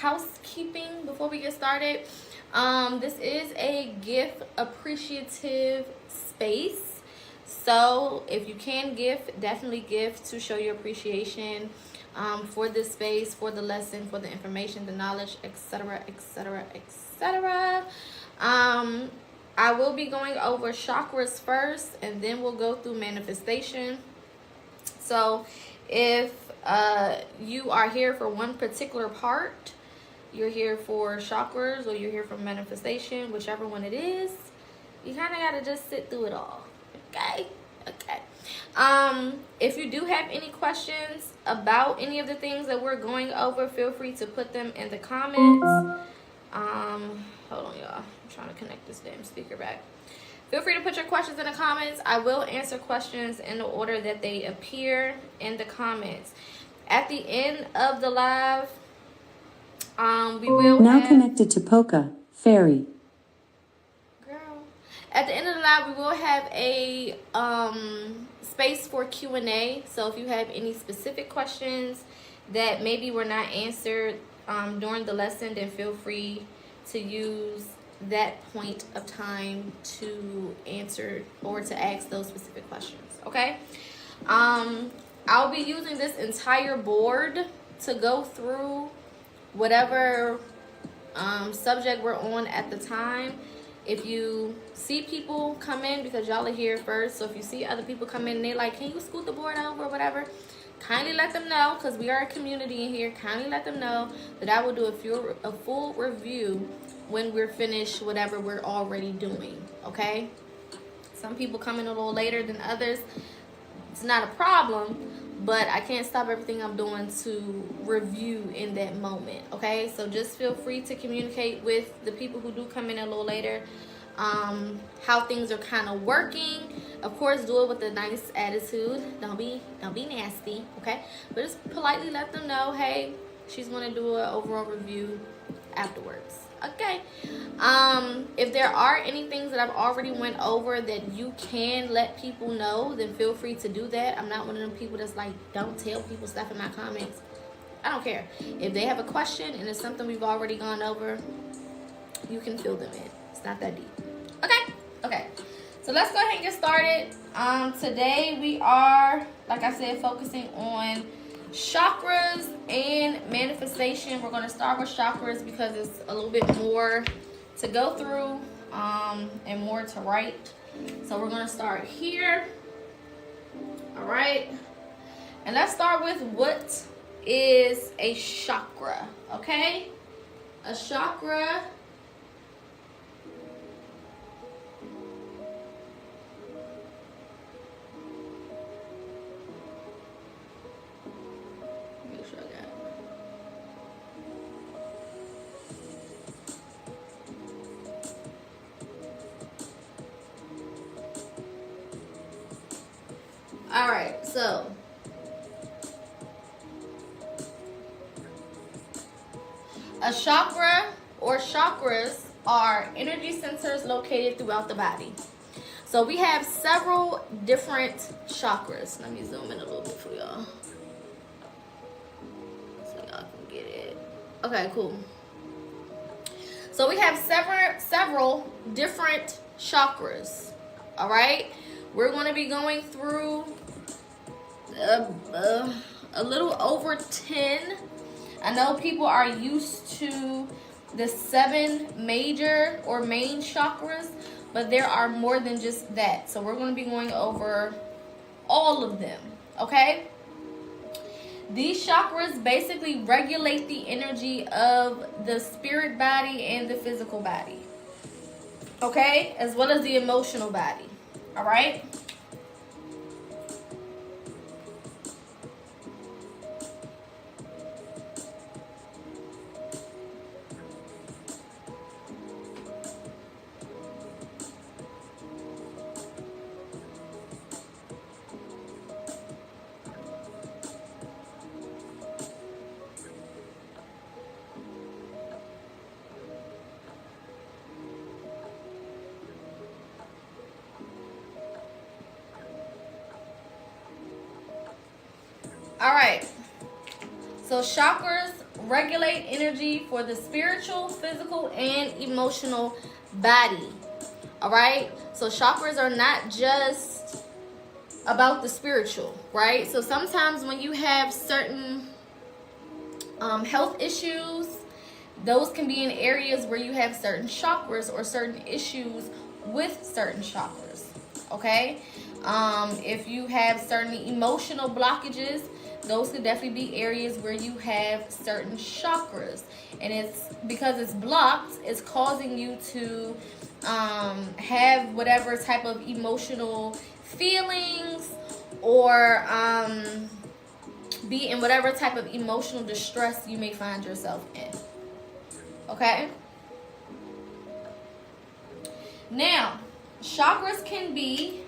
housekeeping before we get started. This is a gift appreciative space. So if you can gift, definitely gift to show your appreciation for this space, for the lesson, for the information, the knowledge, etc., etc., etc. I will be going over chakras first, and then we'll go through manifestation. So if you are here for one particular part, you're here for chakras or you're here for manifestation, whichever one it is, you kind of got to just sit through it all. Okay? If you do have any questions about any of the things that we're going over, feel free to put them in the comments. Hold on, y'all. I'm trying to connect this damn speaker back. Feel free to put your questions in the comments. I will answer questions in the order that they appear in the comments. At the end of the live, we will now connected to Poca Fairy. Girl. At the end of the live, we will have a space for Q&A. So if you have any specific questions that maybe were not answered during the lesson, then feel free to use that point of time to answer or to ask those specific questions. Okay? I'll be using this entire board to go through whatever subject we're on at the time. If you see people come in, because y'all are here first, so if you see other people come in and they're like, can you scoot the board over or whatever, kindly let them know, because we are a community in here. Kindly let them know that I will do a full review when we're finished whatever we're already doing. Okay? Some people come in a little later than others. It's not a problem, but I can't stop everything I'm doing to review in that moment. Okay? So just feel free to communicate with the people who do come in a little later, how things are kind of working. Of course, do it with a nice attitude. Don't be nasty. Okay? But just politely let them know, hey, she's going to do an overall review afterwards. Okay. If there are any things that I've already went over that you can let people know, then feel free to do that. I'm not one of them people that's like, don't tell people stuff in my comments. I don't care. If they have a question and it's something we've already gone over, you can fill them in. It's not that deep. Okay. So let's go ahead and get started. Today we are, like I said, focusing on chakras and manifestation. We're going to start with chakras because it's a little bit more to go through and more to write. So we're going to start here. All right. And let's start with what is a chakra. Okay. A chakra All right, so a chakra or chakras are energy centers located throughout the body. So we have several different chakras. Let me zoom in a little bit for y'all so y'all can get it. Okay, cool. So we have several different chakras. All right, we're going to be going through a little over 10. I know people are used to the 7 major or main chakras, but there are more than just that. So we're going to be going over all of them. Okay? These chakras basically regulate the energy of the spirit body and the physical body. Okay? As well as the emotional body. All right? All right. So chakras regulate energy for the spiritual, physical, and emotional body. All right, so chakras are not just about the spiritual, right? So sometimes when you have certain health issues, those can be in areas where you have certain chakras or certain issues with certain chakras. Okay, if you have certain emotional blockages, those could definitely be areas where you have certain chakras, and it's because it's blocked, it's causing you to have whatever type of emotional feelings or be in whatever type of emotional distress you may find yourself in. Okay? Now, chakras can be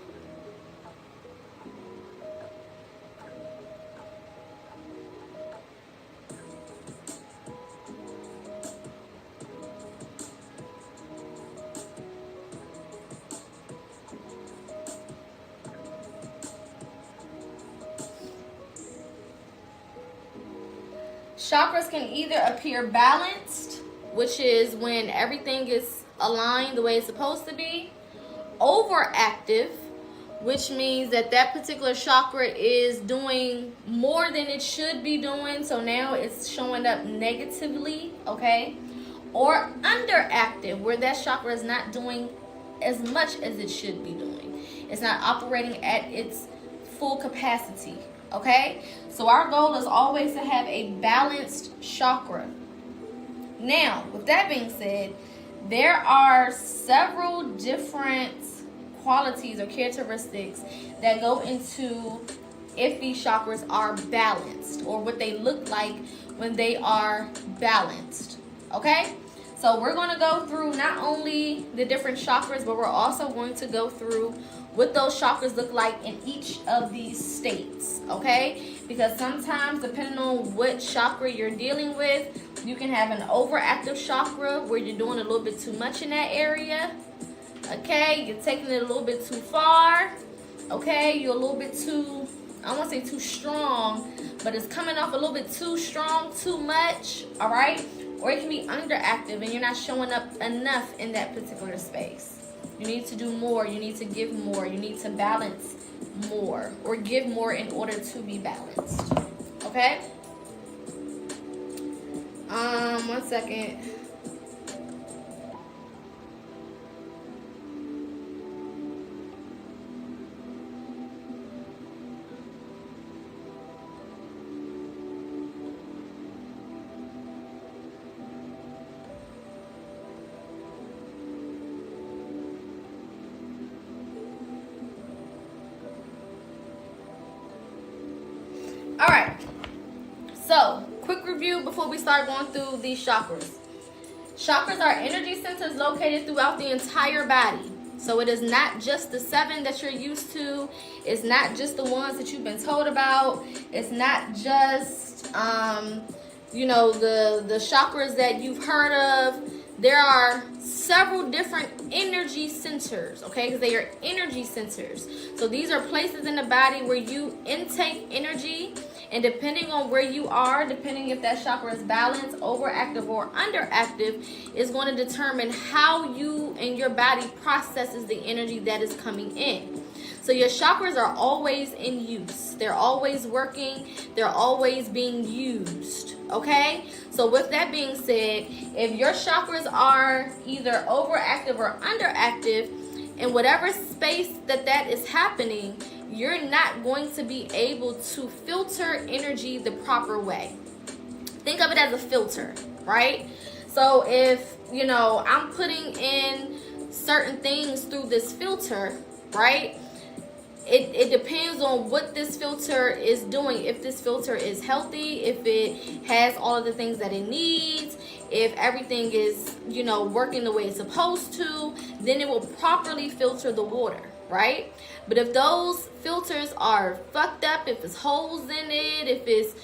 either appear balanced, which is when everything is aligned the way it's supposed to be, overactive, which means that that particular chakra is doing more than it should be doing, so now it's showing up negatively, okay? Or underactive, where that chakra is not doing as much as it should be doing. It's not operating at its full capacity, okay? So our goal is always to have a balanced chakra. Now, with that being said, there are several different qualities or characteristics that go into if these chakras are balanced, or what they look like when they are balanced. Okay? So we're going to go through not only the different chakras, but we're also going to go through what those chakras look like in each of these states. Okay? Because sometimes, depending on what chakra you're dealing with, you can have an overactive chakra where you're doing a little bit too much in that area. Okay, you're taking it a little bit too far. Okay, you're a little bit too, I don't want to say too strong, but it's coming off a little bit too strong, too much. All right, or it can be underactive and you're not showing up enough in that particular space. You need to do more. You need to give more. You need to balance more, or give more in order to be balanced. Okay. 1 second. All right. So, quick review before we start going through these chakras. Chakras are energy centers located throughout the entire body. So it is not just the 7 that you're used to. It's not just the ones that you've been told about. It's not just, the chakras that you've heard of. There are several different energy centers, okay? Because they are energy centers. So these are places in the body where you intake energy. And depending on where you are, depending if that chakra is balanced, overactive, or underactive, is going to determine how you and your body processes the energy that is coming in. So your chakras are always in use. They're always working. They're always being used. Okay? So with that being said, if your chakras are either overactive or underactive, in whatever space that is happening, you're not going to be able to filter energy the proper way. Think of it as a filter, right? So if, I'm putting in certain things through this filter, right? It depends on what this filter is doing. If this filter is healthy, if it has all of the things that it needs, if everything is, working the way it's supposed to, then it will properly filter the water, right? But if those filters are fucked up, if it's holes in it, if it's,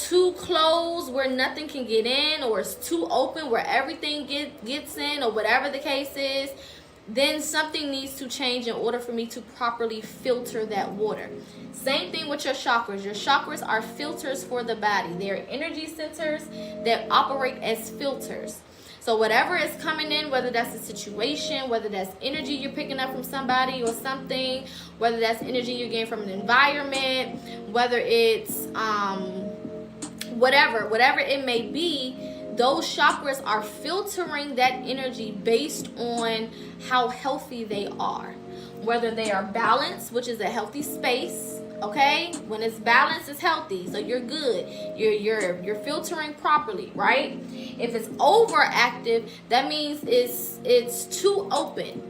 too closed where nothing can get in, or it's too open where everything gets in, or whatever the case is, then something needs to change in order for me to properly filter that water. Same thing with your chakras. Your chakras are filters for the body. They're energy centers that operate as filters. So whatever is coming in, whether that's a situation, whether that's energy you're picking up from somebody or something, whether that's energy you're getting from an environment, whether it's whatever it may be, those chakras are filtering that energy based on how healthy they are. Whether they are balanced, which is a healthy space, okay? When it's balanced, it's healthy, so you're good. You're filtering properly, right? If it's overactive, that means it's too open,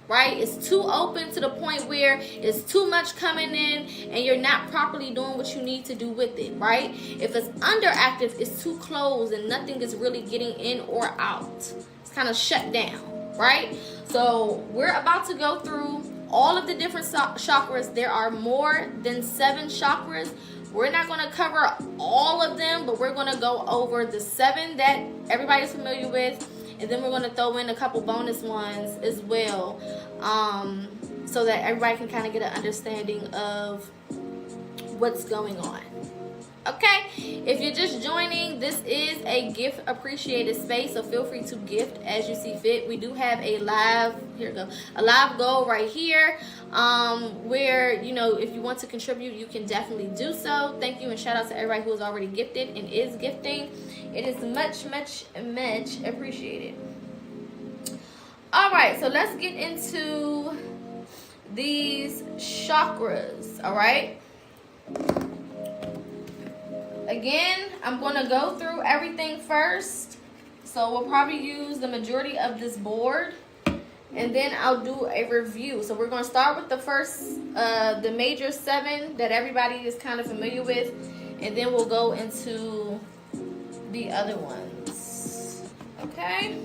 right? It's too open to the point where it's too much coming in and you're not properly doing what you need to do with it, right? If it's underactive, it's too closed and nothing is really getting in or out. It's kind of shut down, right? So we're about to go through all of the different chakras. There are more than 7 chakras. We're not going to cover all of them, but we're going to go over the 7 that everybody's familiar with. And then we're going to throw in a couple bonus ones as well, so that everybody can kind of get an understanding of what's going on. Okay, if you're just joining, this is a gift appreciated space, so feel free to gift as you see fit. We do have a live, a live goal right here, where, you know, if you want to contribute, you can definitely do so. Thank you and shout out to everybody who is already gifted and is gifting. It is much appreciated. All right, so let's get into these chakras. All right. Again, I'm going to go through everything first. So we'll probably use the majority of this board. And then I'll do a review. So we're going to start with the first, the major 7 that everybody is kind of familiar with. And then we'll go into the other ones. Okay?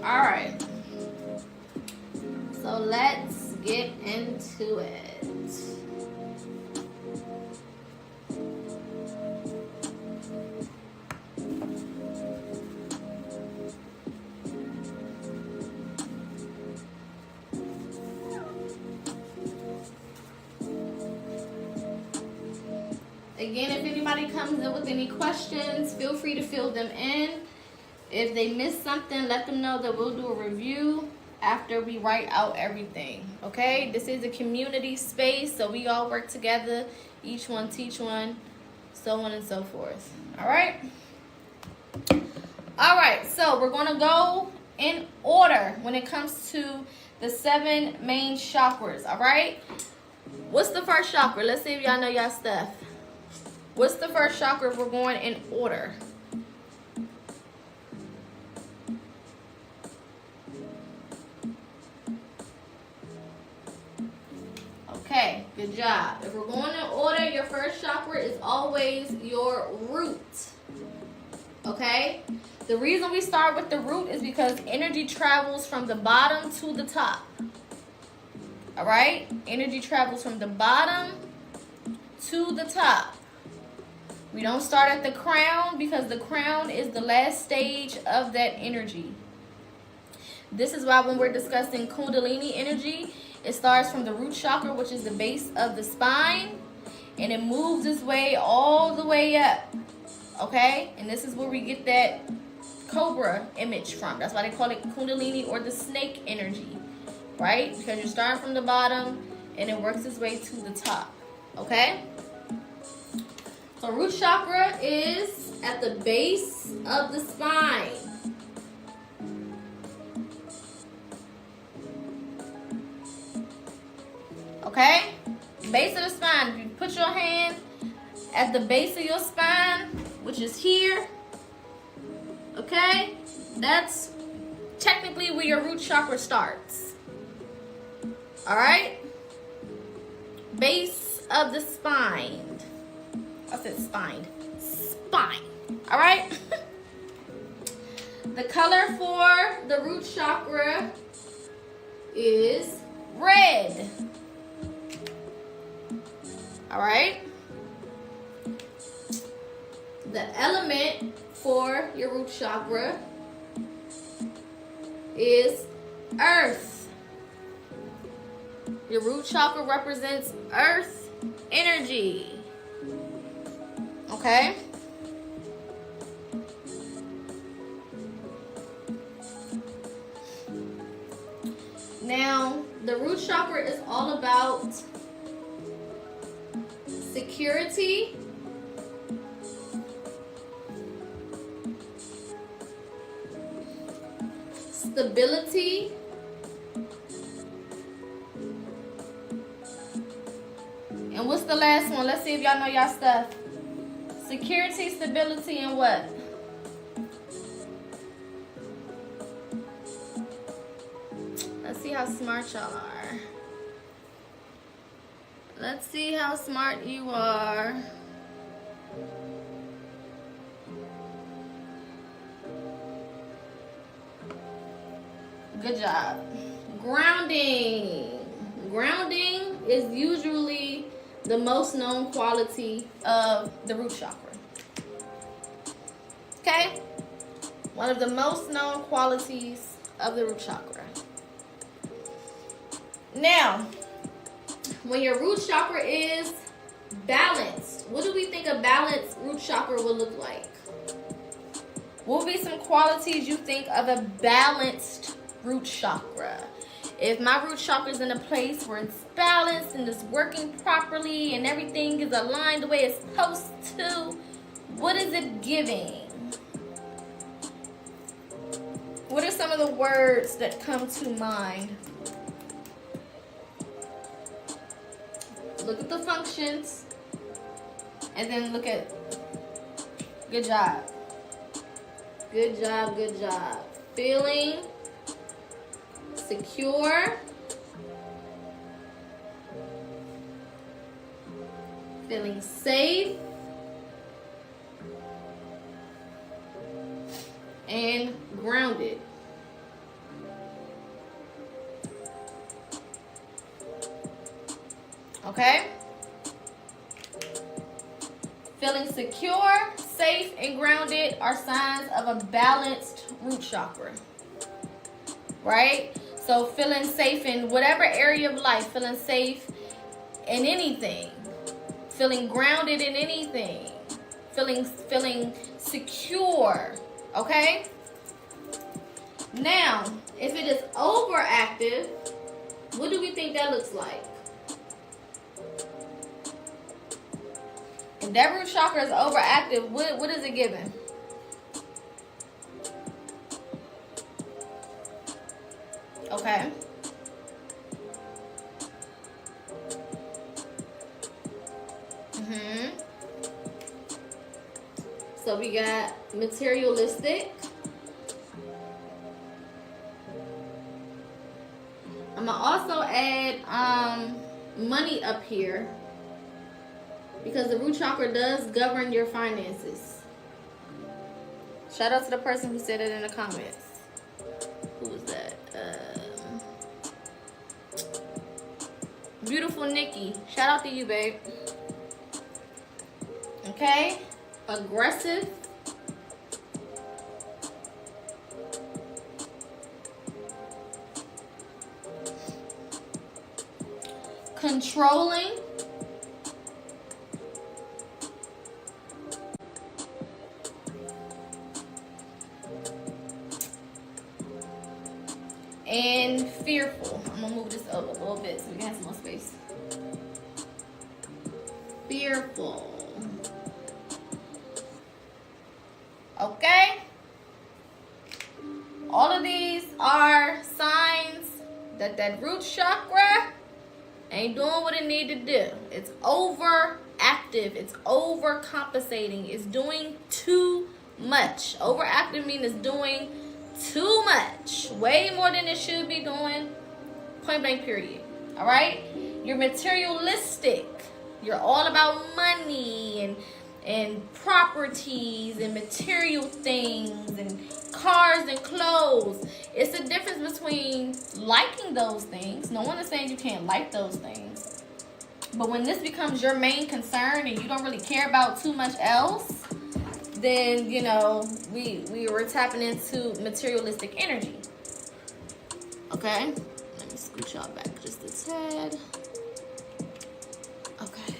Alright. So let's get into it. Again, if anybody comes in with any questions, feel free to fill them in. If they miss something, let them know that we'll do a review after we write out everything. Okay? This is a community space, so we all work together. Each one teach one, so on and so forth. Alright? Alright, so we're going to go in order when it comes to the 7 main chakras. Alright? What's the first chakra? Let's see if y'all know y'all stuff. What's the first chakra if we're going in order? Okay, good job. If we're going in order, your first chakra is always your root. Okay? The reason we start with the root is because energy travels from the bottom to the top. Alright? Energy travels from the bottom to the top. We don't start at the crown because the crown is the last stage of that energy. This is why when we're discussing Kundalini energy, it starts from the root chakra, which is the base of the spine, and it moves its way all the way up. Okay? And this is where we get that cobra image from. That's why they call it Kundalini or the snake energy. Right? Because you're starting from the bottom and it works its way to the top. Okay? So root chakra is at the base of the spine. Okay? Base of the spine. If you put your hand at the base of your spine, which is here, okay? That's technically where your root chakra starts. Alright? Base of the spine. I said spine. Spine. Alright? The color for the root chakra is red. Alright? The element for your root chakra is earth. Your root chakra represents earth energy. Okay? Now, the root chakra is all about security, stability, and what's the last one? Let's see if y'all know y'all stuff. Security, stability, and what? Let's see how smart y'all are. Let's see how smart you are. Good job. Grounding. Grounding is usually the most known quality of the root chakra. Okay? One of the most known qualities of the root chakra. Now, when your root chakra is balanced, what do we think a balanced root chakra will look like? What would be some qualities you think of a balanced root chakra? If my root chakra is in a place where it's balanced and it's working properly and everything is aligned the way it's supposed to, what is it giving? What are some of the words that come to mind? Look at the functions and then look at, good job. Good job, good job. Feeling secure, feeling safe, and grounded. Okay? Feeling secure, safe, and grounded are signs of a balanced root chakra. Right? So feeling safe in whatever area of life, feeling safe in anything, feeling grounded in anything, feeling secure. Okay? Now, if it is overactive, what do we think that looks like? If that root chakra is overactive, what is it giving? Okay. So we got materialistic. I'm gonna also add money up here, because the root chakra does govern your finances. Shout out to the person who said it in the comments. Who was that? Beautiful Nikki. Shout out to you, babe. Okay. Aggressive. Controlling. And fearful. I'm gonna move this up a little bit so we can have some more space. Fearful. Okay? All of these are signs that that root chakra ain't doing what it need to do. It's overactive. It's overcompensating. It's doing too much. Overactive means it's doing too much. Way more than it should be doing. Point blank period. Alright? You're materialistic. You're all about money and properties and material things and cars and clothes. It's the difference between liking those things. No one is saying you can't like those things. But when this becomes your main concern and you don't really care about too much else, then, you know, we were tapping into materialistic energy. Okay, let me scoot y'all back just a tad. Okay,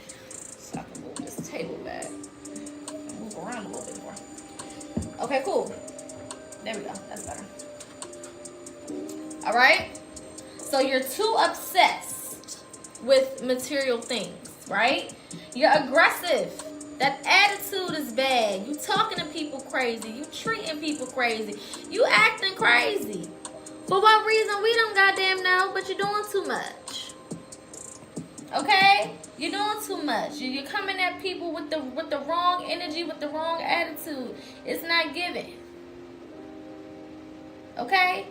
so I can move this table back and move around a little bit more. Okay, cool. There we go. That's better. All right. So you're too obsessed with material things, right? You're aggressive. That attitude is bad. You talking to people crazy. You treating people crazy. You acting crazy. For what reason, we don't goddamn know, but you're doing too much. Okay? You're doing too much. You're coming at people with the wrong energy, with the wrong attitude. It's not giving. Okay?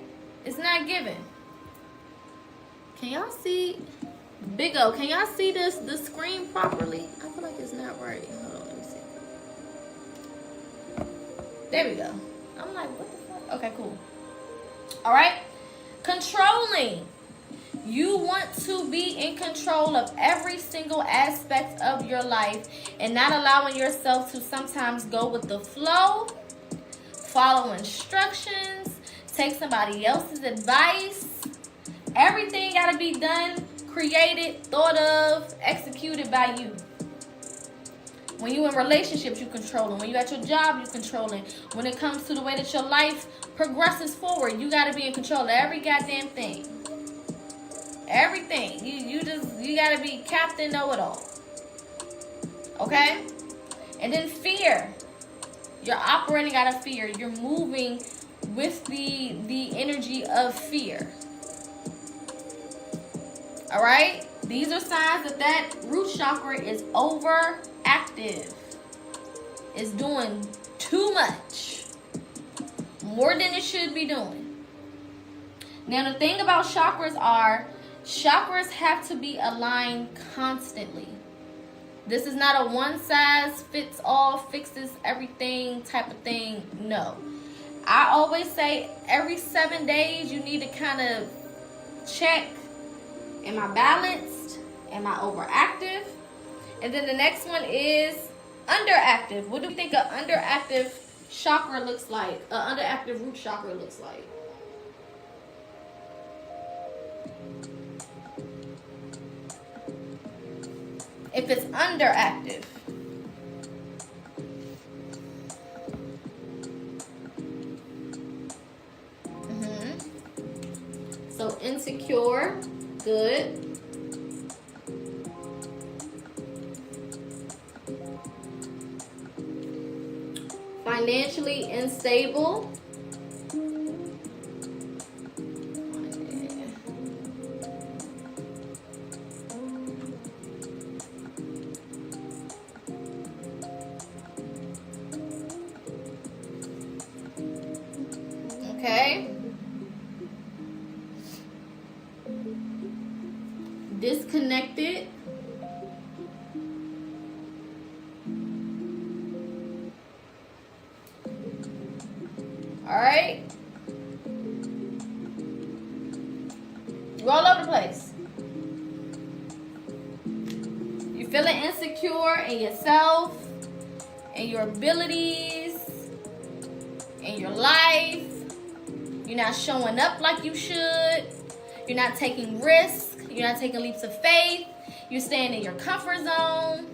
It's not giving. Can y'all see? Big O, can y'all see the screen properly? I feel like it's not right. Hold on, let me see. There we go. I'm like, what the fuck? Okay, cool. All right. Controlling. You want to be in control of every single aspect of your life and not allowing yourself to sometimes go with the flow, follow instructions, take somebody else's advice. Everything got to be done, created, thought of, executed by you. When you in relationships, you controlling. When you at your job, you controlling. When it comes to the way that your life progresses forward, you got to be in control of every goddamn thing. Everything. You got to be Captain Know-It-All. Okay? And then fear. You're operating out of fear. You're moving with the energy of fear. All right? These are signs that root chakra is overactive. It's doing too much. More than it should be doing. Now, the thing about chakras have to be aligned constantly. This is not a one size fits all, fixes everything type of thing. No. I always say every 7 days you need to kind of check, am I balanced? Am I overactive? And then the next one is underactive. What do you think an underactive chakra looks like? An underactive root chakra looks like? If it's underactive. So insecure, good. Financially unstable. Okay. Disconnected. All right. You're all over the place. You're feeling insecure in yourself, in your abilities, in your life. You're not showing up like you should. You're not taking risks. You're not taking leaps of faith. You're staying in your comfort zone.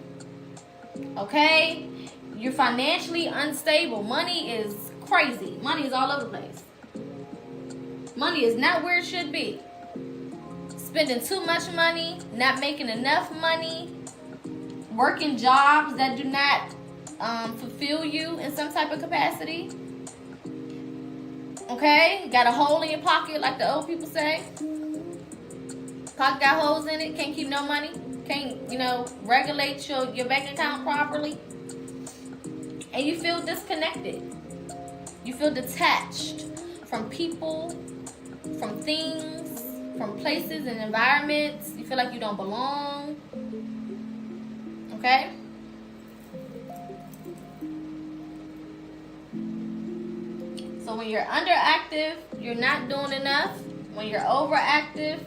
Okay? You're financially unstable. Money is crazy. Money is all over the place. Money is not where it should be. Spending too much money, not making enough money, working jobs that do not fulfill you in some type of capacity. Okay? Got a hole in your pocket like the old people say. Pocket got holes in it, can't keep no money. Can't, regulate your bank account properly. And you feel disconnected. You feel detached from people, from things, from places and environments. You feel like you don't belong. Okay? So when you're underactive, you're not doing enough. When you're overactive,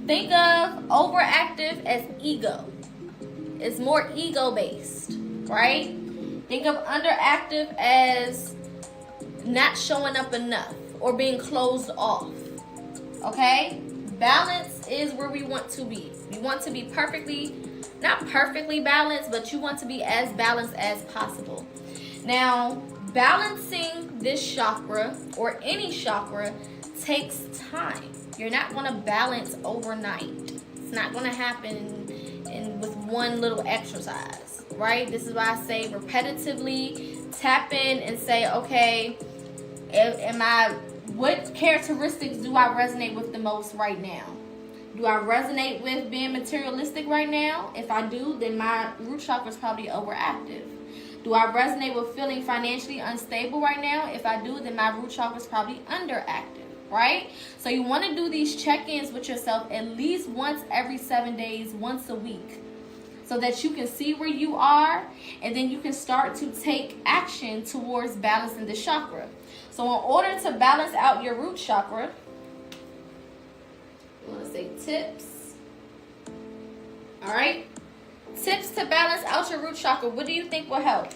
think of overactive as ego. It's more ego-based, right? Think of underactive as not showing up enough or being closed off. Okay? Balance is where we want to be. We want to be perfectly, not perfectly balanced, but you want to be as balanced as possible. Now, balancing this chakra or any chakra takes time. You're not going to balance overnight. It's not going to happen with one little exercise, right? This is why I say repetitively tap in and say, okay, what characteristics do I resonate with the most right now? Do I resonate with being materialistic right now? If I do, then my root chakra is probably overactive. Do I resonate with feeling financially unstable right now? If I do, then my root chakra is probably underactive, right? So you want to do these check-ins with yourself at least once every 7 days, once a week, so that you can see where you are, and then you can start to take action towards balancing the chakra. So in order to balance out your root chakra, you want to say tips. All right? Tips to balance out your root chakra. What do you think will help?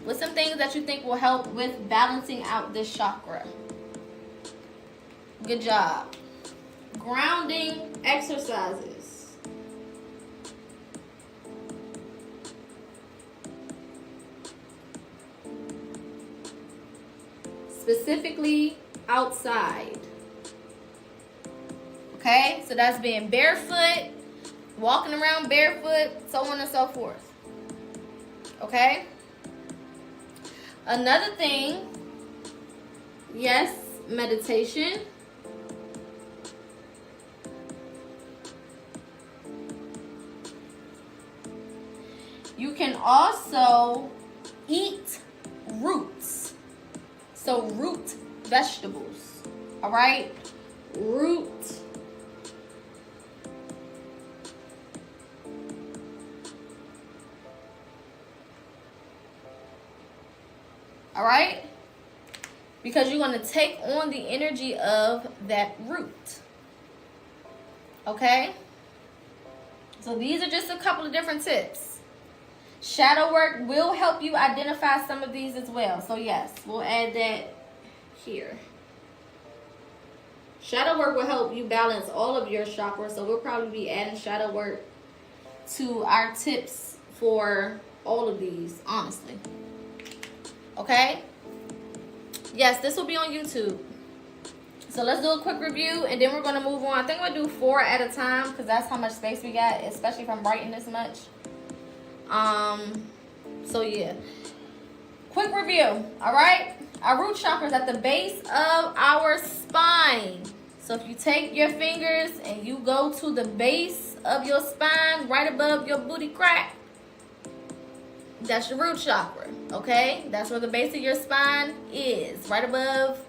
What's some things that you think will help with balancing out this chakra? Good job. Grounding exercises. Specifically outside. Okay, so that's being barefoot, walking around barefoot, so on and so forth. Okay, another thing, yes, meditation. You can also eat roots. So root vegetables, all right? Root. All right? Because you're going to take on the energy of that root. Okay? So these are just a couple of different tips. Shadow work will help you identify some of these as well. So yes, we'll add that here. Shadow work will help you balance all of your chakras. So we'll probably be adding shadow work to our tips for all of these, honestly. Okay? Yes, this will be on YouTube. So let's do a quick review and then we're going to move on. I think we'll do 4 at a time because that's how much space we got, especially if I'm writing this much. So yeah, quick review. All right, our root chakra is at the base of our spine. So if you take your fingers and you go to the base of your spine, right above your booty crack, that's your root chakra. Okay, that's where the base of your spine is, right above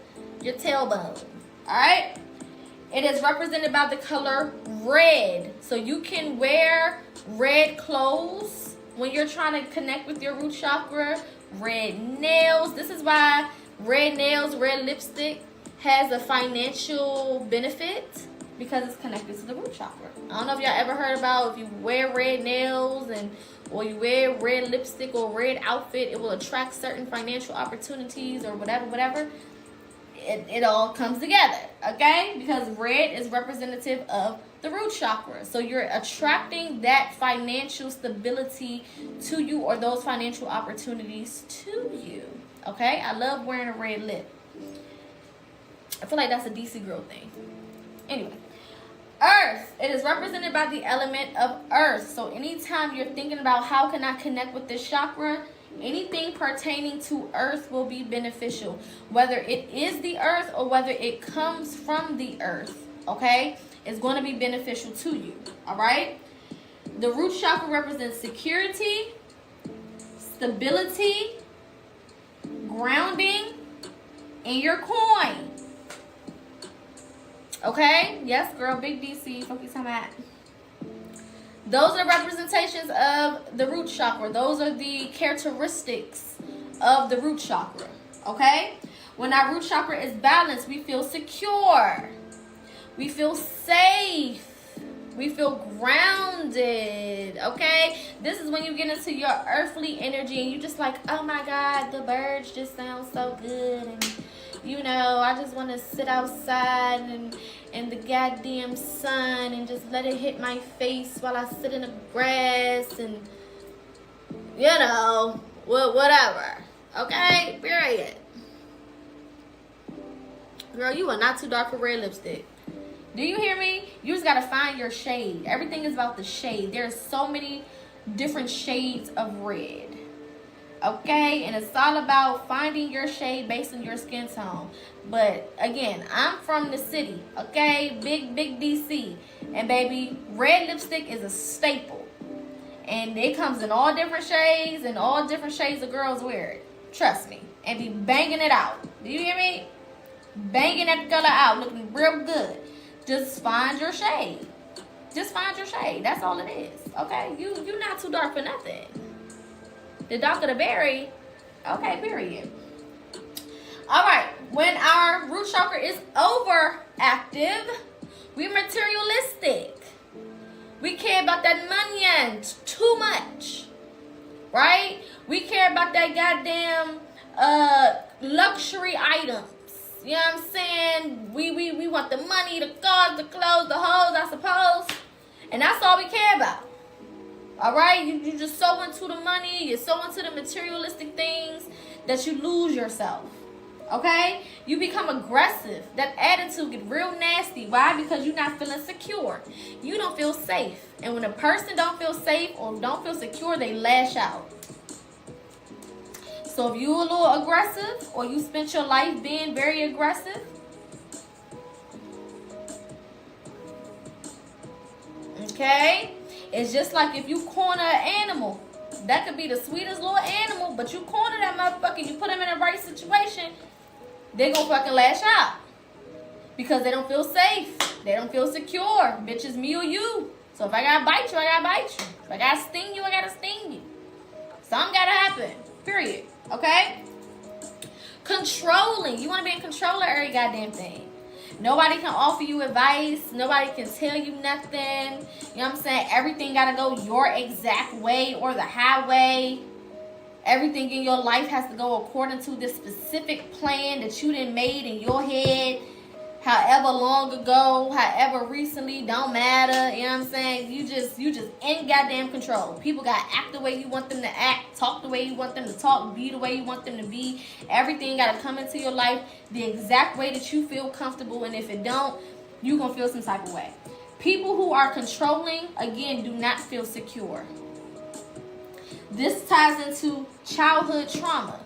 your tailbone. All right, it is represented by the color red. So you can wear red clothes when you're trying to connect with your root chakra. Red nails. This is why red nails, red lipstick has a financial benefit, because it's connected to the root chakra. I don't know if y'all ever heard about, if you wear red nails or you wear red lipstick or red outfit, it will attract certain financial opportunities or whatever. It all comes together, okay? Because red is representative of the root chakra. So you're attracting that financial stability to you, or those financial opportunities to you, okay? I love wearing a red lip. I feel like that's a DC girl thing. Anyway, earth. It is represented by the element of earth. So anytime you're thinking about how can I connect with this chakra, anything pertaining to earth will be beneficial. Whether it is the earth or whether it comes from the earth, okay? It's going to be beneficial to you, all right? The root chakra represents security, stability, grounding, and your coin. Okay? Yes, girl, big DC. Focus on that. Those are representations of the root chakra. Those are the characteristics of the root chakra. Okay? When our root chakra is balanced, we feel secure. We feel safe. We feel grounded. Okay? This is when you get into your earthly energy and you just like, oh my God, the birds just sound so good. And You know, I just want to sit outside and in the goddamn sun and just let it hit my face while I sit in the grass and, you know, whatever. Okay? Period. Girl, you are not too dark for red lipstick. Do you hear me? You just gotta find your shade. Everything is about the shade. There's so many different shades of red. Okay? And it's all about finding your shade based on your skin tone. But again, I'm from the city. Okay? Big DC. And baby, red lipstick is a staple. And it comes in all different shades, and all different shades of girls wear it. Trust me. And be banging it out. Do you hear me? Banging that color out, looking real good. Just find your shade. Just find your shade. That's all it is. Okay? You're not too dark for nothing. The darker the berry. Okay, period. Alright. When our root chakra is overactive, we're materialistic. We care about that money and too much. Right? We care about that goddamn luxury items. You know what I'm saying? We want the money, the cars, the clothes, the hoes, I suppose. And that's all we care about. Alright? You just so into the money, you're so into the materialistic things that you lose yourself. Okay? You become aggressive. That attitude get real nasty. Why? Because you're not feeling secure. You don't feel safe. And when a person don't feel safe or don't feel secure, they lash out. So if you're a little aggressive or you spent your life being very aggressive, okay, it's just like if you corner an animal. That could be the sweetest little animal, but you corner that motherfucker, you put them in the right situation, they gonna fucking lash out. Because they don't feel safe. They don't feel secure. Bitch, it's me or you. So if I gotta bite you, I gotta bite you. If I gotta sting you, I gotta sting you. Something gotta happen. Period. Okay? Controlling. You want to be in control of every goddamn thing. Nobody can offer you advice. Nobody can tell you nothing. You know what I'm saying? Everything got to go your exact way or the highway. Everything in your life has to go according to this specific plan that you done made in your head. However long ago, however recently, don't matter. You know what I'm saying? You just in goddamn control. People gotta act the way you want them to act, talk the way you want them to talk, be the way you want them to be. Everything gotta come into your life the exact way that you feel comfortable, and if it don't, you gonna feel some type of way. People who are controlling, again, do not feel secure. This ties into childhood trauma.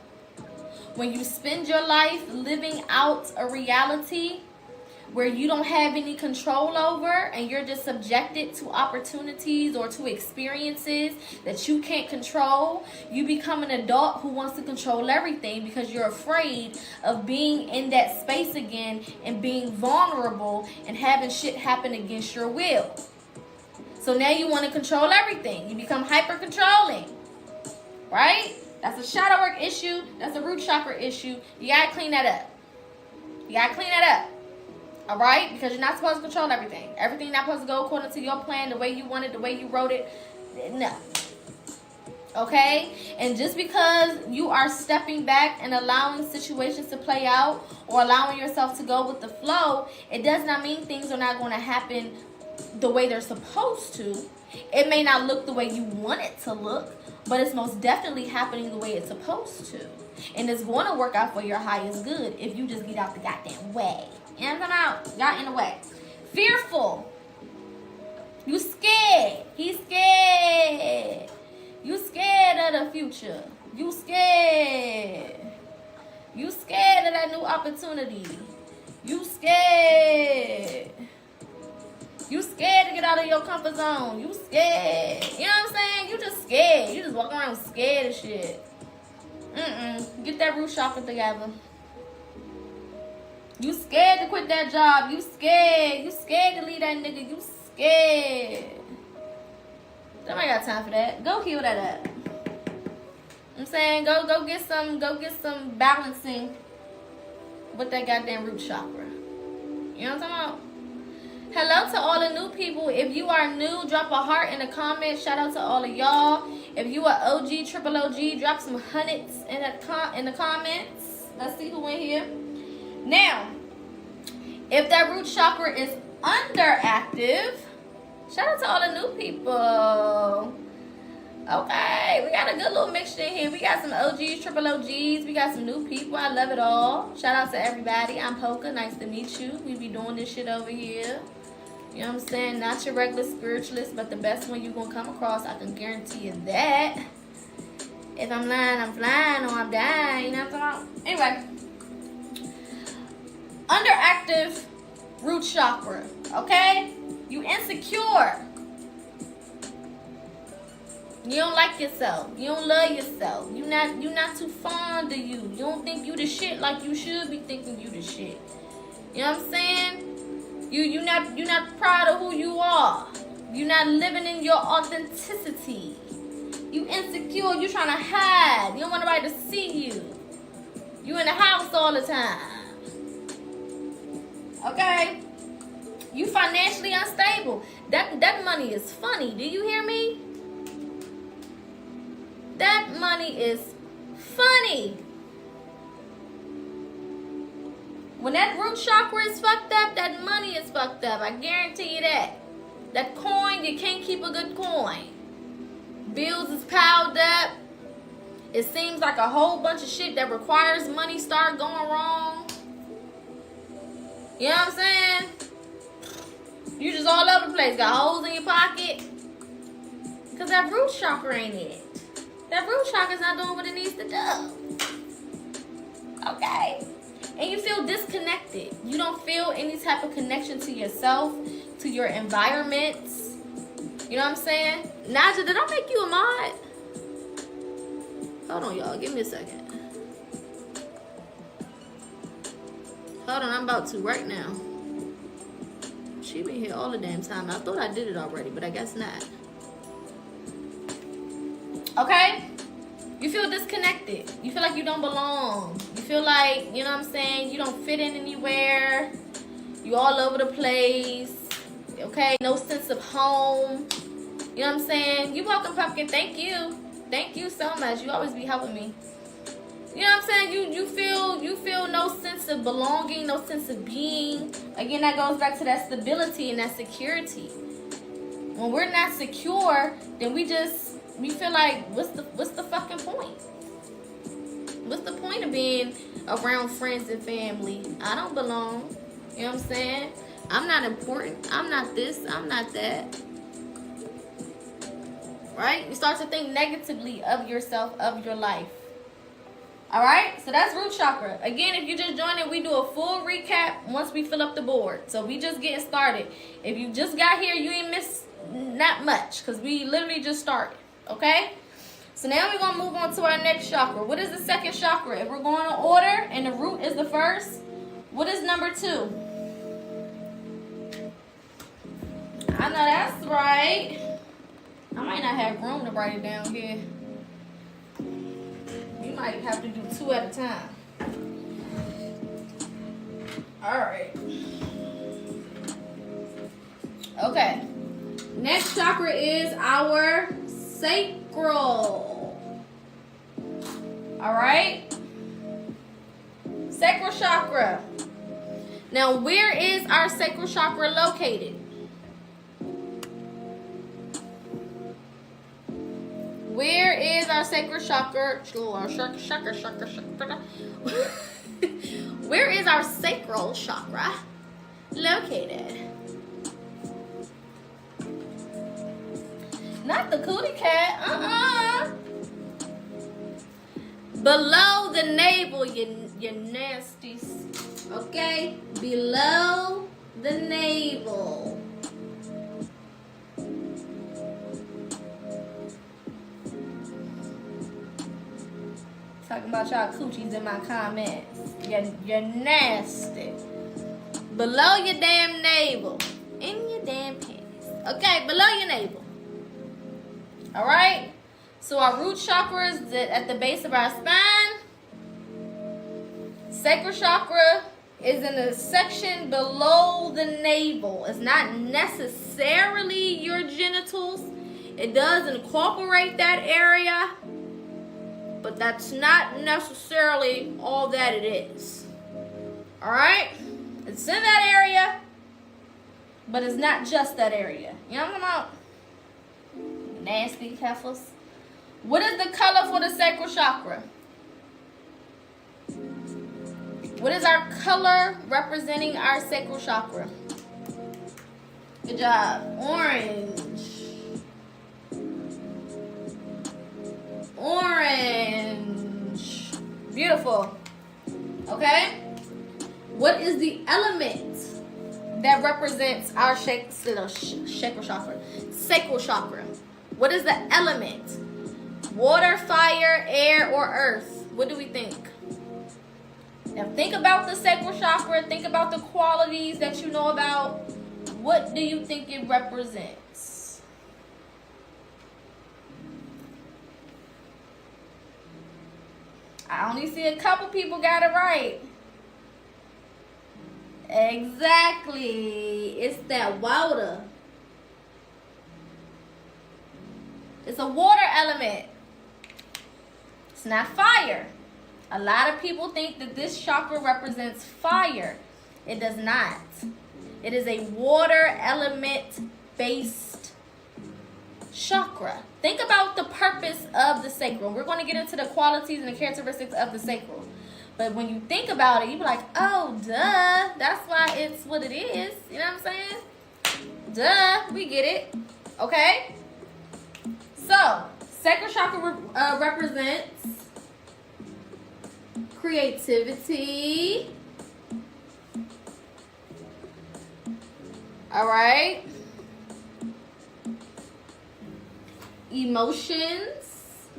When you spend your life living out a reality where you don't have any control over and you're just subjected to opportunities or to experiences that you can't control, you become an adult who wants to control everything because you're afraid of being in that space again and being vulnerable and having shit happen against your will. So now you want to control everything. You become hyper controlling. Right? That's a shadow work issue. That's a root chakra issue. You gotta clean that up. You gotta clean that up. Alright? Because you're not supposed to control everything. Everything not supposed to go according to your plan, the way you want it, the way you wrote it. No. Okay? And just because you are stepping back and allowing situations to play out or allowing yourself to go with the flow, it does not mean things are not going to happen the way they're supposed to. It may not look the way you want it to look, but it's most definitely happening the way it's supposed to. And it's going to work out for your highest good if you just get out the goddamn way. You know what I'm talking about? Got in the way. Fearful. You scared. He's scared. You scared of the future. You scared. You scared of that new opportunity. You scared. You scared to get out of your comfort zone. You scared. You know what I'm saying? You just scared. You just walk around scared of shit. Get that root chakra together. You scared to quit that job. You scared. You scared to leave that nigga. You scared. Nobody got time for that. Go heal that up. I'm saying go get some balancing with that goddamn root chakra. You know what I'm talking about? Hello to all the new people. If you are new, drop a heart in the comments. Shout out to all of y'all. If you are OG, triple OG, drop some hundreds in the comments. Let's see who in here. Now, if that root chakra is underactive, shout out to all the new people. Okay, we got a good little mixture in here. We got some OGs, triple OGs. We got some new people. I love it all. Shout out to everybody. I'm Poca. Nice to meet you. We be doing this shit over here. You know what I'm saying? Not your regular spiritualist, but the best one you're going to come across. I can guarantee you that. If I'm lying, I'm flying, or I'm dying. You know what I'm talking about? Anyway. Underactive root chakra. Okay? You insecure. You don't like yourself. You don't love yourself. You not too fond of you. You don't think you the shit like you should be thinking you the shit. You know what I'm saying? You not proud of who you are. You not living in your authenticity. You insecure. You trying to hide. You don't want nobody to see you. You in the house all the time. Okay? You financially unstable. That money is funny. Do you hear me? That money is funny. When that root chakra is fucked up, that money is fucked up. I guarantee you that. That coin, you can't keep a good coin. Bills is piled up. It seems like a whole bunch of shit that requires money start going wrong. You know what I'm saying? You just all over the place. Got holes in your pocket. Because that root chakra ain't it. That root chakra's not doing what it needs to do. Okay? And you feel disconnected. You don't feel any type of connection to yourself, to your environments. You know what I'm saying? Naja, did I make you a mod? Hold on, y'all. Give me a second. Hold on, I'm about to right now. She been here all the damn time. I thought I did it already, but I guess not. Okay? You feel disconnected. You feel like you don't belong. You feel like, you know what I'm saying, you don't fit in anywhere. You all over the place. Okay? No sense of home. You know what I'm saying? You welcome, Pumpkin. Thank you. Thank you so much. You always be helping me. You know what I'm saying? You feel no sense of belonging, no sense of being. Again, that goes back to that stability and that security. When we're not secure, then we feel like, what's the fucking point? What's the point of being around friends and family? I don't belong. You know what I'm saying? I'm not important. I'm not this. I'm not that. Right? You start to think negatively of yourself, of your life. Alright? So that's root chakra. Again, if you just joined it, we do a full recap once we fill up the board. So we just getting started. If you just got here, you ain't missed not much. Because we literally just started. Okay? So now we're going to move on to our next chakra. What is the second chakra? If we're going in order and the root is the first, what is number 2? I know that's right. I might not have room to write it down here. You might have to do 2 at a time. Alright. Okay. Next chakra is our sacral. Alright? Sacral chakra. Now, where is our sacral chakra located? Where is our sacral chakra? Where is our sacral chakra located? Not the cootie cat. Below the navel, you nasties. Okay? Below the navel. Talking about y'all coochies in my comments. You're nasty. Below your damn navel. In your damn pants. Okay, below your navel. Alright? So our root chakra is at the base of our spine. Sacral chakra is in the section below the navel. It's not necessarily your genitals. It does incorporate that area. But that's not necessarily all that it is. All right? It's in that area, but it's not just that area. You know what I'm talking about? Nasty heifers. What is the color for the sacral chakra? What is our color representing our sacral chakra? Good job. Orange. Orange. Beautiful. Okay? What is the element that represents our sacral chakra? Sacral chakra. What is the element? Water, fire, air, or earth? What do we think? Now think about the sacral chakra. Think about the qualities that you know about. What do you think it represents? I only see a couple people got it right. Exactly. It's that water. It's a water element. It's not fire. A lot of people think that this chakra represents fire. It does not. It is a water element based chakra. Think about the purpose of the sacral. We're going to get into the qualities and the characteristics of the sacral. But when you think about it, you be like, oh, duh. That's why it's what it is. You know what I'm saying? Duh. We get it. Okay? So, sacral chakra represents creativity. All right. Emotions.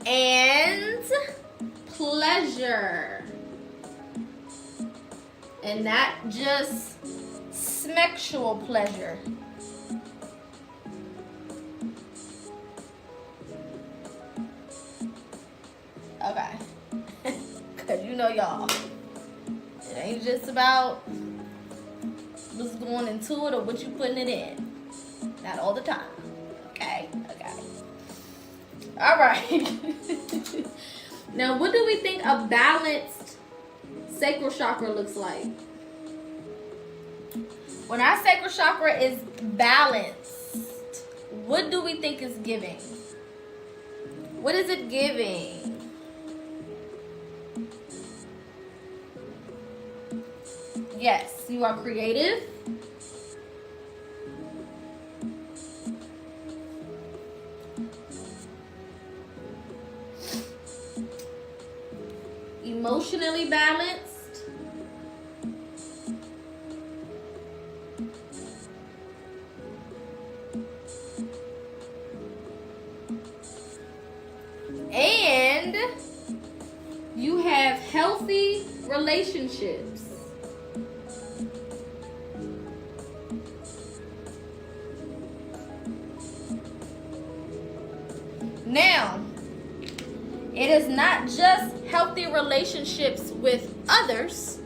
And pleasure. And not just sexual pleasure. Okay. Because you know, y'all, it ain't just about what's going into it or what you putting it in. Not all the time. Okay? Okay. All right. Now, what do we think a balanced sacral chakra looks like? When our sacral chakra is balanced, what do we think is giving? What is it giving? Yes, you are creative. Emotionally balanced. And you have healthy relationships. Now, it is not just healthy relationships with others.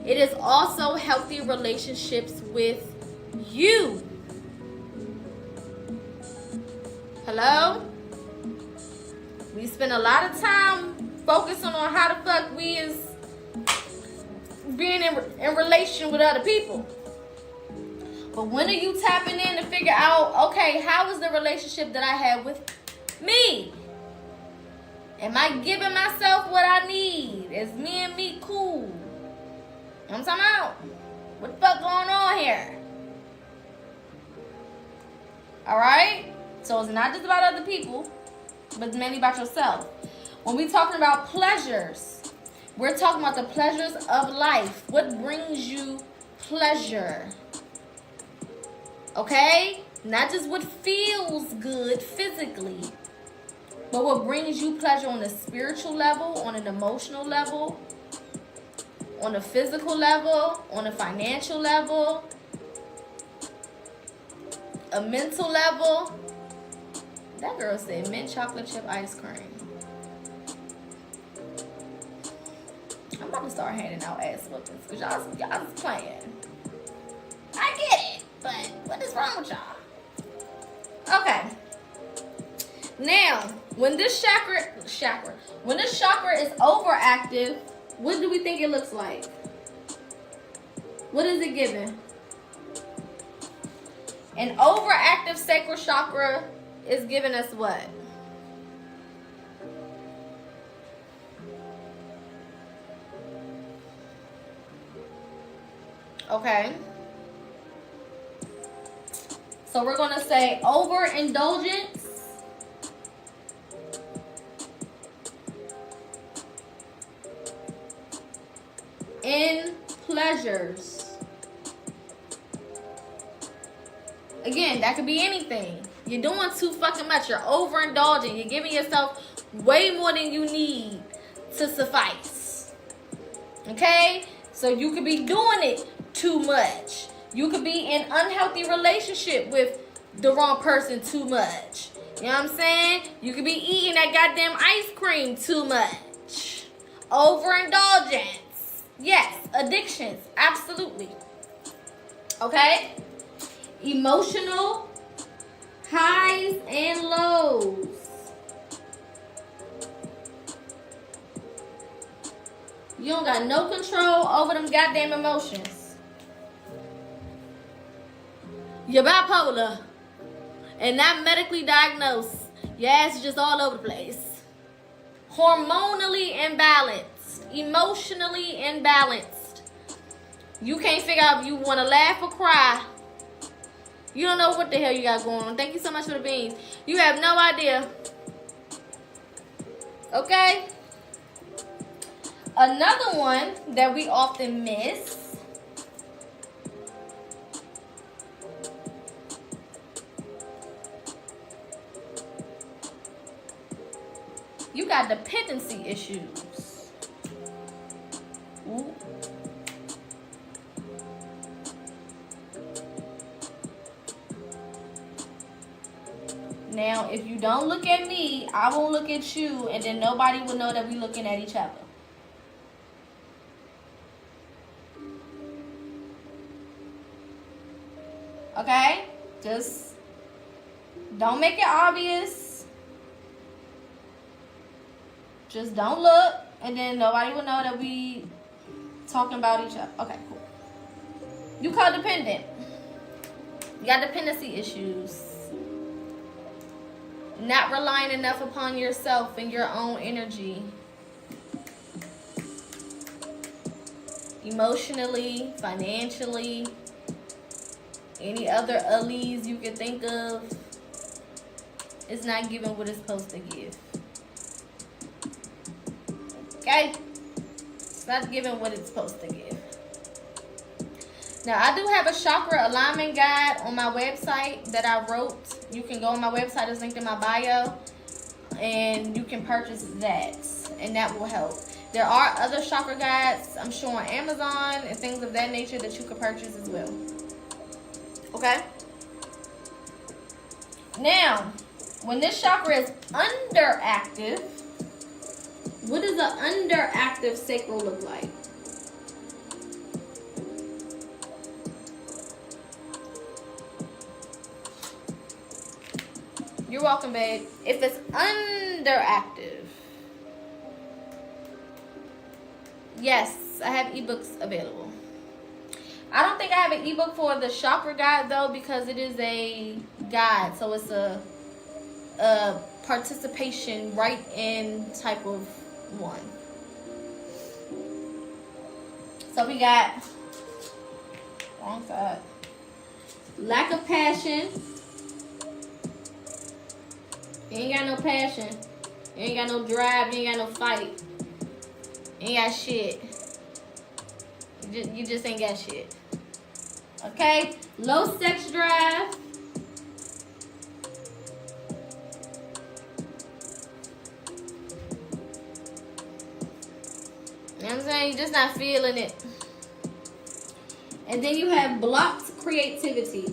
It is also healthy relationships with you. Hello? We spend a lot of time focusing on how the fuck we is being in relation with other people. But when are you tapping in to figure out, okay, how is the relationship that I have with me? Am I giving myself what I need? Is me and me cool? You know what I'm talking about? What the fuck going on here? Alright? So it's not just about other people, but it's mainly about yourself. When we're talking about pleasures, we're talking about the pleasures of life. What brings you pleasure? Okay? Not just what feels good physically, but what brings you pleasure on a spiritual level, on an emotional level, on a physical level, on a financial level, a mental level. That girl said mint chocolate chip ice cream. I'm about to start handing out ass whoopings because y'all is playing. I get it, but what is wrong with y'all? Okay. Now, when this chakra is overactive, what do we think it looks like? What is it giving? An overactive sacral chakra is giving us what? Okay. So we're going to say overindulgence in pleasures. Again, that could be anything. You're doing too fucking much. You're overindulging. You're giving yourself way more than you need to suffice. Okay? So you could be doing it too much. You could be in unhealthy relationship with the wrong person too much. You know what I'm saying? You could be eating that goddamn ice cream too much. Overindulgence. Yes, addictions. Absolutely. Okay? Emotional highs and lows. You don't got no control over them goddamn emotions. You're bipolar and not medically diagnosed. Your ass is just all over the place. Hormonally imbalanced. Emotionally imbalanced. You can't figure out if you want to laugh or cry. You don't know what the hell you got going on. Thank you so much for the beans. You have no idea. Okay? Another one that we often miss. You got dependency issues. Ooh. Now, if you don't look at me, I won't look at you, and then nobody will know that we're looking at each other. Okay? Just don't make it obvious. Just don't look, and then nobody will know that we talking about each other. Okay, cool. You codependent. You got dependency issues. Not relying enough upon yourself and your own energy. Emotionally, financially, any other alleys you can think of. It's not giving what it's supposed to give. Okay? It's not giving what it's supposed to give. Now, I do have a chakra alignment guide on my website that I wrote. You can go on my website, it's linked in my bio, and you can purchase that, and that will help. There are other chakra guides, I'm sure, on Amazon and things of that nature that you could purchase as well. Okay? Now, when this chakra is underactive, what does an underactive sacral look like? You're welcome, babe. If it's underactive, yes, I have ebooks available. I don't think I have an ebook for the chakra guide though, because it is a guide, so it's a participation right in type of one. So we got wrong side. Lack of passion. You ain't got no passion. You ain't got no drive. You ain't got no fight. You ain't got shit. You just ain't got shit. Okay? Low sex drive. You know what I'm saying? You're just not feeling it. And then you have blocked creativity.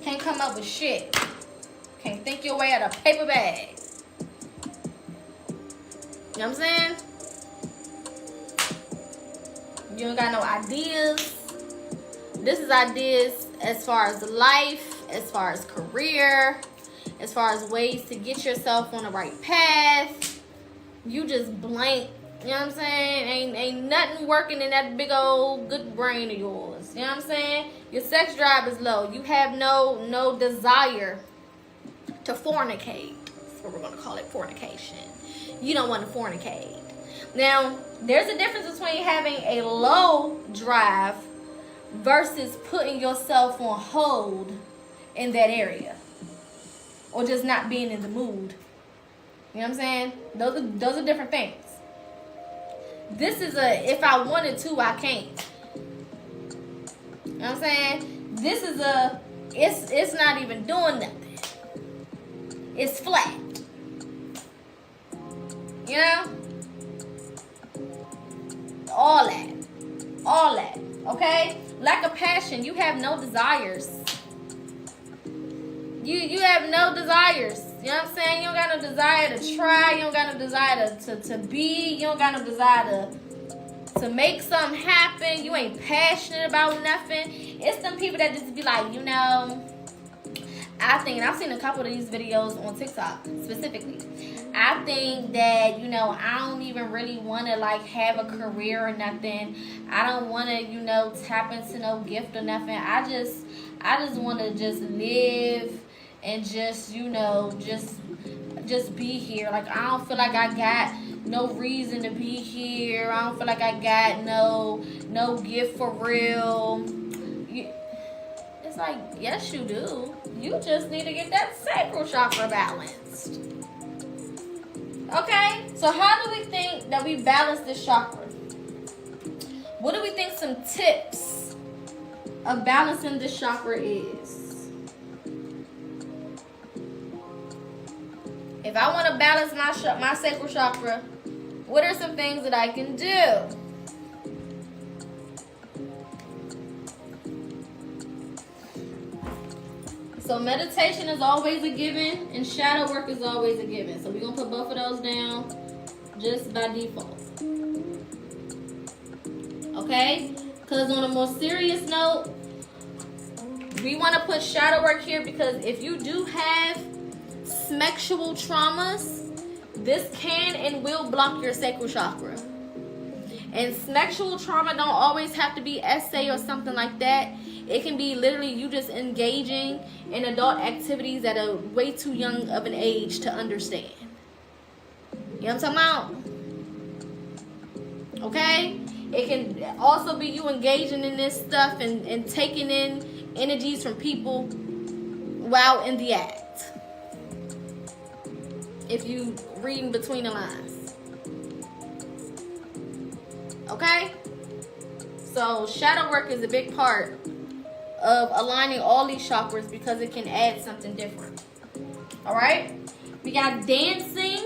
Can't come up with shit. Can't think your way out of paper bag. You know what I'm saying? You don't got no ideas. This is ideas as far as life, as far as career, as far as ways to get yourself on the right path. You just blank. You know what I'm saying? Ain't nothing working in that big old good brain of yours. You know what I'm saying? Your sex drive is low. You have no desire to fornicate. That's what we're going to call it, fornication. You don't want to fornicate. Now, there's a difference between having a low drive versus putting yourself on hold in that area. Or just not being in the mood. You know what I'm saying? Those are different things. This is a, if I wanted to, I can't. You know what I'm saying? This is a, it's not even doing nothing. It's flat. You know? All that. Okay? Lack of passion. You have no desires. You have no desires. You know what I'm saying? You don't got no desire to try. You don't got no desire to be. You don't got no desire to make something happen. You ain't passionate about nothing. It's them people that just be like, you know, I think, and I've seen a couple of these videos on TikTok specifically. I think that, you know, I don't even really want to like have a career or nothing. I don't want to, you know, tap into no gift or nothing. I just want to just live and just, you know, just be here. Like, I don't feel like I got no reason to be here. I don't feel like I got no gift for real. It's like, yes, you do. You just need to get that sacral chakra balanced. Okay? So how do we think that we balance this chakra? What do we think some tips of balancing this chakra is? If I want to balance my sacral chakra, what are some things that I can do? So meditation is always a given, and shadow work is always a given. So we're going to put both of those down just by default. Okay? Because on a more serious note, we want to put shadow work here because if you do have sexual traumas, this can and will block your sacral chakra. And sexual trauma don't always have to be SA or something like that. It can be literally you just engaging in adult activities at a way too young of an age to understand. You know what I'm talking about? Okay? It can also be you engaging in this stuff and taking in energies from people while in the act. If you reading between the lines. Okay? So shadow work is a big part of aligning all these chakras because it can add something different. Alright? We got dancing.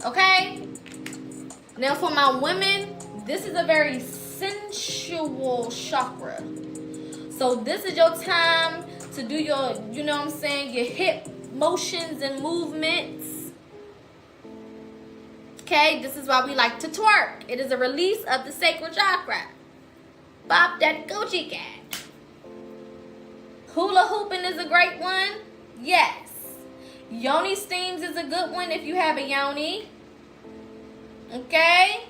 Okay? Now for my women, this is a very sensual chakra. So this is your time to do your, you know what I'm saying, your hip motions and movements. Okay, this is why we like to twerk. It is a release of the sacral chakra. Bop that Gucci cat. Hula hooping is a great one. Yes. Yoni steams is a good one if you have a yoni. Okay.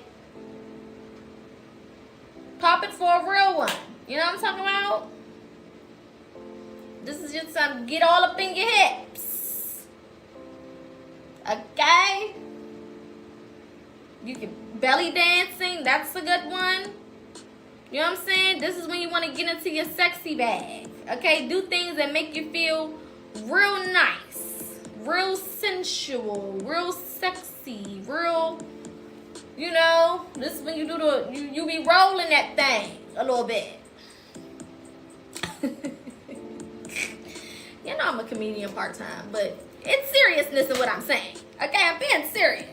Pop it for a real one. You know what I'm talking about? This is just some get all up in your hips. Okay. You can belly dancing. That's a good one. You know what I'm saying? This is when you want to get into your sexy bag. Okay? Do things that make you feel real nice. Real sensual. Real sexy. Real, you know. This is when you do the, you be rolling that thing a little bit. You know I'm a comedian part-time, but it's seriousness in what I'm saying. Okay? I'm being serious.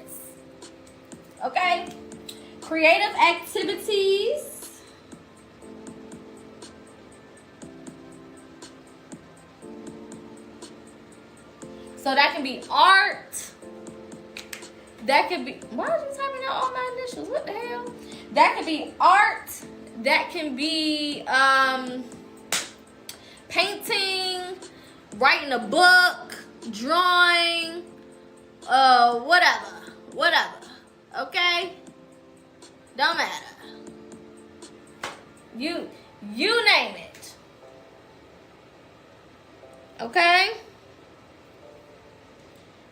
Okay? Creative activities. So that can be art, That could be, why are you typing out all my initials? What the hell? That could be art. That can be painting, writing a book, drawing, whatever. Okay? Don't matter. You name it. Okay?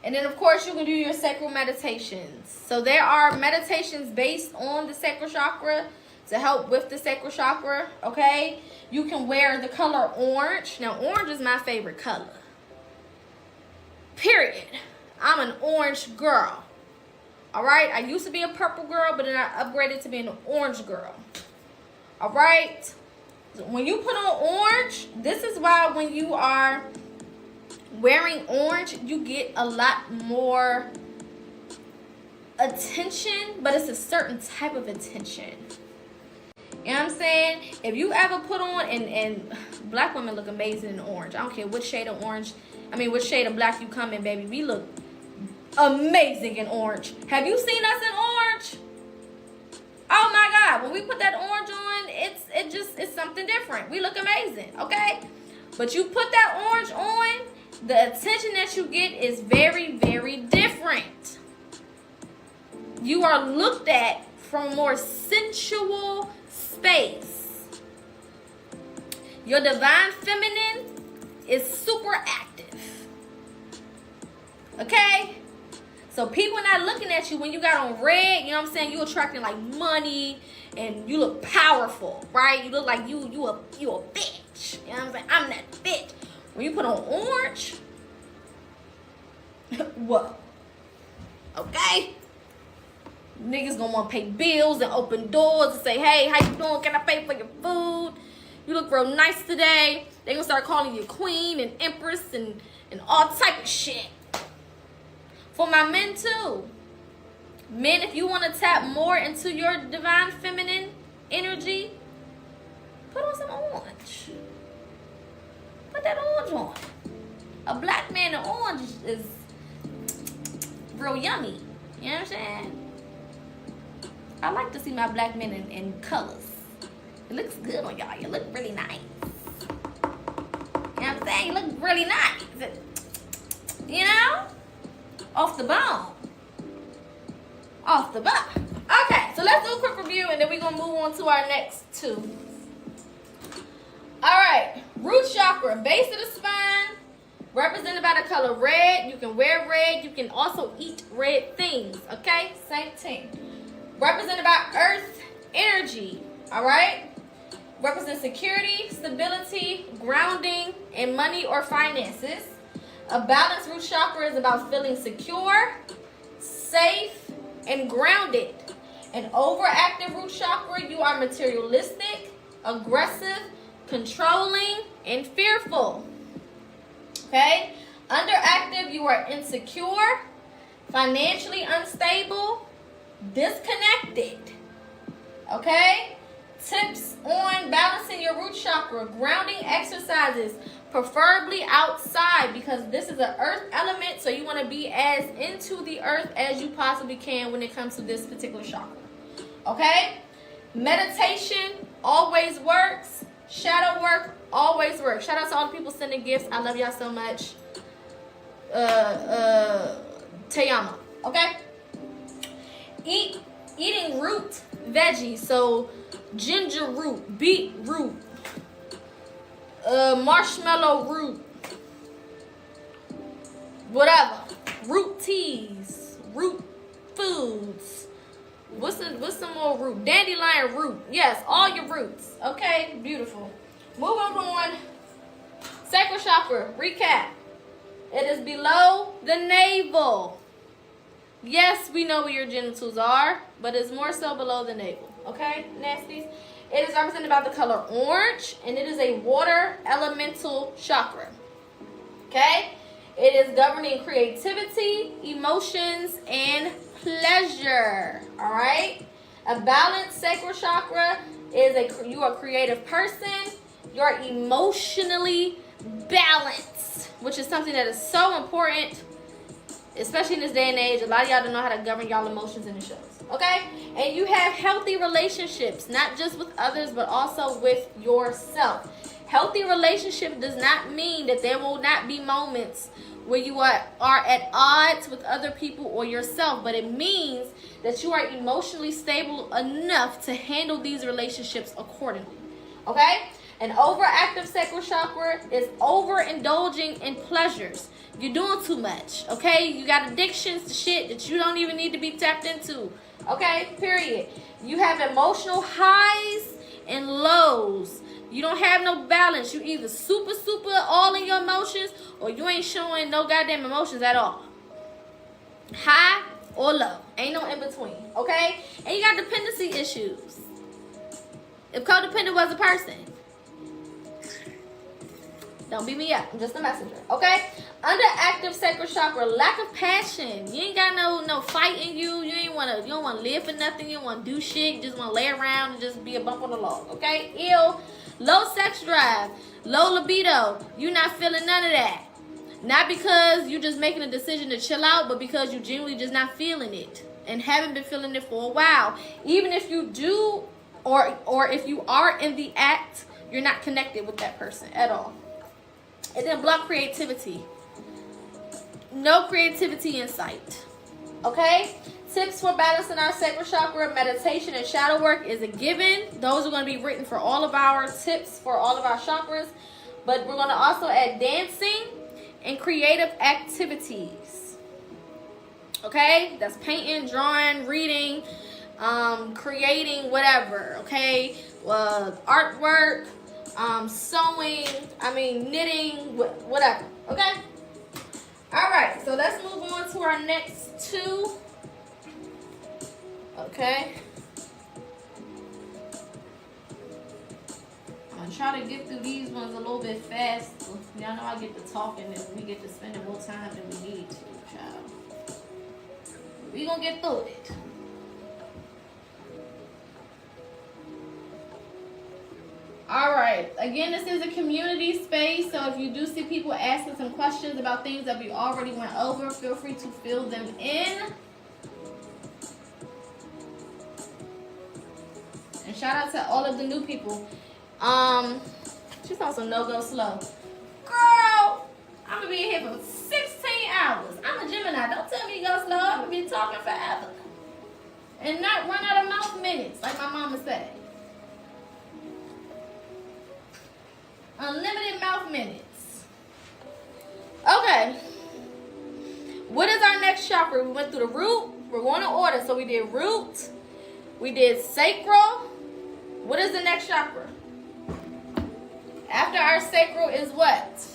And then, of course, you can do your sacral meditations. So there are meditations based on the sacral chakra to help with the sacral chakra, okay? You can wear the color orange. Now, orange is my favorite color. Period. I'm an orange girl. All right? I used to be a purple girl, but then I upgraded to being an orange girl. All right? So when you put on orange, this is why when you are wearing orange, you get a lot more attention, but it's a certain type of attention. You know what I'm saying? If you ever put on, and black women look amazing in orange. I don't care what shade of orange, what shade of black you come in, baby. We look amazing in orange. Have you seen us in orange? Oh my God, when we put that orange on, it's something different. We look amazing, okay? But you put that orange on, the attention that you get is very, very different. You are looked at from a more sensual space. Your divine feminine is super active. Okay? So people not looking at you when you got on red, you know what I'm saying? You attracting like money and you look powerful, right? You look like you a bitch. You know what I'm saying? I'm that bitch. When you put on orange, whoa. Okay? Niggas gonna wanna pay bills and open doors and say, hey, how you doing? Can I pay for your food? You look real nice today. They gonna start calling you queen and empress and all type of shit. For my men too. Men, if you wanna tap more into your divine feminine energy, put on some orange. Put that orange on. A black man in orange is real yummy. You know what I'm saying? I like to see my black men in colors. It looks good on y'all. You look really nice. You know what I'm saying? You look really nice. You know? Off the bone. Off the bone. Okay, so let's do a quick review and then we're going to move on to our next two. Alright, root chakra, base of the spine, represented by the color red. You can wear red. You can also eat red things. Okay, same thing. Represented by earth energy. Alright, represents security, stability, grounding, and money or finances. A balanced root chakra is about feeling secure, safe, and grounded. An overactive root chakra, you are materialistic, aggressive, controlling, and fearful. Okay? Underactive, you are insecure, financially unstable, disconnected. Okay? Tips on balancing your root chakra, grounding exercises, preferably outside, because this is an earth element, so you want to be as into the earth as you possibly can when it comes to this particular chakra. Okay? Meditation always works. Shadow work always works. Shout out to all the people sending gifts. I love y'all so much. Tayama. Okay? Eating root veggies, so ginger root, beet root, marshmallow root, whatever, root teas, root foods. What's some more root? Dandelion root. Yes, all your roots. Okay, beautiful. Moving on. Sacral chakra. Recap. It is below the navel. Yes, we know where your genitals are, but it's more so below the navel. Okay, nasties? It is represented by the color orange, and it is a water elemental chakra. Okay? It is governing creativity, emotions, and pleasure. All right? A balanced sacral chakra is you are a creative person. You're emotionally balanced, which is something that is so important especially in this day and age, a lot of y'all don't know how to govern y'all emotions in the shows. Okay? And you have healthy relationships, not just with others, but also with yourself. Healthy relationship does not mean that there will not be moments where you are at odds with other people or yourself, but it means that you are emotionally stable enough to handle these relationships accordingly. Okay? An overactive sacral chakra is overindulging in pleasures. You're doing too much. Okay? You got addictions to shit that you don't even need to be tapped into. Okay? Period. You have emotional highs and lows. You don't have no balance. You either super all in your emotions, or you ain't showing no goddamn emotions at all. High or low. Ain't no in between. Okay? And you got dependency issues. If codependent was a person, don't beat me up. I'm just a messenger. Okay? Underactive sacral chakra, lack of passion. You ain't got no fight in you. You don't want to live for nothing. You don't want to do shit. You just want to lay around and just be a bump on the log. Okay? Ill. Low sex drive, low libido. You're not feeling none of that. Not because you're just making a decision to chill out, but because you genuinely just not feeling it and haven't been feeling it for a while. Even if you do, or if you are in the act, you're not connected with that person at all. And then block creativity. No creativity in sight. Okay? Tips for balancing our sacral chakra, meditation and shadow work is a given. Those are going to be written for all of our tips for all of our chakras. But we're going to also add dancing and creative activities. Okay? That's painting, drawing, reading, creating, whatever. Okay? Artwork, sewing, knitting, whatever. Okay? All right. So let's move on to our next two. Okay. I'm going to try to get through these ones a little bit fast. Y'all know I get to talking and we get to spending more time than we need to, child. We going to get through it. Alright. Again, this is a community space, so if you do see people asking some questions about things that we already went over, feel free to fill them in. And shout out to all of the new people. She's on some no-go slow. Girl, I'm going to be here for 16 hours. I'm a Gemini. Don't tell me to go slow. I'm going to be talking forever. And not run out of mouth minutes, like my mama said. Unlimited mouth minutes. Okay. What is our next chakra? We went through the root. We're going to order. So we did root. We did sacral. What is the next chakra? After our sacral is what?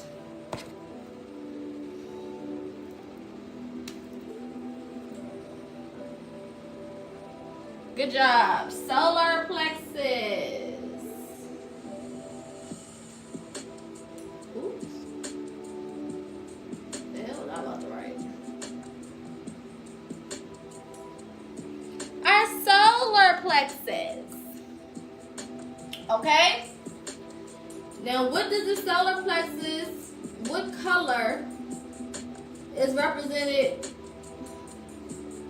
Good job. Solar plexus. Oops. The hell was I about to write? Our solar plexus. Okay? Now, what does the solar plexus, what color is represented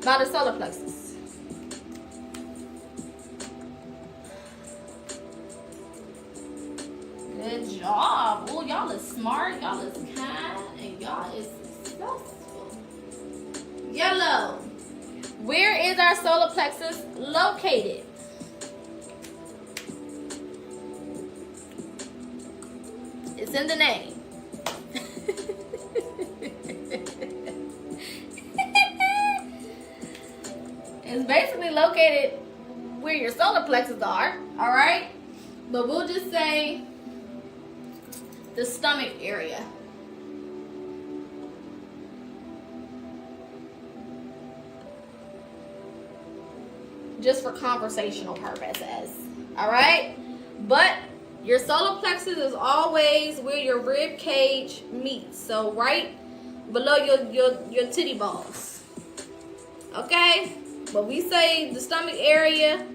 by the solar plexus? Good job. Oh, y'all is smart, y'all is kind, and y'all is successful. Yellow. Where is our solar plexus located? It's in the name. It's basically located where your solar plexus are, all right? But we'll just say the stomach area. Just for conversational purposes, all right? But your solar plexus is always where your rib cage meets. So right below your titty balls. Okay? But we say the stomach area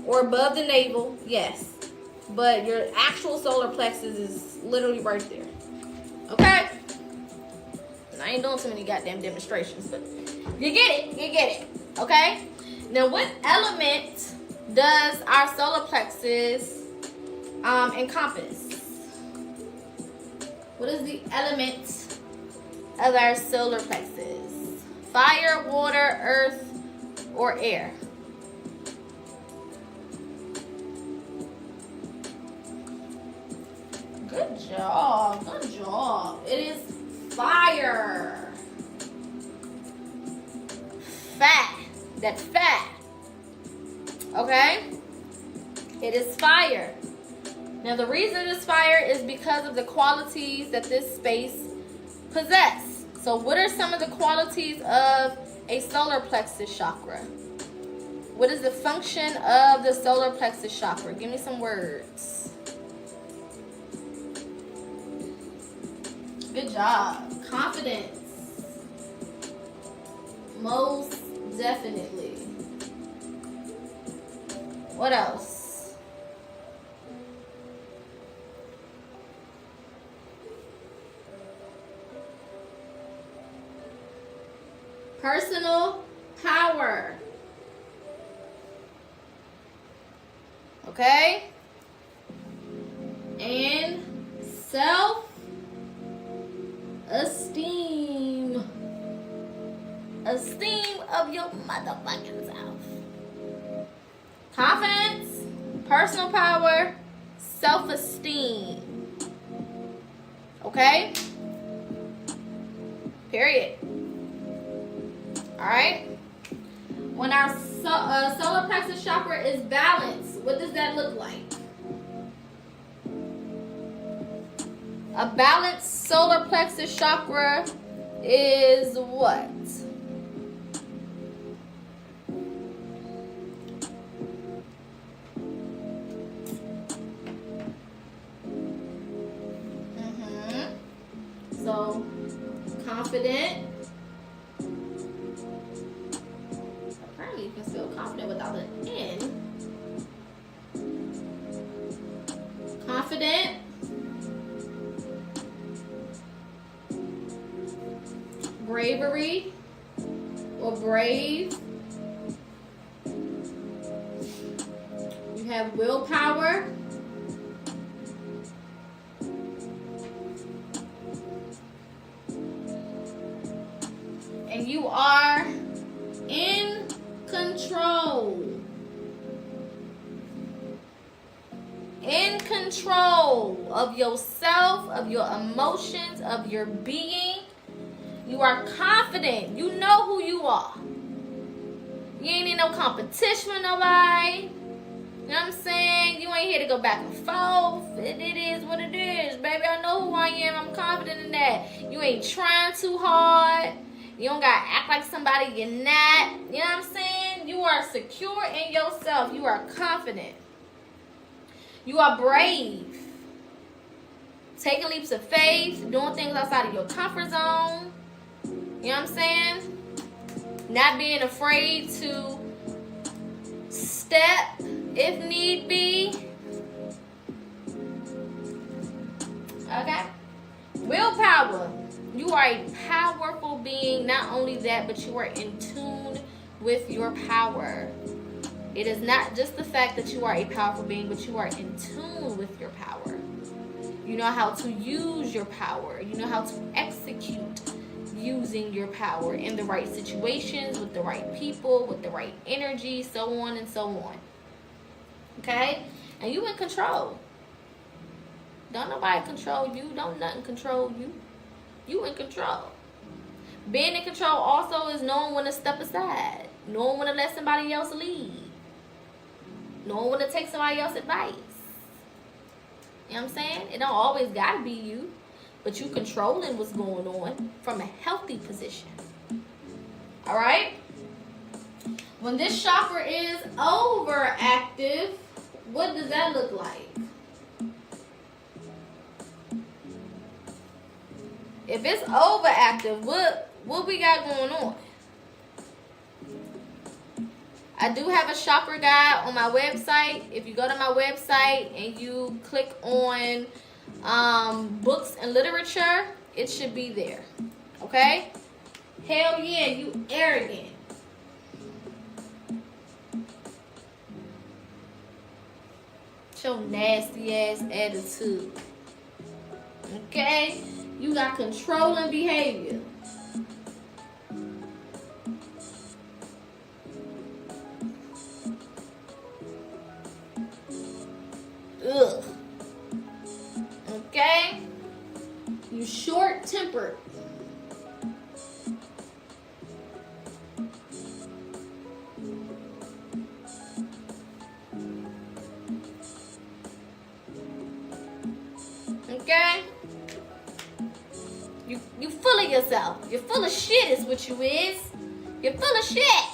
or above the navel, yes. But your actual solar plexus is literally right there. Okay? Now I ain't doing too many goddamn demonstrations, but you get it. You get it. Okay? Now, what element does our solar plexus encompass? What is the element of our solar plexus? Fire, water, earth, or air? Good job. Good job. It is fire. Fat. That's fat. Okay? It is fire. Now, the reason it is fire is because of the qualities that this space possesses. So, what are some of the qualities of a solar plexus chakra? What is the function of the solar plexus chakra? Give me some words. Good job. Confidence. Most definitely. What else? Personal power. Okay? And self-esteem. Esteem of your motherfucking self. Confidence, personal power, self-esteem. Okay? Period. Alright? When our solar plexus chakra is balanced, what does that look like? A balanced solar plexus chakra is what? So, confident. Apparently, you can spell confident without an N. Confident. Bravery or brave. You have willpower. And you are in control. In control of yourself, of your emotions, of your being. You are confident. You know who you are. You ain't in no competition with nobody. You know what I'm saying? You ain't here to go back and forth. It is what it is, baby. I know who I am. I'm confident in that. You ain't trying too hard. You don't gotta act like somebody you're not. You know what I'm saying? You are secure in yourself. You are confident. You are brave. Taking leaps of faith. Doing things outside of your comfort zone. You know what I'm saying? Not being afraid to step if need be. Okay? Willpower. You are a powerful being. Not only that, but you are in tune with your power. It is not just the fact that you are a powerful being, but you are in tune with your power. You know how to use your power. You know how to execute using your power in the right situations, with the right people, with the right energy, so on and so on. Okay? And you in control. Don't nobody control you. Don't nothing control you. You in control. Being in control also is knowing when to step aside. Knowing when to let somebody else lead. Knowing when to take somebody else's advice. You know what I'm saying? It don't always gotta be you. But you controlling what's going on from a healthy position. Alright? When this chakra is overactive, what does that look like? If it's overactive, what we got going on? I do have a chakra guide on my website. If you go to my website and you click on books and literature, it should be there. Okay? Hell yeah, you arrogant. Your nasty ass attitude. Okay? You got controlling behavior. Ugh. Okay? You short-tempered. Okay? You full of yourself. You're full of shit is what you is. You're full of shit.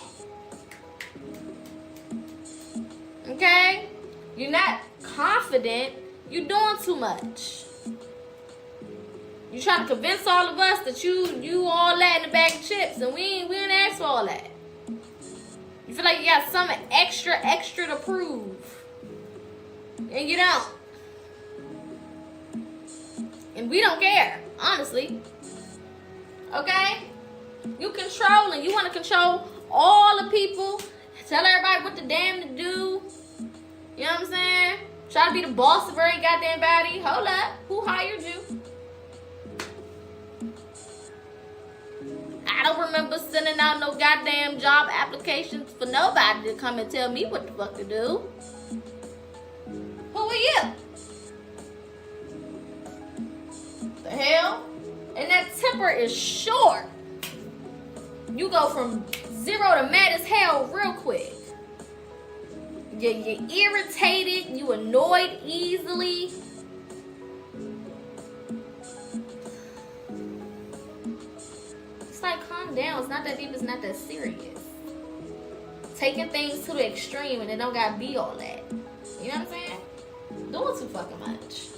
Okay? You're not confident. You're doing too much. You trying to convince all of us that you all that in the bag of chips, and we didn't ask for all that. You feel like you got something extra to prove, and you don't. And we don't care, honestly. Okay? You controlling. You want to control all the people. Tell everybody what the damn to do. You know what I'm saying? Try to be the boss of every goddamn body. Hold up. Who hired you? I don't remember sending out no goddamn job applications for nobody to come and tell me what the fuck to do. Who are you? The hell? And that temper is short. You go from 0 to mad as hell real quick. You're irritated. You annoyed easily. It's like, calm down. It's not that deep. It's not that serious. Taking things to the extreme and it don't gotta be all that. You know what I'm saying? Doing too fucking much.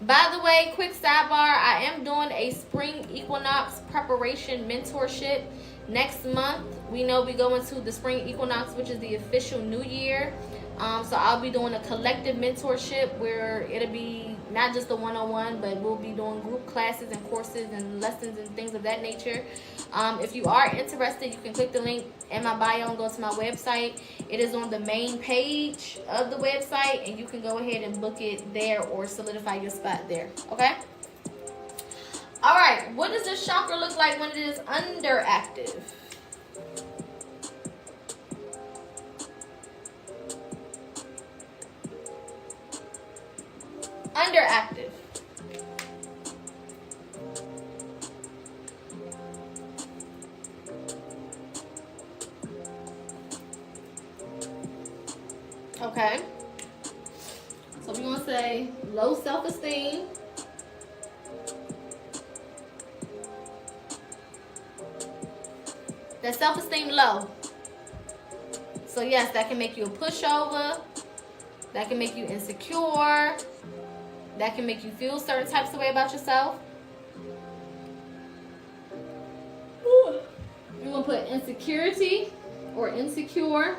By the way, quick sidebar, I am doing a spring equinox preparation mentorship next month. We know we go into the spring equinox, which is the official new year. So I'll be doing a collective mentorship where it'll be not just a one-on-one, but we'll be doing group classes and courses and lessons and things of that nature. If you are interested, you can click the link in my bio and go to my website. It is on the main page of the website, and you can go ahead and book it there or solidify your spot there. Okay? All right. What does this chakra look like when it is underactive? Underactive. Okay. So we're going to say low self-esteem. That self-esteem low. So yes, that can make you a pushover. That can make you insecure. That can make you feel certain types of way about yourself. You want to put insecurity or insecure.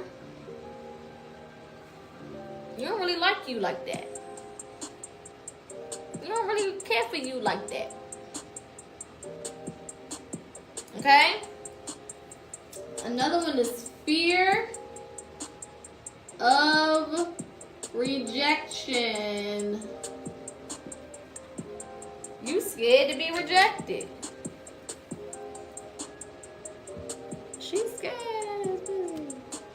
You don't really like you like that. You don't really care for you like that. Okay? Another one is fear of rejection. You scared to be rejected. She's scared.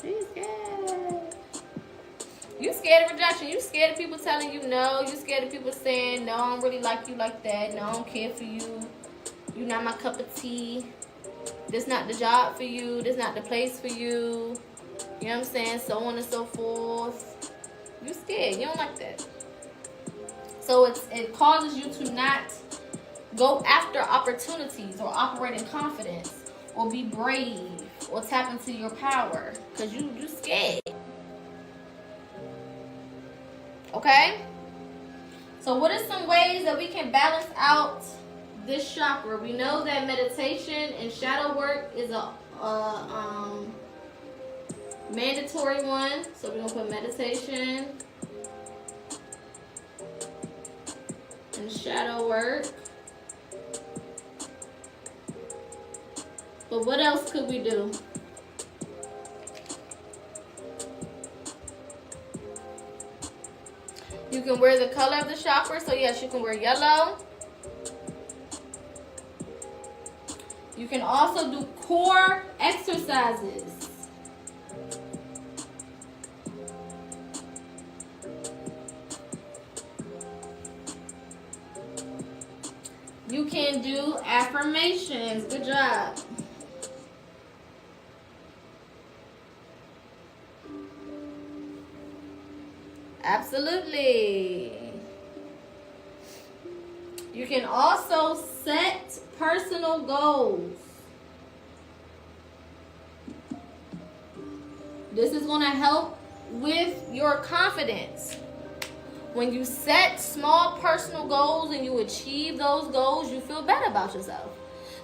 She's scared. You scared of rejection. You scared of people telling you no. You scared of people saying, no, I don't really like you like that. No, I don't care for you. You're not my cup of tea. This not the job for you. This not the place for you. You know what I'm saying? So on and so forth. You scared. You don't like that. So it causes you to not go after opportunities or operate in confidence or be brave or tap into your power because you scared. Okay? So what are some ways that we can balance out this chakra? We know that meditation and shadow work is a mandatory one. So we're going to put meditation and shadow work. But what else could we do? You can wear the color of the chakra. So yes, you can wear yellow. You can also do core exercises. You can do affirmations. Good job. Absolutely. You can also set personal goals. This is going to help with your confidence. When you set small personal goals and you achieve those goals, you feel better about yourself.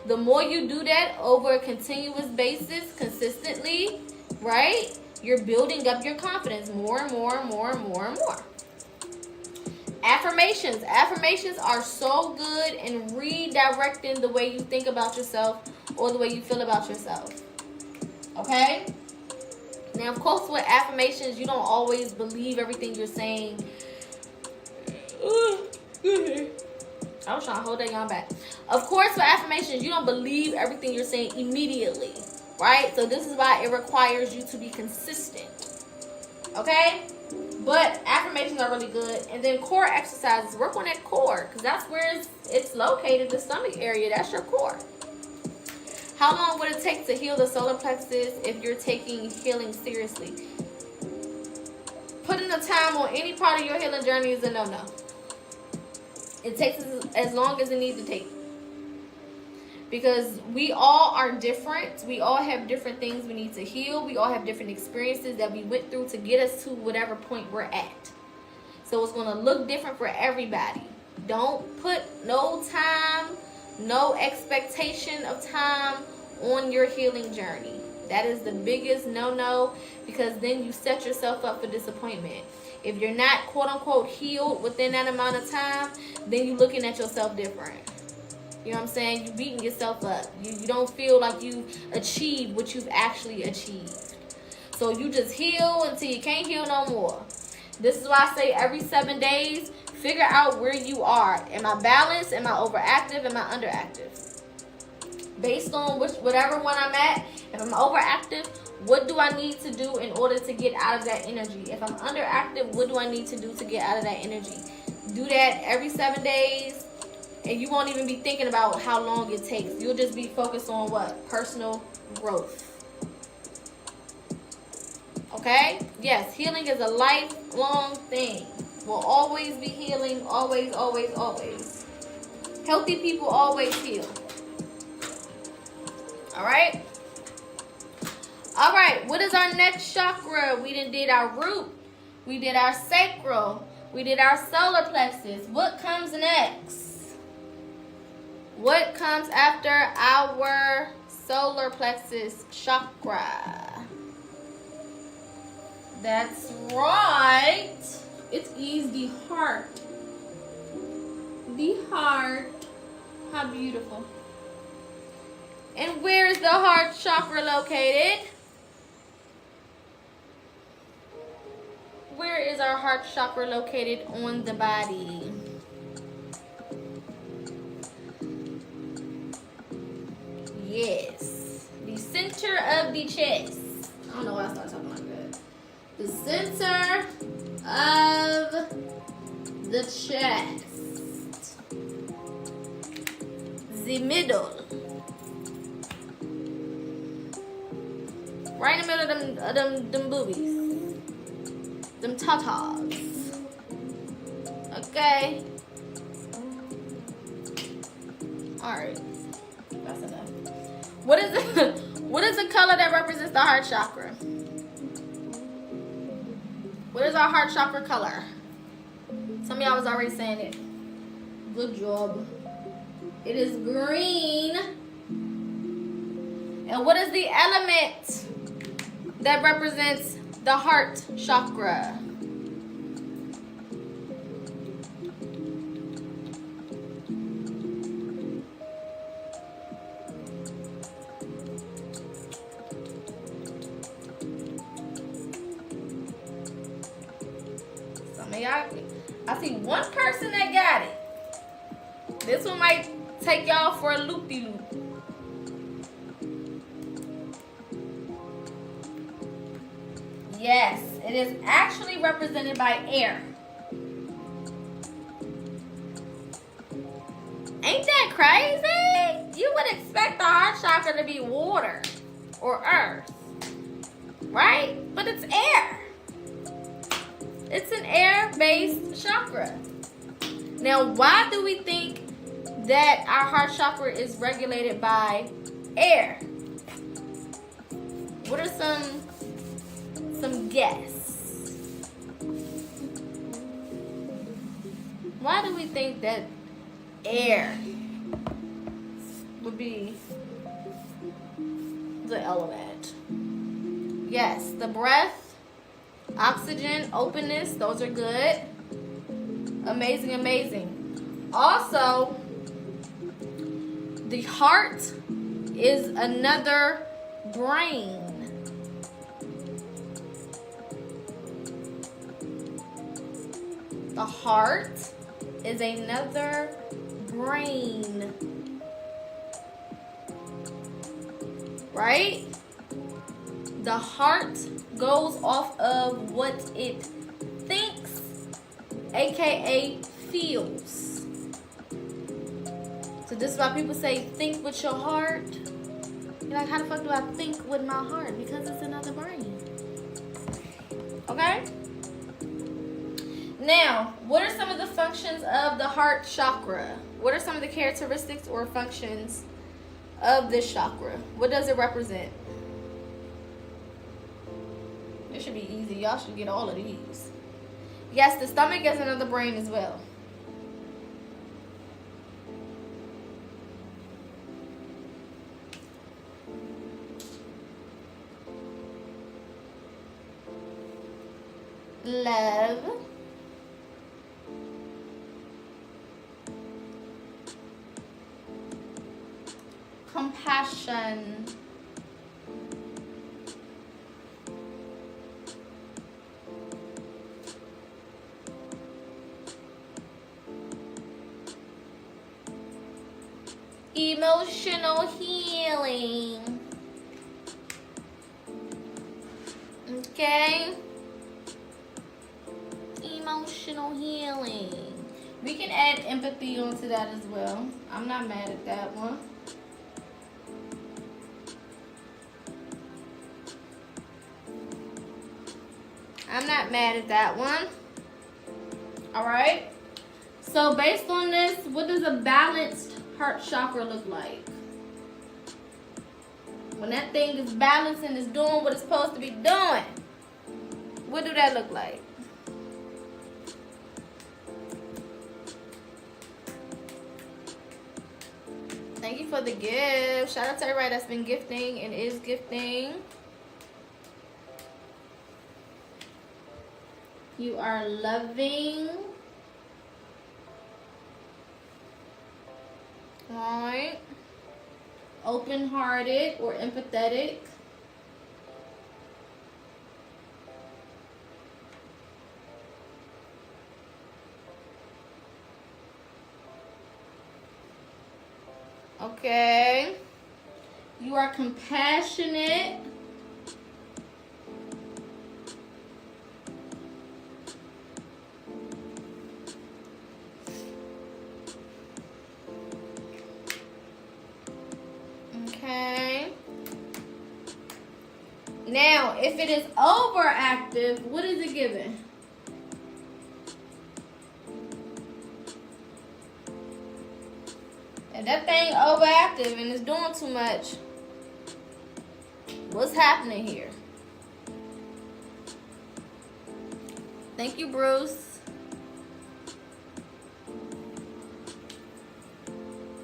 The more you do that over a continuous basis, consistently, right? You're building up your confidence more and more and more and more and more. Affirmations. Affirmations are so good in redirecting the way you think about yourself or the way you feel about yourself. Okay? Now, of course, with affirmations, you don't always believe everything you're saying. I was trying to hold that y'all back. Of course, for affirmations, you don't believe everything you're saying immediately, right? So this is why it requires you to be consistent, okay? But affirmations are really good. And then core exercises, work on that core, because that's where it's located, the stomach area. That's your core. How long would it take to heal the solar plexus if you're taking healing seriously? Putting the time on any part of your healing journey is a no-no. It takes as long as it needs to take. Because we all are different. We all have different things we need to heal. We all have different experiences that we went through to get us to whatever point we're at. So it's going to look different for everybody. Don't put no time, no expectation of time on your healing journey. That is the biggest no-no, because then you set yourself up for disappointment. If you're not quote-unquote healed within that amount of time, then you're looking at yourself different. You know what I'm saying? You're beating yourself up. You don't feel like you achieved what you've actually achieved. So you just heal until you can't heal no more. This is why I say every 7 days, figure out where you are. Am I balanced? Am I overactive? Am I underactive? Based on whatever one I'm at, if I'm overactive, what do I need to do in order to get out of that energy? If I'm underactive, what do I need to do to get out of that energy? Do that every 7 days, and you won't even be thinking about how long it takes. You'll just be focused on what? Personal growth. Okay? Yes, healing is a lifelong thing. We'll always be healing. Always, always, always. Healthy people always heal. Alright? Alright, what is our next chakra? We did our root. We did our sacral. We did our solar plexus. What comes next? What comes after our solar plexus chakra? That's right. It is the heart. The heart. How beautiful. And where is the heart chakra located? Where is our heart chakra located on the body? Yes. The center of the chest. I don't know why I started talking like that. The center of the chest. The middle. Right in the middle of them boobies. Them tatas. Okay. Alright. That's enough. What is the color that represents the heart chakra? What is our heart chakra color? Some of y'all was already saying it. Good job. It is green. And what is the element that represents the heart chakra? y'all. I see one person that got it. This one might take y'all for a loop-de-loop. Yes, it is actually represented by air. Ain't that crazy? You would expect the heart chakra to be water or earth, right? But it's air. It's an air-based chakra. Now, why do we think that our heart chakra is regulated by air? What are some guess? Why do we think that air would be the element? Yes, the breath, oxygen, openness, those are good. Amazing, amazing. Also, the heart is another brain. The heart is another brain. Right? The heart goes off of what it thinks, aka feels. So this is why people say think with your heart. You're like, how the fuck do I think with my heart? Because it's another brain. Okay? Now, what are some of the functions of the heart chakra? What are some of the characteristics or functions of this chakra? What does it represent? It should be easy. Y'all should get all of these. Yes, the stomach is another brain as well. Love. Compassion. Emotional healing. Okay? Emotional healing. We can add empathy onto that as well. I'm not mad at that one. I'm not mad at that one. Alright? So based on this, what does a balanced heart chakra look like? When that thing is balanced and is doing what it's supposed to be doing, what do that look like? Thank you for the gift. Shout out to everybody that's been gifting and is gifting. You are loving. Alright. Open-hearted or empathetic. Okay. You are compassionate. Okay. Now, if it is overactive, what is it giving? If that thing overactive and it's doing too much, what's happening here? Thank you, Bruce.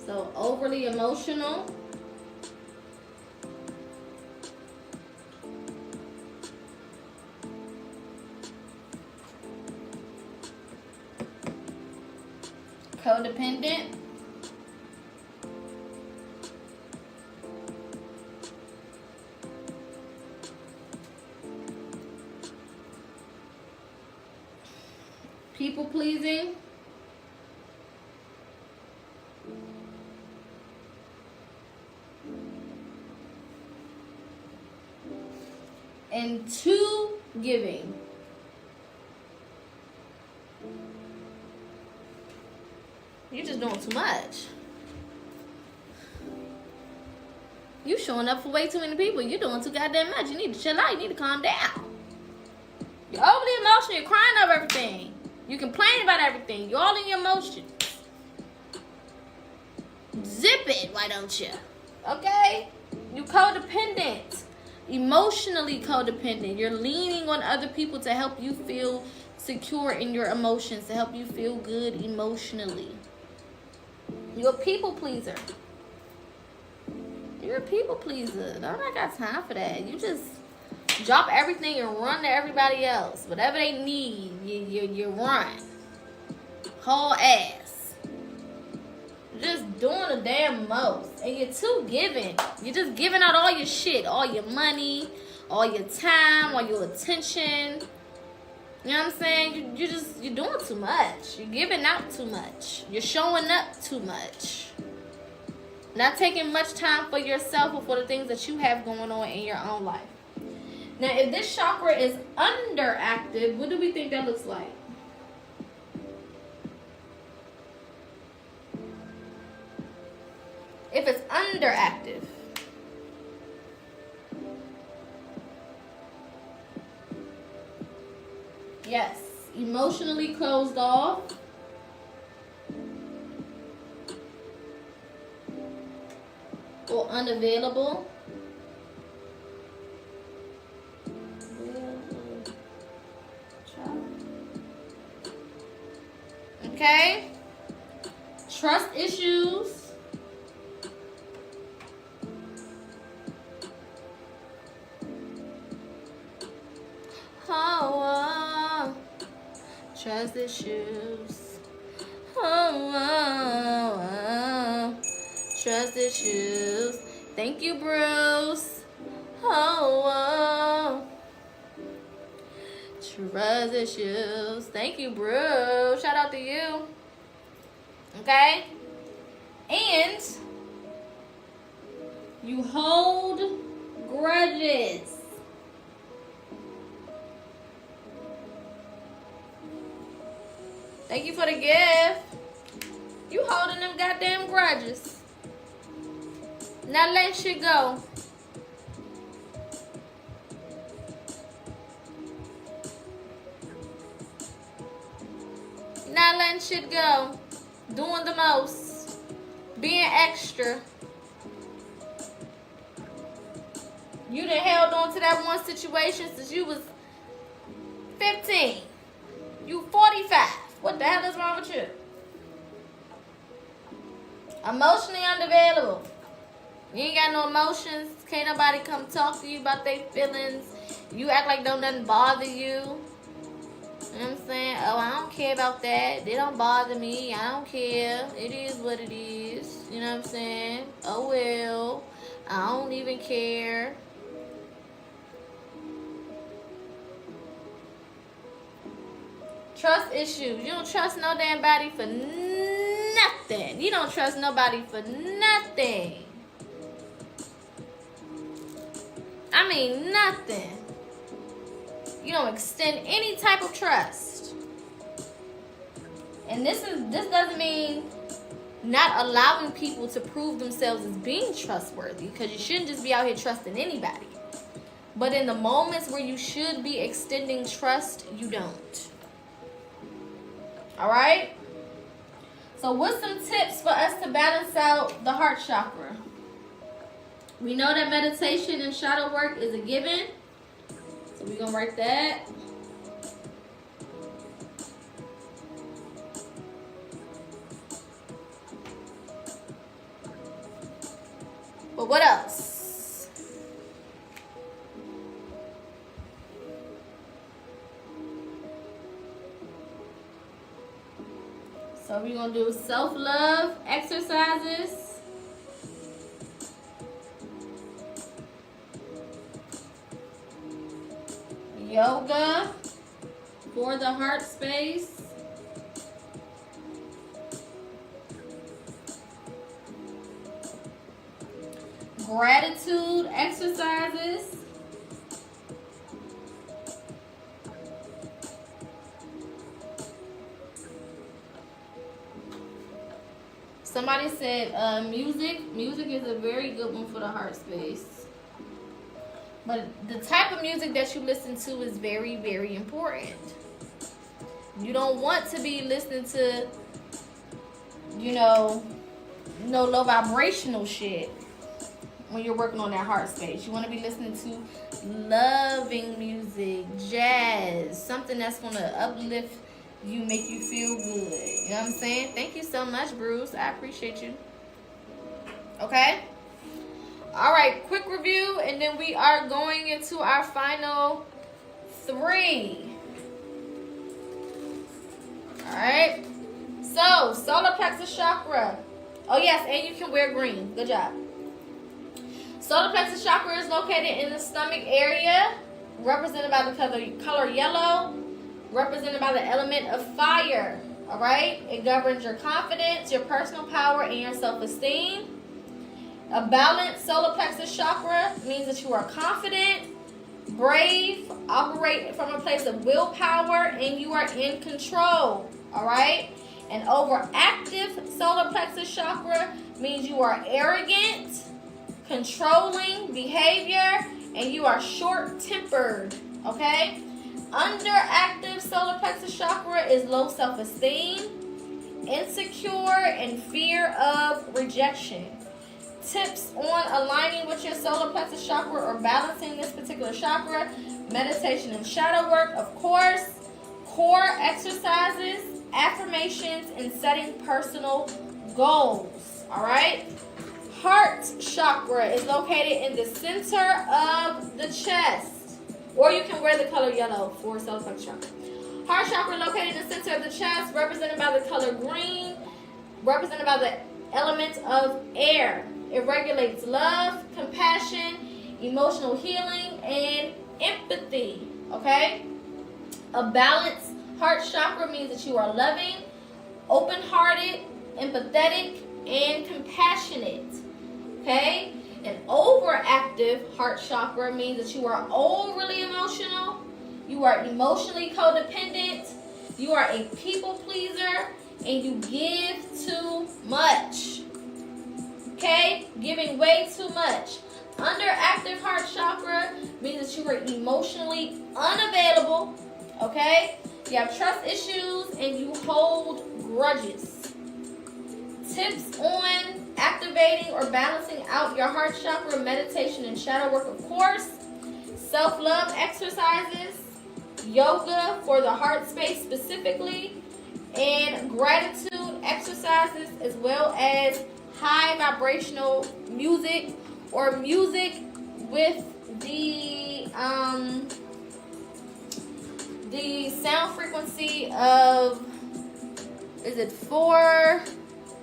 So, overly emotional. Codependent. People pleasing. And 2, giving. You're just doing too much. You showing up for way too many people. You're doing too goddamn much. You need to chill out. You need to calm down. You're overly emotional. You're crying over everything. You complain about everything. You're all in your emotions. Zip it, why don't you? Okay? You codependent. Emotionally codependent. You're leaning on other people to help you feel secure in your emotions, to help you feel good emotionally. You're a people pleaser. You're a people pleaser. I don't got time for that. You just drop everything and run to everybody else. Whatever they need, you run. Whole ass. You're just doing the damn most. And you're too giving. You're just giving out all your shit. All your money, all your time, all your attention. You know what I'm saying? You're doing too much. You're giving out too much. You're showing up too much. Not taking much time for yourself or for the things that you have going on in your own life. Now, if this chakra is underactive, what do we think that looks like? If it's underactive. Yes, emotionally closed off. Or unavailable. Okay. Trust issues. Oh, trust issues. Oh, trust issues. Thank you, Bruce. Oh, trust issues. Thank you, Bruce. Shout out to you. Okay? And you hold grudges. Thank you for the gift. You holding them goddamn grudges. Not letting shit go. Not letting shit go. Doing the most. Being extra. You done held on to that one situation since you was 15. You 45. What the hell is wrong with you? Emotionally unavailable. You ain't got no emotions. Can't nobody come talk to you about their feelings. You act like don't nothing bother you. You know what I'm saying? Oh, I don't care about that. They don't bother me. I don't care. It is what it is. You know what I'm saying? Oh, well. I don't even care. Trust issues. You don't trust no damn body for nothing. You don't trust nobody for nothing. I mean nothing. You don't extend any type of trust. And this doesn't mean not allowing people to prove themselves as being trustworthy, because you shouldn't just be out here trusting anybody. But in the moments where you should be extending trust, you don't. Alright? So what's some tips for us to balance out the heart chakra? We know that meditation and shadow work is a given. So we're going to write that. But what else? So we're going to do self-love exercises. Yoga for the heart space. gratitude exercises. Somebody said music. Music is a very good one for the heart space. But the type of music that you listen to is very, very important. You don't want to be listening to, no low vibrational shit when you're working on that heart space. You want to be listening to loving music, jazz, something that's going to uplift you, make you feel good. You know what I'm saying? Thank you so much, Bruce. I appreciate you. Okay? All right, quick review, and then we are going into our final 3. All right? So, solar plexus chakra. Oh, yes, and you can wear green. Good job. Solar plexus chakra is located in the stomach area, represented by the color yellow, represented by the element of fire. All right? It governs your confidence, your personal power, and your self-esteem. A balanced solar plexus chakra means that you are confident, brave, operate from a place of willpower, and you are in control. All right? An overactive solar plexus chakra means you are arrogant, controlling behavior, and you are short-tempered. Okay? Underactive solar plexus chakra is low self-esteem, insecure, and fear of rejection. Tips on aligning with your solar plexus chakra or balancing this particular chakra: meditation and shadow work, of course, core exercises, affirmations, and setting personal goals. All right? Heart chakra is located in the center of the chest, or you can wear the color yellow for solar plexus chakra. Heart chakra located in the center of the chest, represented by the color green, represented by the element of air. It regulates love, compassion, emotional healing, and empathy. Okay? A balanced heart chakra means that you are loving, open-hearted, empathetic, and compassionate. Okay? An overactive heart chakra means that you are overly emotional, you are emotionally codependent, you are a people pleaser, and you give too much. Okay? Giving way too much. Underactive heart chakra means that you are emotionally unavailable. Okay? You have trust issues and you hold grudges. Tips on activating or balancing out your heart chakra: meditation and shadow work, of course. Self-love exercises, yoga for the heart space specifically, and gratitude exercises, as well as high vibrational music or music with the sound frequency of, is it 4,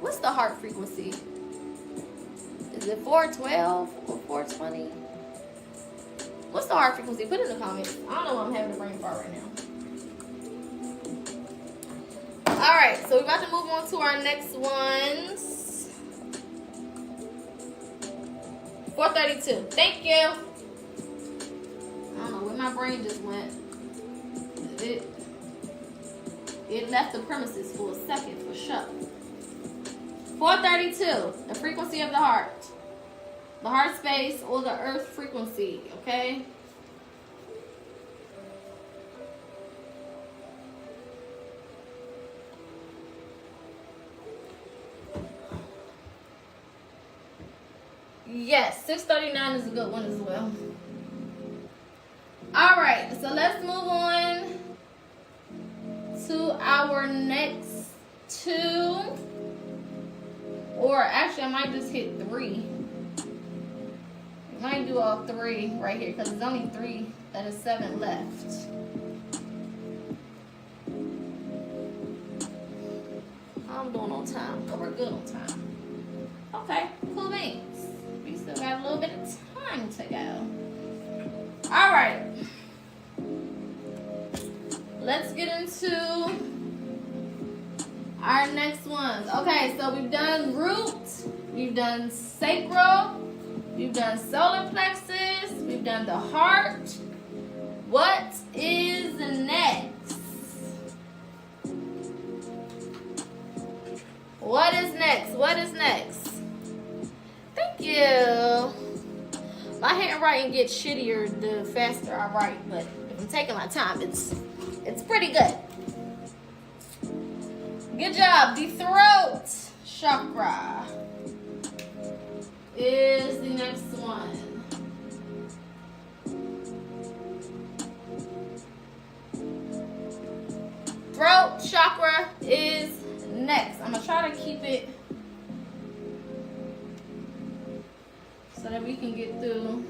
what's the heart frequency? Is it 412 or 420? What's the heart frequency? Put it in the comments. I don't know why I'm having a brain fart right now. Alright, so we're about to move on to our next ones. 432. Thank you. I don't know where my brain just went. It left the premises for a second for sure. 432, the frequency of the heart. The heart space or the earth frequency, okay? Yes, 639 is a good one as well. Alright, so let's move on to our next 2. Or actually, I might just hit 3. I might do all 3 right here because there's only 3 out of 7 left. I'm doing on time, but we're good on time. Okay, cool beans. We still got a little bit of time to go. All right. Let's get into our next ones. Okay, so we've done root, we've done sacral, We've done solar plexus. We've done the heart. What is next? What is next? What is next? Thank you. My handwriting gets shittier the faster I write, but if I'm taking my time, it's pretty good. Good job. The throat chakra is the next one. Throat chakra is next. I'm going to try to keep it so that we can get through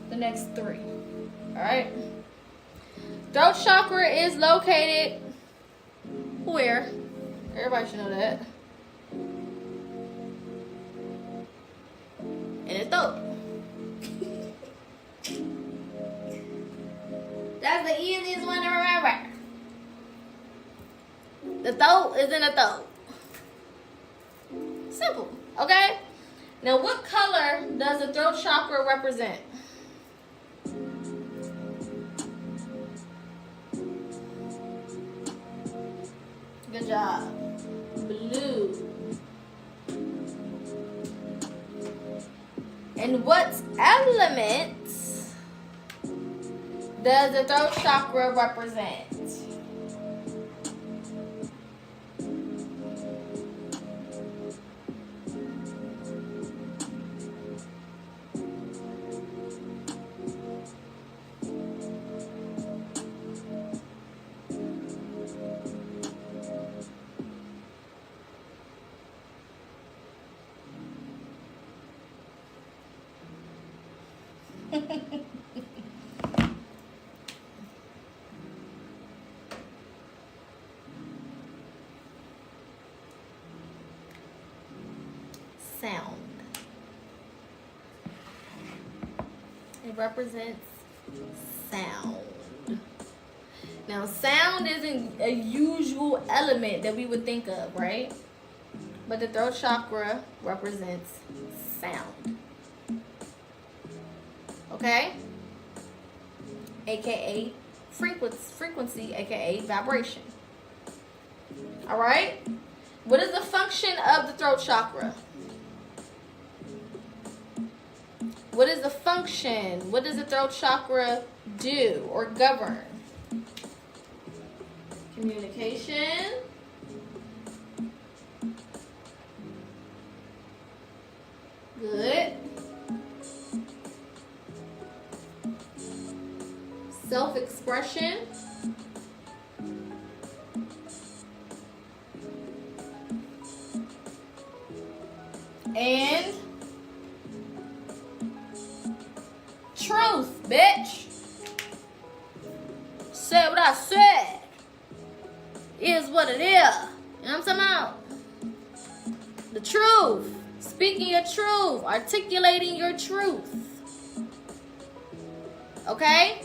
the next three. Alright? Throat chakra is located where? Everybody should know that. In the throat. That's the easiest one to remember. The throat is in the throat. Simple, okay? Now, what color does the throat chakra represent? Good job. Blue. And what element does the throat chakra represent? Sound. It represents sound. Now, sound isn't a usual element that we would think of, right? But the throat chakra represents sound. Okay? AKA frequency, AKA vibration. All right? What is the function of the throat chakra? What is the function? What does the throat chakra do or govern? Communication. Good. Self-expression. And truth, bitch. Said what I said. Is what it is. You know what I'm talking about? The truth. Speaking your truth. Articulating your truth. Okay?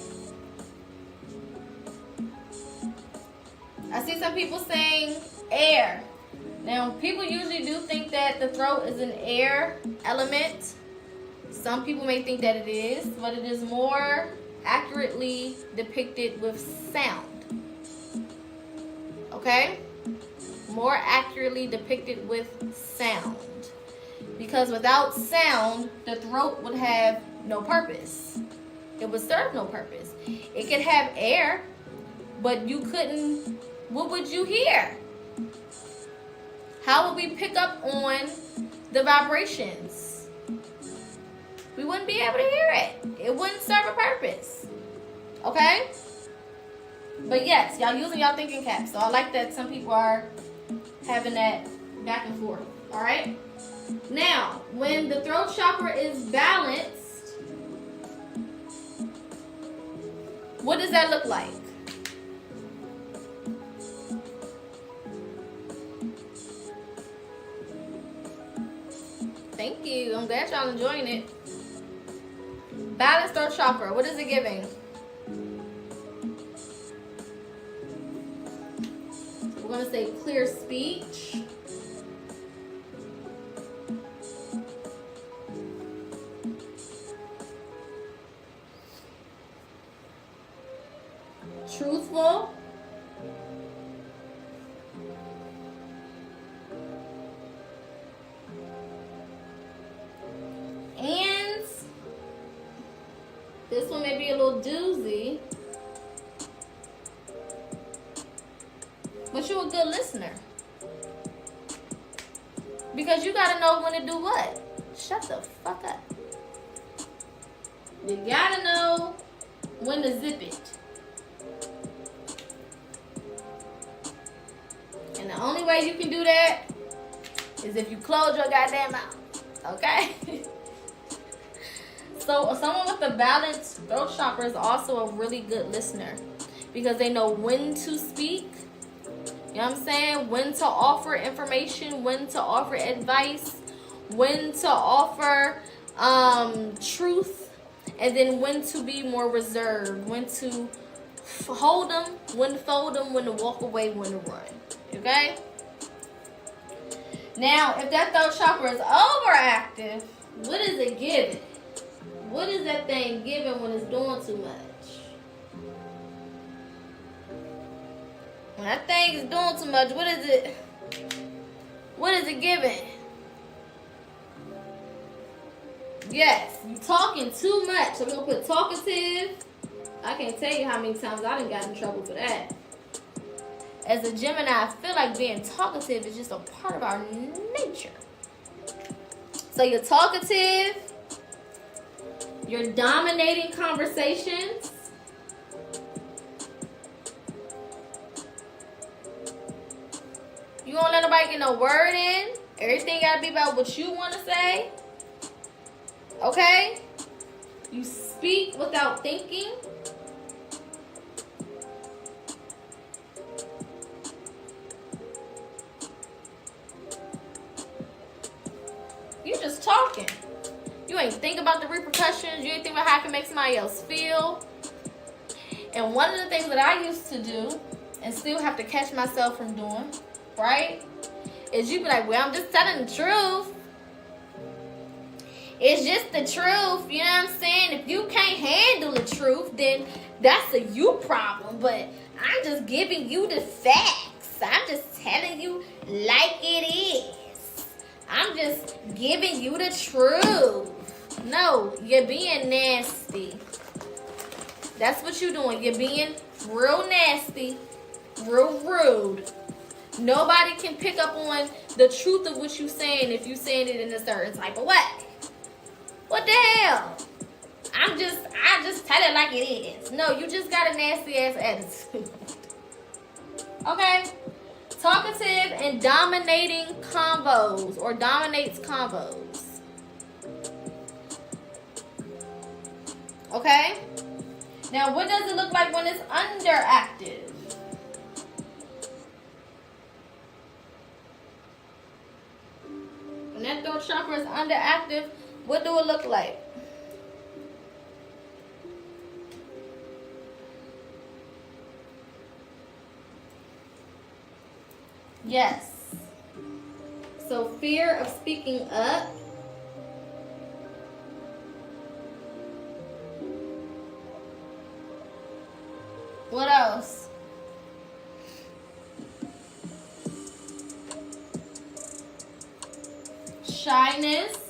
I see some people saying air. Now, people usually do think that the throat is an air element. Some people may think that it is, but it is more accurately depicted with sound. Okay? More accurately depicted with sound. Because without sound, the throat would have no purpose. It would serve no purpose. It could have air, but you couldn't. What would you hear? How would we pick up on the vibrations? We wouldn't be able to hear it. It wouldn't serve a purpose. Okay? But yes, y'all using y'all thinking caps. So I like that some people are having that back and forth. Alright? Now, when the throat chakra is balanced, what does that look like? Thank you. I'm glad y'all enjoying it. Balanced throat chakra. What is it giving? We're going to say clear speech. truthful, and this one may be a little doozy, but you're a good listener. Because you gotta know when to do what. Shut the fuck up. You gotta know when to zip it. And the only way you can do that is if you close your goddamn mouth. Okay? So someone with a balanced throat chakra is also a really good listener. Because they know when to speak. You know what I'm saying? When to offer information, when to offer advice, when to offer truth, and then when to be more reserved, when to hold them, when to fold them, when to walk away, when to run. Okay? Now, if that throat chakra is overactive, what is it giving? What is that thing giving when it's doing too much? When that thing is doing too much, what is it? What is it giving? Yes, you talking too much. So we're gonna put talkative. I can't tell you how many times I done got in trouble for that. As a Gemini, I feel like being talkative is just a part of our nature. So you're talkative. You're dominating conversations. You won't let nobody get no word in. Everything gotta be about what you want to say. Okay? You speak without thinking. You just talking. You ain't think about the repercussions. You ain't think about how it can make somebody else feel. And one of the things that I used to do, and still have to catch myself from doing, right, is you be like, well, I'm just telling the truth. It's just the truth, you know what I'm saying? If you can't handle the truth, then that's a you problem. But I'm just giving you the facts. I'm just telling you like it is. I'm just giving you the truth. No, you're being nasty. That's what you're doing. You're being real nasty, real rude. Nobody can pick up on the truth of what you're saying if you're saying it in a certain type of way. What the hell? I just tell it like it is. No, you just got a nasty ass attitude. Okay? Talkative and dominating combos, or dominates combos. Okay? Now, what does it look like when it's underactive? When that throat chakra is underactive, what do it look like? Yes. So fear of speaking up. What else? Shyness.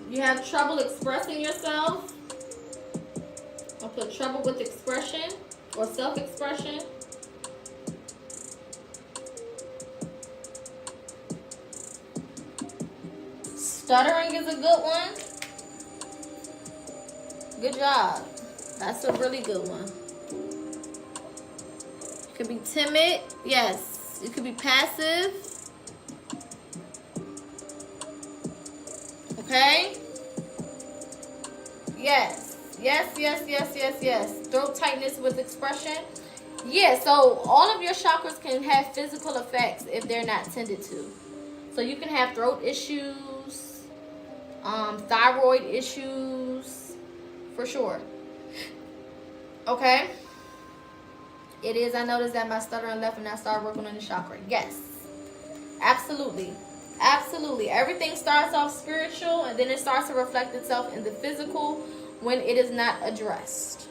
You have trouble expressing yourself. I'll put trouble with expression or self-expression. Stuttering is a good one. Good job. That's a really good one. You could be timid. Yes. You could be passive. Okay? Yes. Yes. Throat tightness with expression. Yeah, so all of your chakras can have physical effects if they're not tended to. So you can have throat issues, thyroid issues, for sure. Okay? It is, I noticed that my stuttering left and I started working on the chakra. Yes. Absolutely. Absolutely. Everything starts off spiritual and then it starts to reflect itself in the physical when it is not addressed.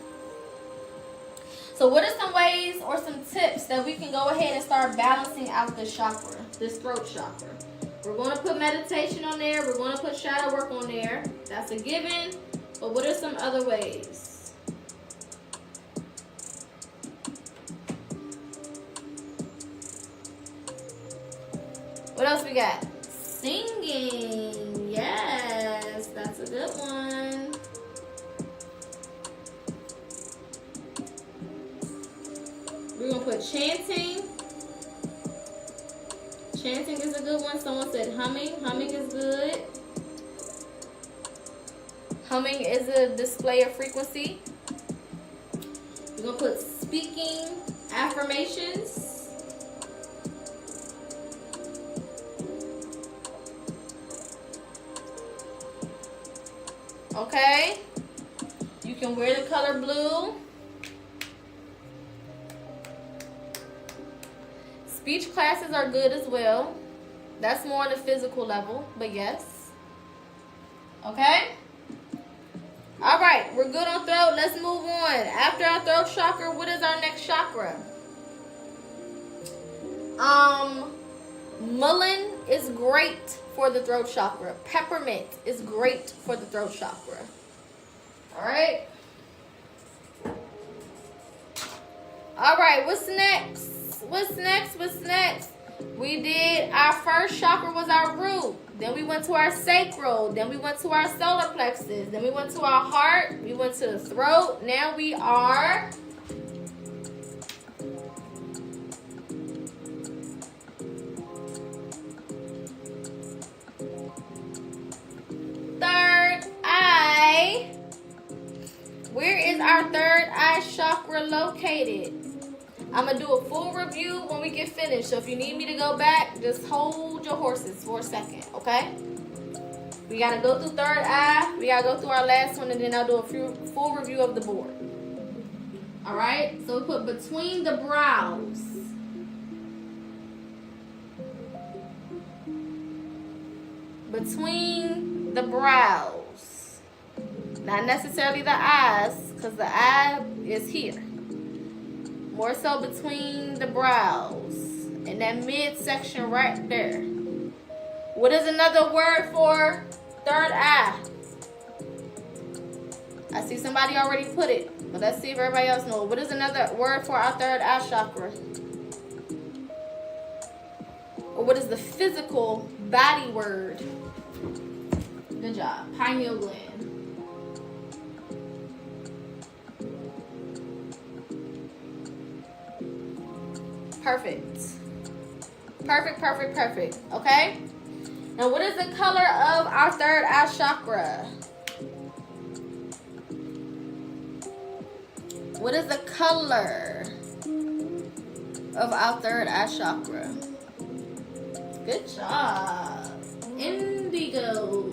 So what are some ways or some tips that we can go ahead and start balancing out this chakra, this throat chakra? We're going to put meditation on there. We're going to put shadow work on there. That's a given. But what are some other ways? What else we got? Singing. Yes, that's a good one. We're going to put chanting. Chanting is a good one. Someone said humming. Humming is good. Humming is a display of frequency. We're going to put speaking affirmations. Okay. You can wear the color blue. Speech classes are good as well. That's more on the physical level, but yes. Okay? All right, we're good on throat. Let's move on. After our throat chakra, what is our next chakra? Mullein is great for the throat chakra. Peppermint is great for the throat chakra. All right? All right, what's next? What's next? What's next? We did our first chakra was our root. Then we went to our sacral. Then we went to our solar plexus. Then we went to our heart. We went to the throat. Now we are third eye. Where is our third eye chakra located? I'm going to do a full review when we get finished. So if you need me to go back, just hold your horses for a second, okay? We got to go through third eye. We got to go through our last one, and then I'll do a full review of the board. All right? So we put between the brows. Between the brows. Not necessarily the eyes, because the eye is here. More so between the brows and that midsection right there. What is another word for third eye? I see somebody already put it, but let's see if everybody else knows. What is another word for our third eye chakra? Or what is the physical body word? Good job. Pineal gland. Perfect. Perfect, perfect, perfect. Okay? Now, what is the color of our third eye chakra? What is the color of our third eye chakra? Good job. Indigo.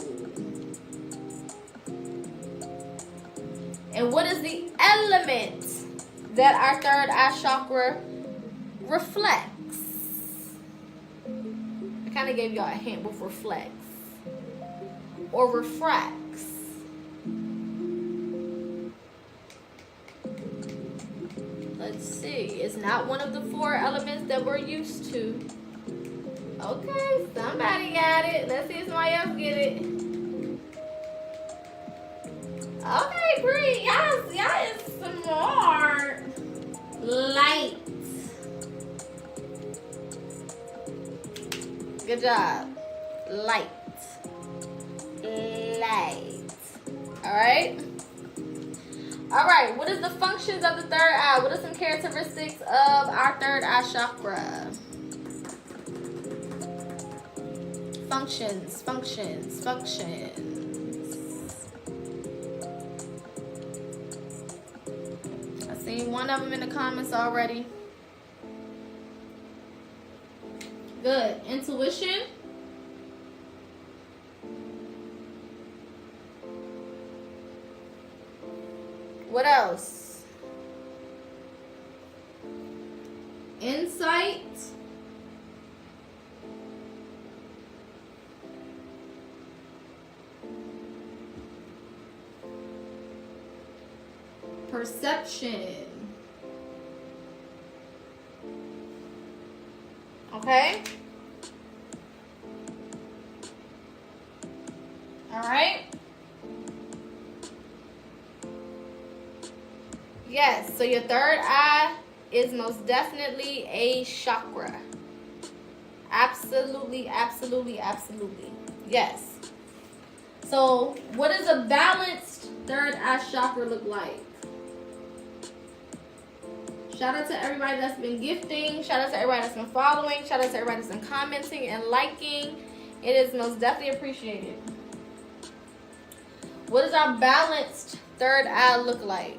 And what is the element that our third eye chakra reflects? I kind of gave y'all a hint with reflects or refracts. Let's see. It's not one of the four elements that we're used to. Okay, somebody got it. Let's see if somebody else get it. Okay, great. Y'all is smart. Light. Good job. Light. Light. Alright? Alright, what is the functions of the third eye? What are some characteristics of our third eye chakra? Functions, functions, functions. I seen one of them in the comments already. Good. Intuition. What else? Insight. perception. Okay? All right? Yes, so your third eye is most definitely a chakra. Absolutely, absolutely, absolutely. Yes. So, what does a balanced third eye chakra look like? Shout out to everybody that's been gifting. Shout out to everybody that's been following. Shout out to everybody that's been commenting and liking. It is most definitely appreciated. What does our balanced third eye look like?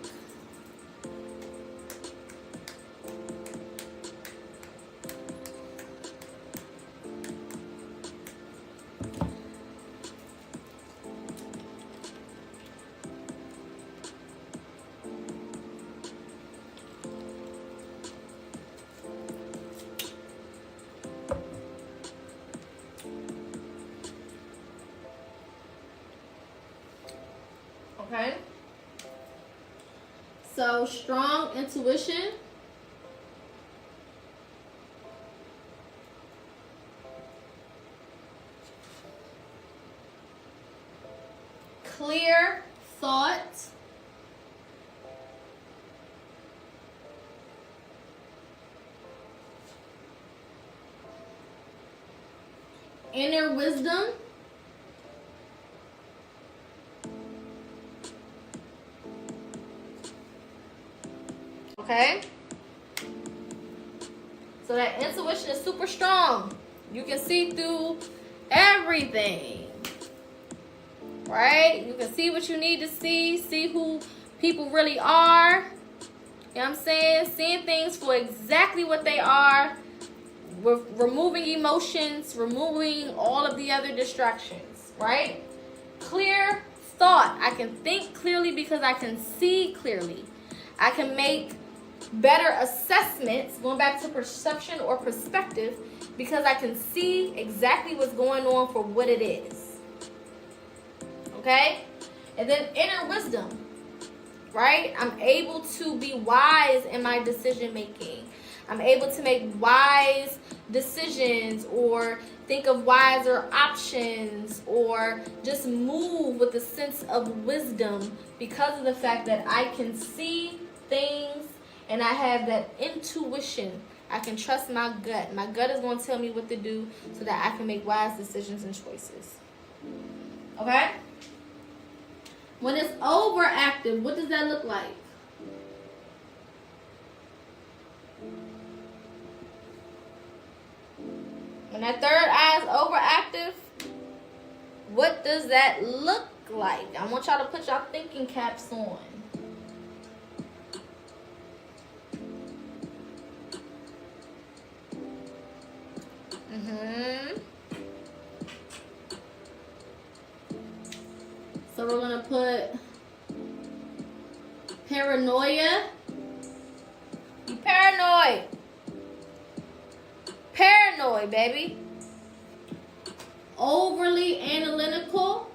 Okay. So, strong intuition. Clear thought. Inner wisdom. Okay? So that intuition is super strong. You can see through everything. Right? You can see what you need to see who people really are. You know what I'm saying? Seeing things for exactly what they are. Removing emotions, removing all of the other distractions, right? Clear thought. I can think clearly because I can see clearly. I can make better assessments, going back to perception or perspective, because I can see exactly what's going on for what it is. Okay? And then inner wisdom, right? I'm able to be wise in my decision making. I'm able to make wise decisions or think of wiser options or just move with a sense of wisdom because of the fact that I can see things and I have that intuition. I can trust my gut. My gut is going to tell me what to do so that I can make wise decisions and choices. Okay? When it's overactive, what does that look like? When that third eye is overactive, what does that look like? I want y'all to put y'all thinking caps on. So we're going to put paranoia. You paranoid. Paranoid, baby. Overly analytical.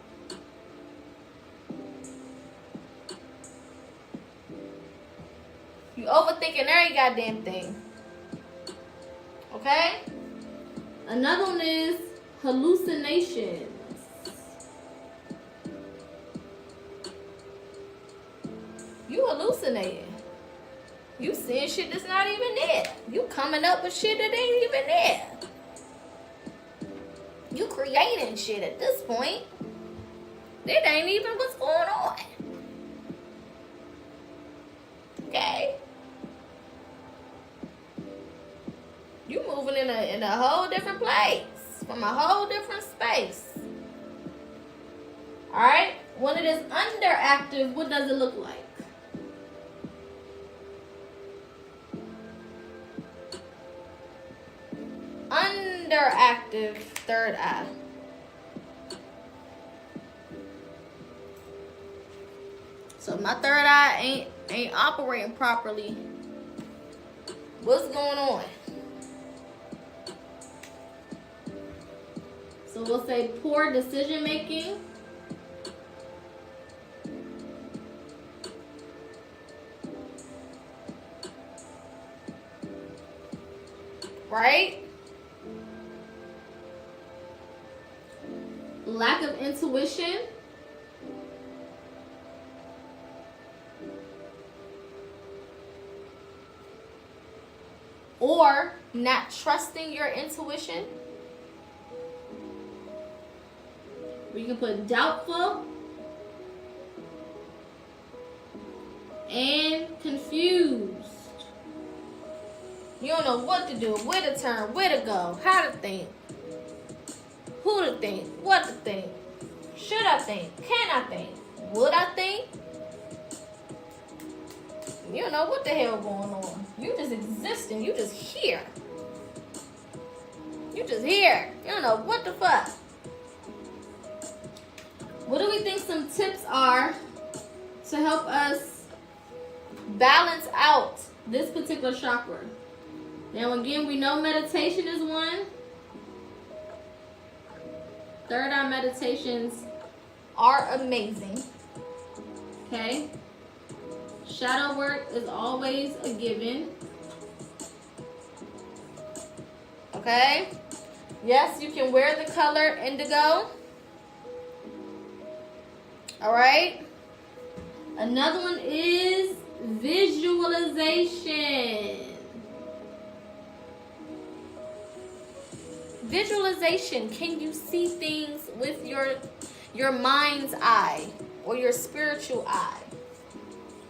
You overthinking every goddamn thing. Okay? Another one is hallucinations. You hallucinating. You seeing shit that's not even there. You coming up with shit that ain't even there. You creating shit at this point. It ain't even what's going on. Okay? You moving in a whole different place. From a whole different space. Alright? When it is underactive, what does it look like? Underactive third eye. So my third eye ain't operating properly. What's going on? So we'll say poor decision making. right? Lack of intuition. Or not trusting your intuition. You can put doubtful and confused. You don't know what to do, where to turn, where to go, how to think, who to think, what to think, should I think, can I think, would I think? You don't know what the hell going on. You just existing, you just here. You just here. You don't know what the fuck. What do we think some tips are to help us balance out this particular chakra? Now again, we know meditation is one. Third eye meditations are amazing. Okay? Shadow work is always a given. Okay? Yes, you can wear the color indigo. Alright? Another one is visualization. Visualization. Can you see things with your mind's eye or your spiritual eye?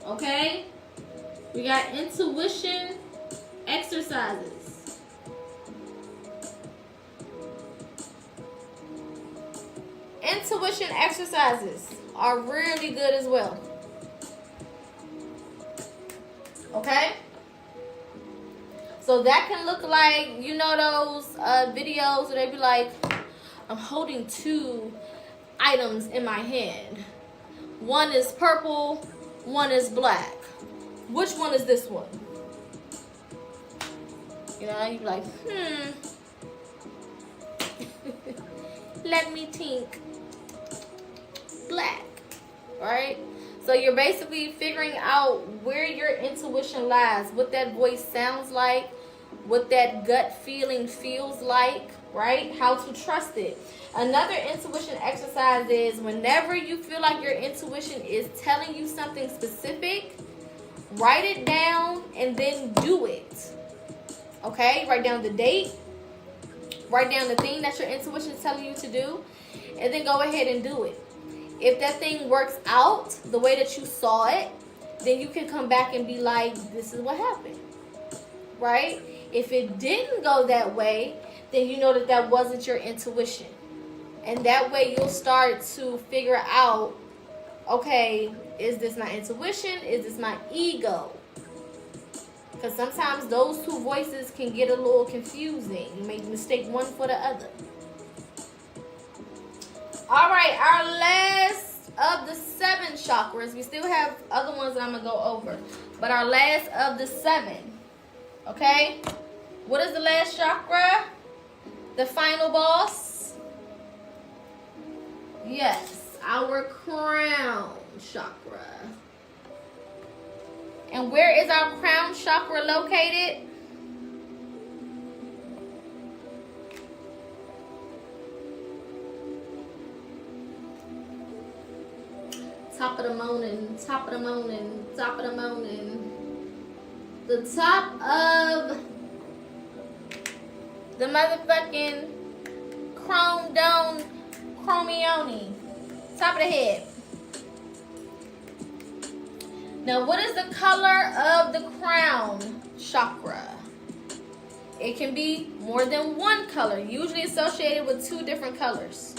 Okay? We got intuition exercises. Intuition exercises are really good as well. Okay? So that can look like, you know, those videos where they be like, I'm holding two items in my hand. One is purple, one is black. Which one is this one? You know, you be like, let me think. Black, right? So you're basically figuring out where your intuition lies, what that voice sounds like, what that gut feeling feels like, right? How to trust it. Another intuition exercise is whenever you feel like your intuition is telling you something specific, write it down and then do it. Okay? Write down the date. Write down the thing that your intuition is telling you to do, and then go ahead and do it. If that thing works out the way that you saw it, then you can come back and be like, this is what happened, right? If it didn't go that way, then you know that that wasn't your intuition. And that way you'll start to figure out, okay, is this my intuition? Is this my ego? Because sometimes those two voices can get a little confusing. You make mistake one for the other. All right, our last of the 7 chakras. We still have other ones that I'm going to go over. But our last of the 7. Okay? What is the last chakra? The final boss? Yes, our crown chakra. And where is our crown chakra located? Top of the morning, top of the morning, top of the morning. The top of the motherfucking chrome dome chromione. Top of the head. Now, what is the color of the crown chakra? It can be more than one color, usually associated with 2 different colors.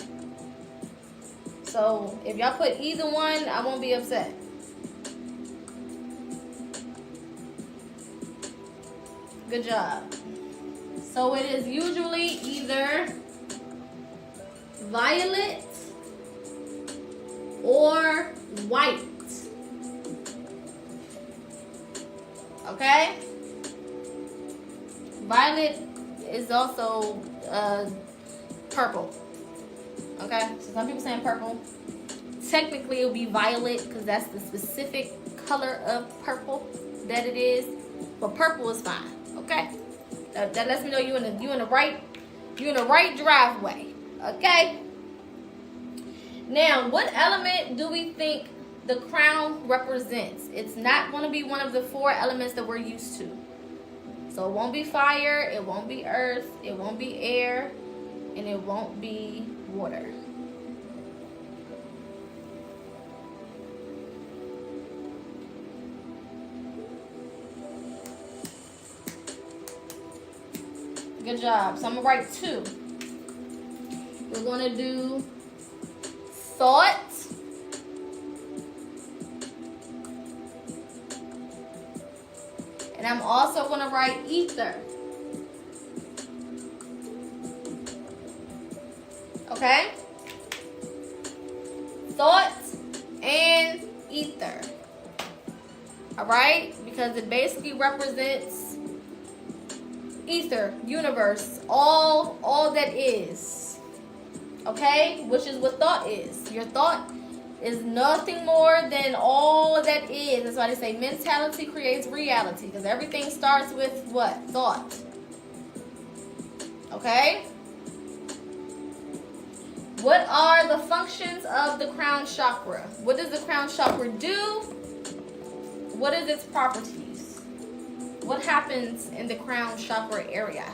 So if y'all put either one, I won't be upset. Good job. So it is usually either violet or white. Okay? Violet is also purple. Okay? So some people saying purple. Technically, it'll be violet because that's the specific color of purple that it is. But purple is fine. Okay? That lets me know you in the right driveway. Okay. Now, what element do we think the crown represents? It's not going to be one of the 4 elements that we're used to. So it won't be fire, it won't be earth, it won't be air, and it won't be water. Good job. So I'm going to write 2. We're going to do thought. And I'm also going to write ether. Okay? Thought and ether. Alright? Because it basically represents ether, universe, all that is. Okay? Which is what thought is. Your thought is nothing more than all that is. That's why they say mentality creates reality. Because everything starts with what? Thought. Okay? What are the functions of the crown chakra? What does the crown chakra do? What is its properties? What happens in the crown chakra area?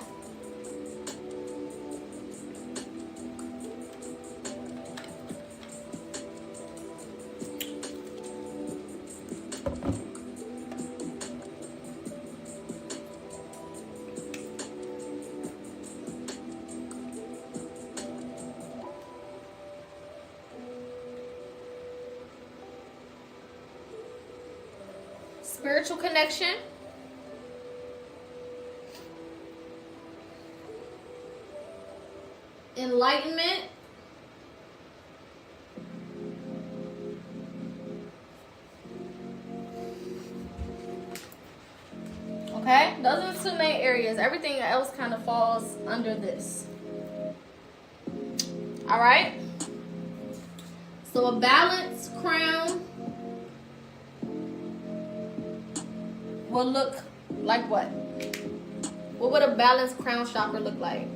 Spiritual connection. Enlightenment. Okay, those are the 2 main areas. Everything else kind of falls under this. All right. So a balanced crown will look like what? What would a balanced crown chakra look like?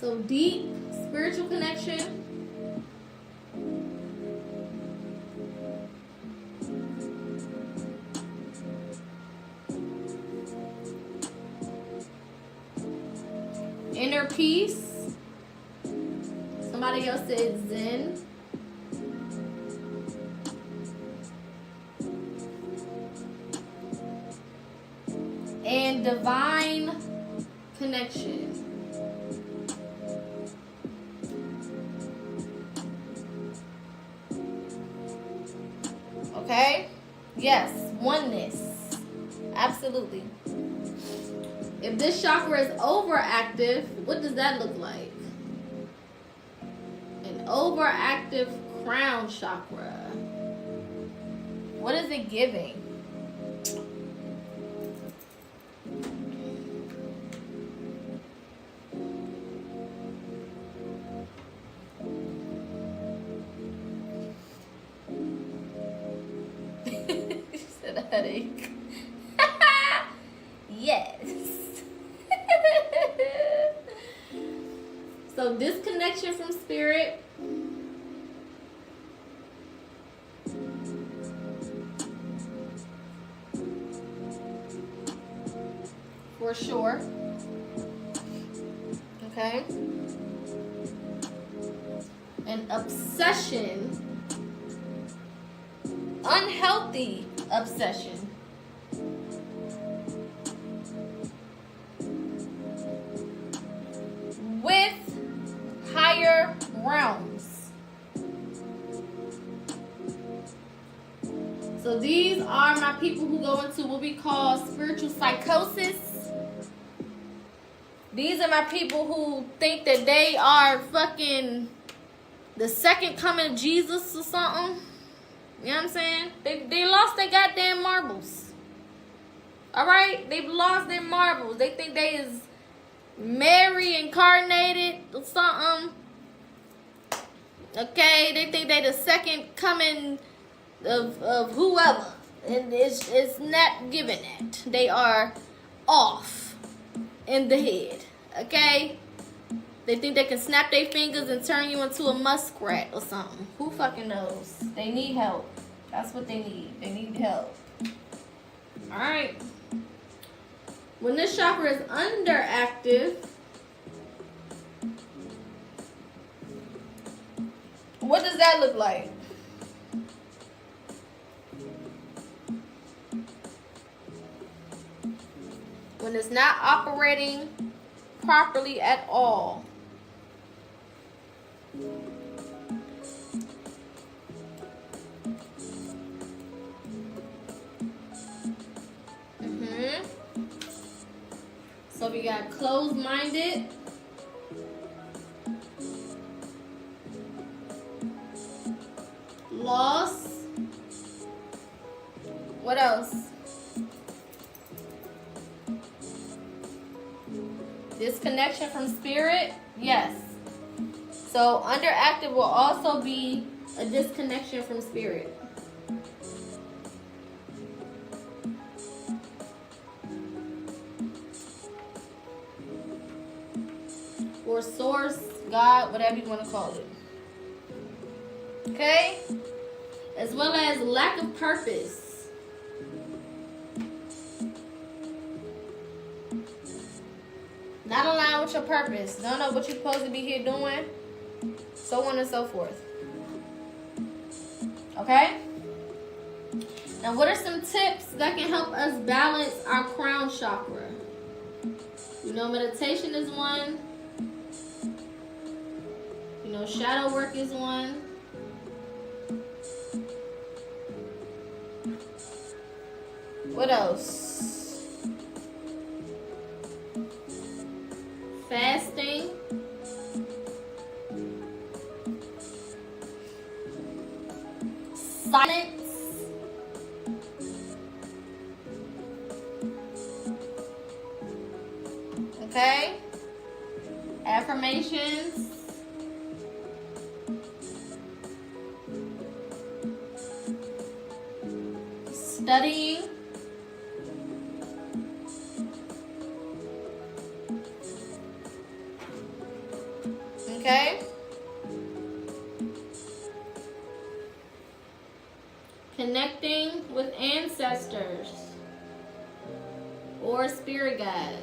So deep spiritual connection. Inner peace. Somebody else said Zen. And divine connection. Okay? Yes, oneness. Absolutely. If this chakra is overactive, what does that look like? An overactive crown chakra. What is it giving? She said a headache. Yes. So disconnection from spirit. For sure. Okay. An obsession. Unhealthy obsession. With higher realms. So these are my people who go into what we call spiritual psychosis. These are my people who think that they are fucking the second coming of Jesus or something. You know what I'm saying? They lost their goddamn marbles. All right? They've lost their marbles. They think they is Mary incarnated or something. Okay? They think they the second coming of whoever. And it's not given that. They are off in the head. Okay? They think they can snap their fingers and turn you into a muskrat or something. Who fucking knows? They need help. That's what they need. They need help. Alright. When this chakra is underactive, what does that look like? When it's not operating properly at all. So we got closed-minded, loss. What else? Disconnection from spirit. Yes. So underactive will also be a disconnection from spirit. Or source, God, whatever you want to call it. Okay? As well as lack of purpose. Not aligned with your purpose. Don't know what you're supposed to be here doing. So on and so forth. Okay? Now, what are some tips that can help us balance our crown chakra? You know, meditation is one. You know, shadow work is one. What else? Fasting. Silence. Okay? Affirmations. Studying. Okay? Connecting with ancestors or spirit guides.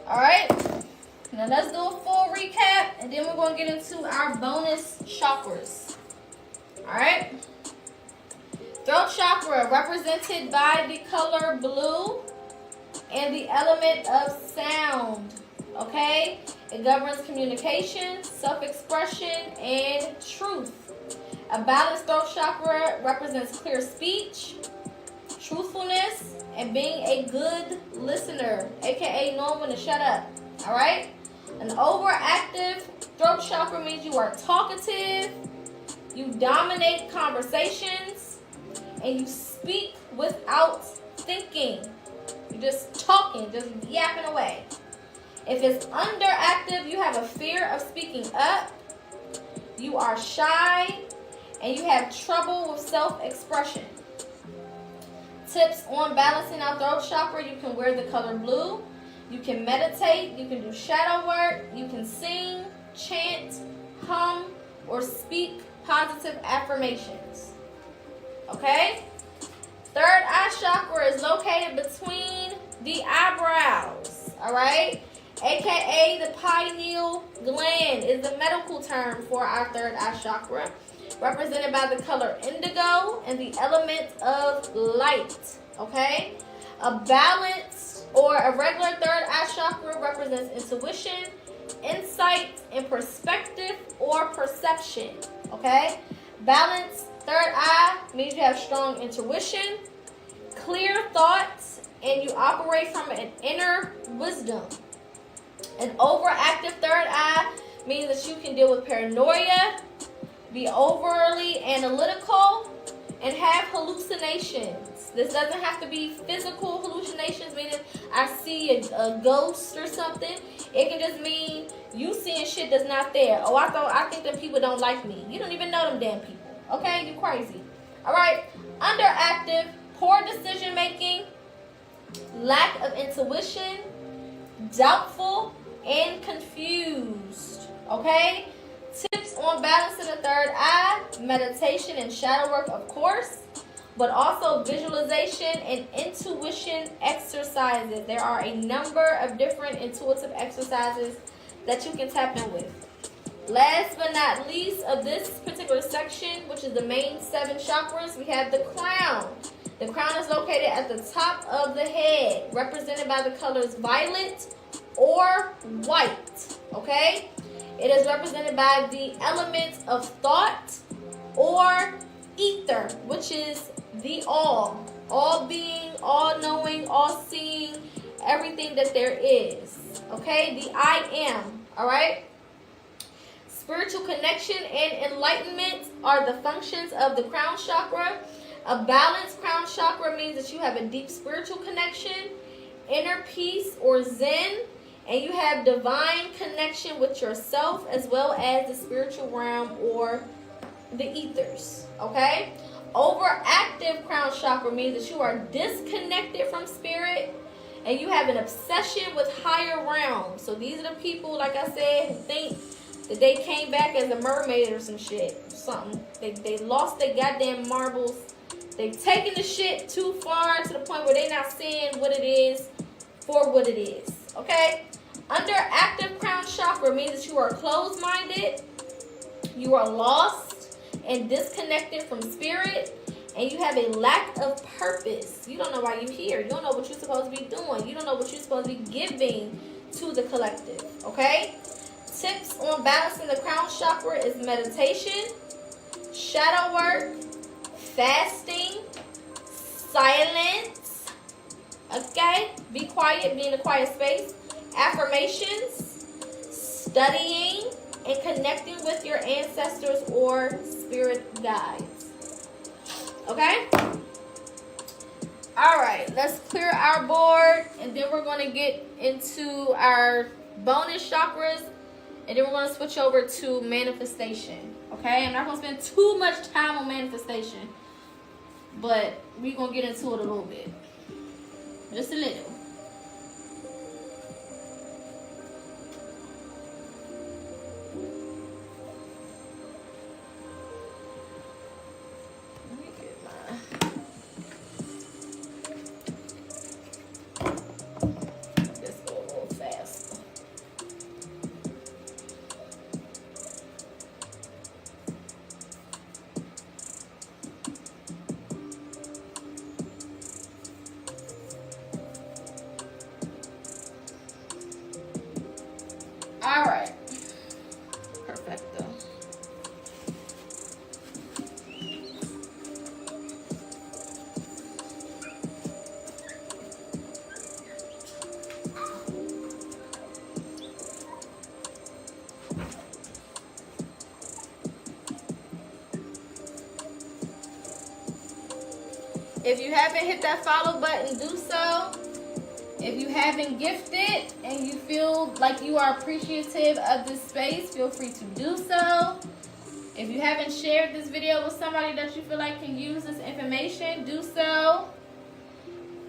Alright, now let's do a full recap and then we're going to get into our bonus chakras. Alright, throat chakra represented by the color blue and the element of sound. Okay, it governs communication, self-expression, and truth. A balanced throat chakra represents clear speech, truthfulness, and being a good listener, aka knowing when to shut up. All right. An overactive throat chakra means you are talkative, you dominate conversations, and you speak without thinking. You're just talking, just yapping away. If it's underactive, you have a fear of speaking up, you are shy, and you have trouble with self-expression. Tips on balancing our throat chakra: you can wear the color blue, you can meditate, you can do shadow work, you can sing, chant, hum, or speak positive affirmations. Okay? Third eye chakra is located between the eyebrows. Alright? AKA the pineal gland is the medical term for our third eye chakra, represented by the color indigo and the element of light. Okay? A balanced or a regular third eye chakra represents intuition, insight, and perspective or perception. Okay? Balanced third eye means you have strong intuition, clear thoughts, and you operate from an inner wisdom. An overactive third eye means that you can deal with paranoia, be overly analytical, and have hallucinations. This doesn't have to be physical hallucinations, meaning I see a ghost or something. It can just mean you seeing shit that's not there. Oh, I think that people don't like me. You don't even know them damn people. Okay, you're crazy. All right, underactive, poor decision making, lack of intuition, doubtful, and confused. Okay? Tips on balancing the third eye, meditation and shadow work, of course, but also visualization and intuition exercises. There are a number of different intuitive exercises that you can tap in with. Last but not least of this particular section, which is the main 7 chakras, we have the crown. The crown is located at the top of the head, represented by the colors violet or white. Okay? It is represented by the elements of thought or ether, which is the all being, all knowing, all seeing, everything that there is. Okay? The I am. All right? Spiritual connection and enlightenment are the functions of the crown chakra. A balanced crown chakra means that you have a deep spiritual connection, inner peace or zen, and you have divine connection with yourself as well as the spiritual realm or the ethers. Okay? Overactive crown chakra means that you are disconnected from spirit and you have an obsession with higher realms. So these are the people, like I said, who think that they came back as a mermaid or some shit. Something. They lost their goddamn marbles. They've taken the shit too far to the point where they're not seeing what it is for what it is. Okay? Underactive crown chakra means that you are closed-minded, you are lost and disconnected from spirit, and you have a lack of purpose. You don't know why you're here. You don't know what you're supposed to be doing. You don't know what you're supposed to be giving to the collective. Okay? Tips on balancing the crown chakra is meditation, shadow work, fasting, silence. Okay? Be quiet, be in a quiet space. Affirmations, studying, and connecting with your ancestors or spirit guides. Okay? Alright, let's clear our board, and then we're going to get into our bonus chakras, and then we're going to switch over to manifestation. Okay? I'm not going to spend too much time on manifestation, but we're going to get into it a little bit. Just a little. Alright. Perfecto. If you haven't hit that follow button, do so. If you haven't gifted and you feel like you are appreciative of this space, feel free to do so. If you haven't shared this video with somebody that you feel like can use this information, do so.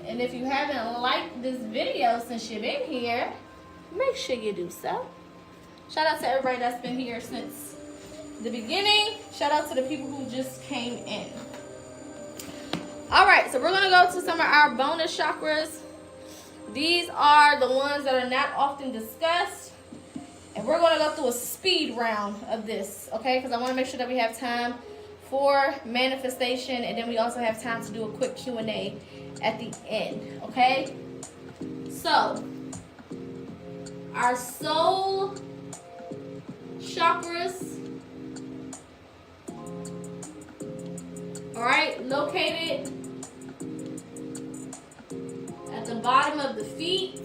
And if you haven't liked this video since you've been here, make sure you do so. Shout out to everybody that's been here since the beginning. Shout out to the people who just came in. All right, so we're going to go to some of our bonus chakras. These are the ones that are not often discussed. And we're going to go through a speed round of this, okay? Because I want to make sure that we have time for manifestation. And then we also have time to do a quick Q&A at the end, okay? So, our soul chakras, all right, located at the bottom of the feet.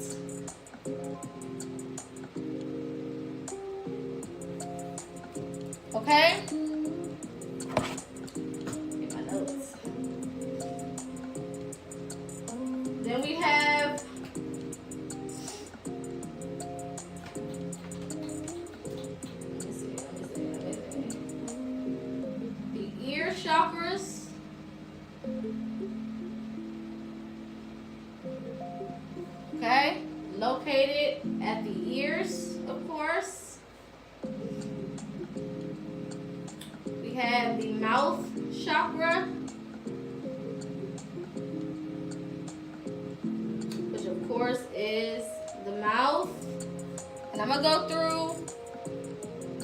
Okay? Get my notes. Then we have the ear chakras. Okay? Located at the ears, of course. We have the mouth chakra, which of course is the mouth. And I'm gonna go through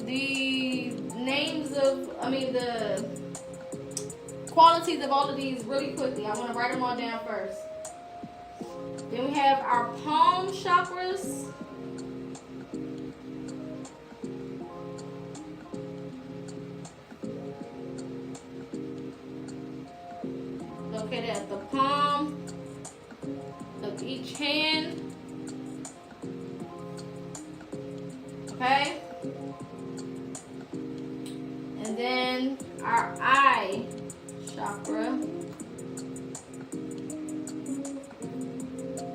the names of, the qualities of all of these really quickly. I want to write them all down first. Then we have our palm chakras. Located at the palm of each hand. Okay? And then our eye chakra.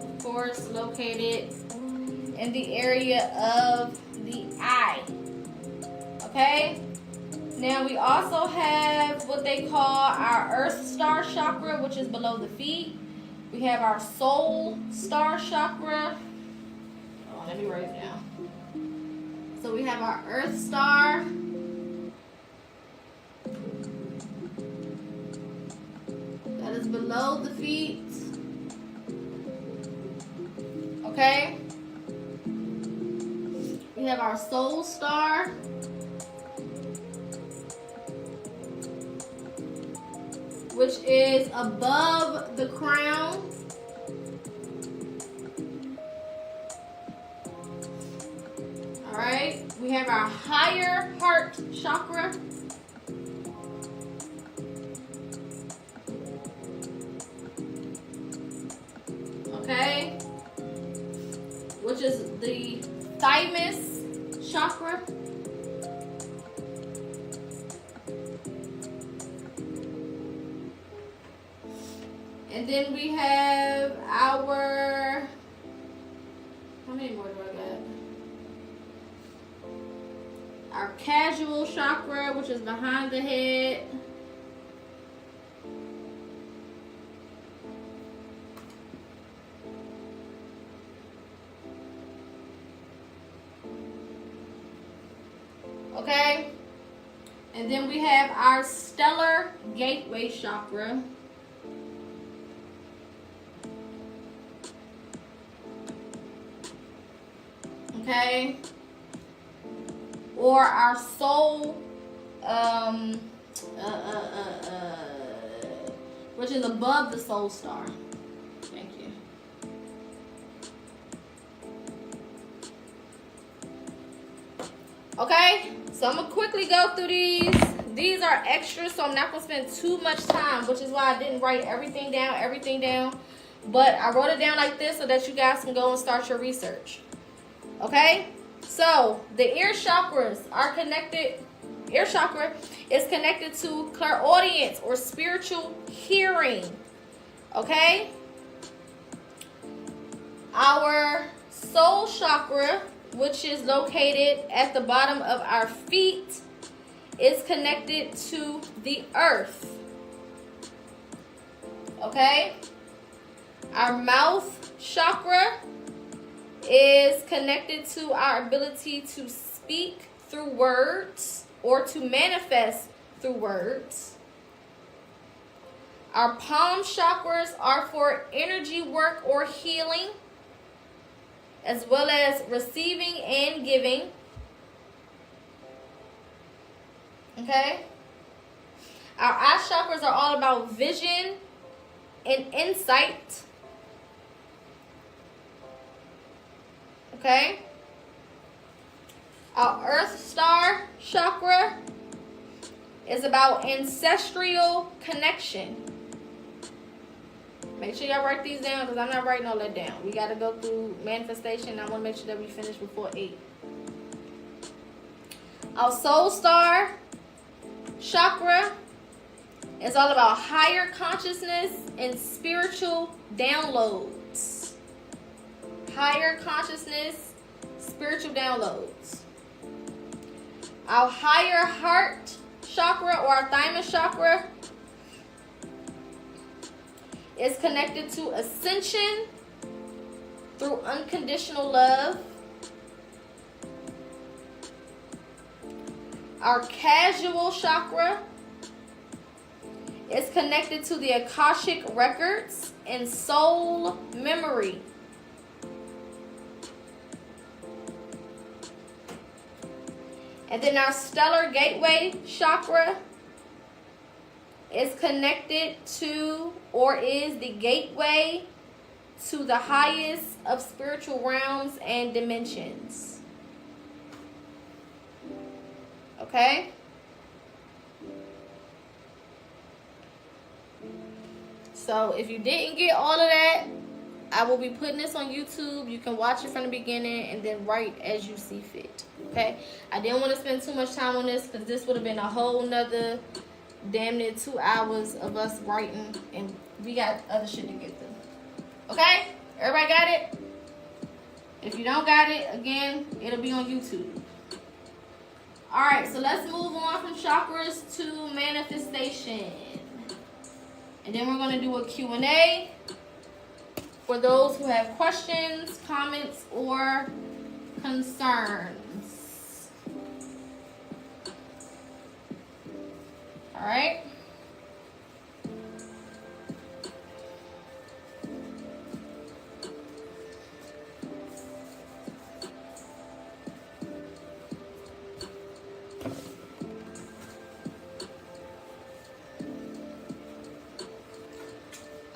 Of course, located in the area of the eye. Okay? Now we also have what they call our earth star chakra, which is below the feet. We have our soul star chakra. Oh, let me write it down. So we have our earth star. That is below the feet. Okay? We have our soul star. Which is above the crown. Alright, we have our higher heart chakra. Okay, which is the thymus chakra. And then we have our, how many more do I got? Our casual chakra, which is behind the head. Okay? And then we have our stellar gateway chakra. Okay, or our soul, which is above the soul star. Thank you. Okay, so I'm gonna quickly go through these. These are extras, so I'm not gonna spend too much time, which is why I didn't write everything down. But I wrote it down like this so that you guys can go and start your research. Okay, so the ear chakras are connected. Ear chakra is connected to clairaudience or spiritual hearing. Okay, our soul chakra, which is located at the bottom of our feet, is connected to the earth. Okay, our mouth chakra is connected to our ability to speak through words or to manifest through words. Our palm chakras are for energy work or healing, as well as receiving and giving. Okay? Our eye chakras are all about vision and insight. Okay? Our earth star chakra is about ancestral connection. Make sure y'all write these down because I'm not writing all that down. We got to go through manifestation. I want to make sure that we finish before 8. Our soul star chakra is all about higher consciousness and spiritual downloads. Higher consciousness, spiritual downloads. Our higher heart chakra or our thymus chakra is connected to ascension through unconditional love. Our casual chakra is connected to the Akashic records and soul memory. And then our stellar gateway chakra is connected to or is the gateway to the highest of spiritual realms and dimensions. Okay? So if you didn't get all of that, I will be putting this on YouTube. You can watch it from the beginning and then write as you see fit. Okay? I didn't want to spend too much time on this because this would have been a whole nother damn near 2 hours of us writing, and we got other shit to get through. Okay? Everybody got it? If you don't got it, again, it'll be on YouTube. Alright, so let's move on from chakras to manifestation. And then we're going to do a Q&A for those who have questions, comments, or concerns. Alright?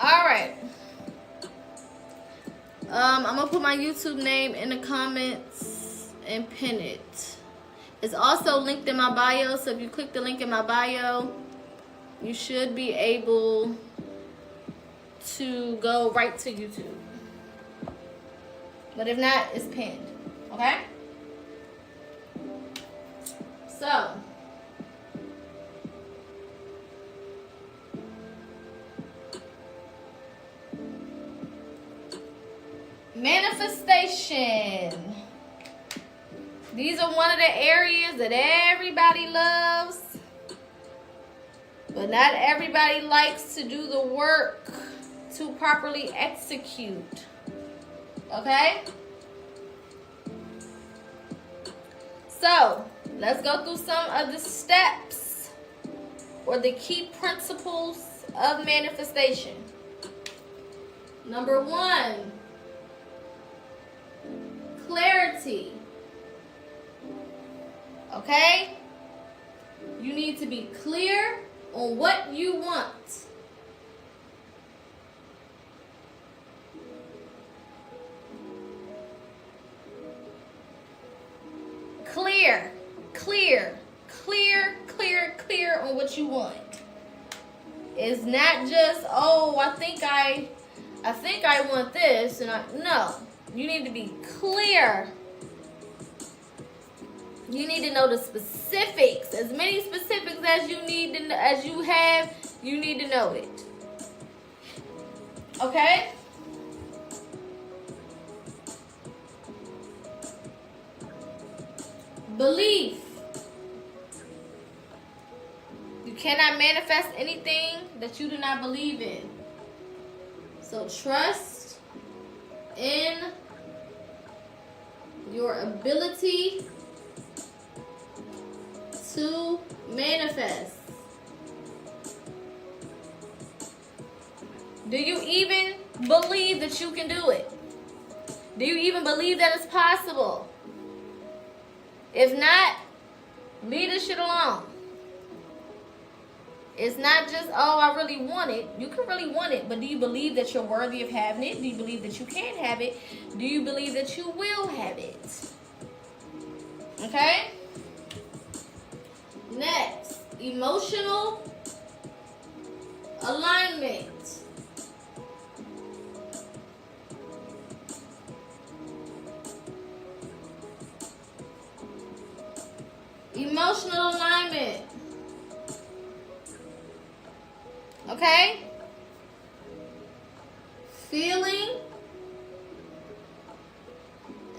Alright. I'm going to put my YouTube name in the comments and pin it. It's also linked in my bio, so if you click the link in my bio, you should be able to go right to YouTube. But if not, it's pinned. Okay? So, manifestation. These are one of the areas that everybody loves, but not everybody likes to do the work to properly execute. Okay? So, let's go through some of the steps or the key principles of manifestation. Number 1, clarity. Okay? You need to be clear on what you want. Clear on what you want. It's not just, oh, I think I want this, and no. You need to be clear. You need to know the specifics. As many specifics as you need to, as you have, you need to know it. Okay? Belief. You cannot manifest anything that you do not believe in. So trust in your ability to manifest. Do you even believe that you can do it? Do you even believe that it's possible? If not, leave this shit alone. It's not just, oh, I really want it. You can really want it, but do you believe that you're worthy of having it? Do you believe that you can have it? Do you believe that you will have it? Okay? Next, emotional alignment. Emotional alignment. Okay? Feeling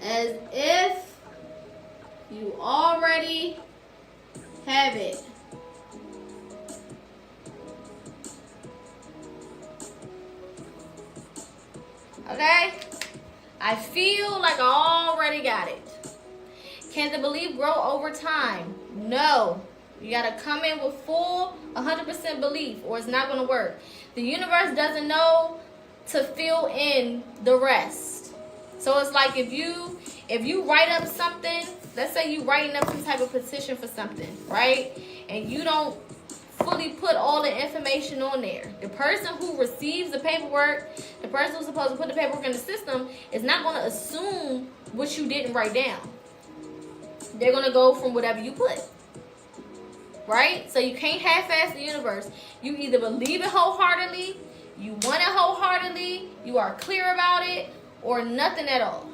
as if you already have it. Okay? I feel like I already got it. Can the belief grow over time? No. You got to come in with full 100% belief or it's not going to work. The universe doesn't know to fill in the rest. So it's like if you write up something, let's say you writing up some type of petition for something, right? And you don't fully put all the information on there. The person who receives the paperwork, the person who's supposed to put the paperwork in the system is not going to assume what you didn't write down. They're going to go from whatever you put. Right? So you can't half-ass the universe. You either believe it wholeheartedly, you want it wholeheartedly, you are clear about it, or nothing at all.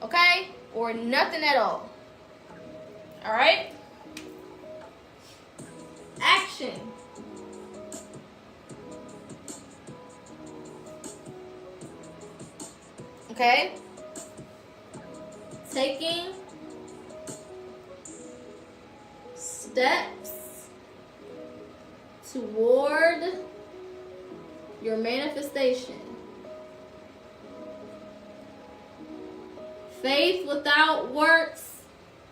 Okay? Or nothing at all. Alright? Action. Okay? Taking steps toward your manifestation. Faith without works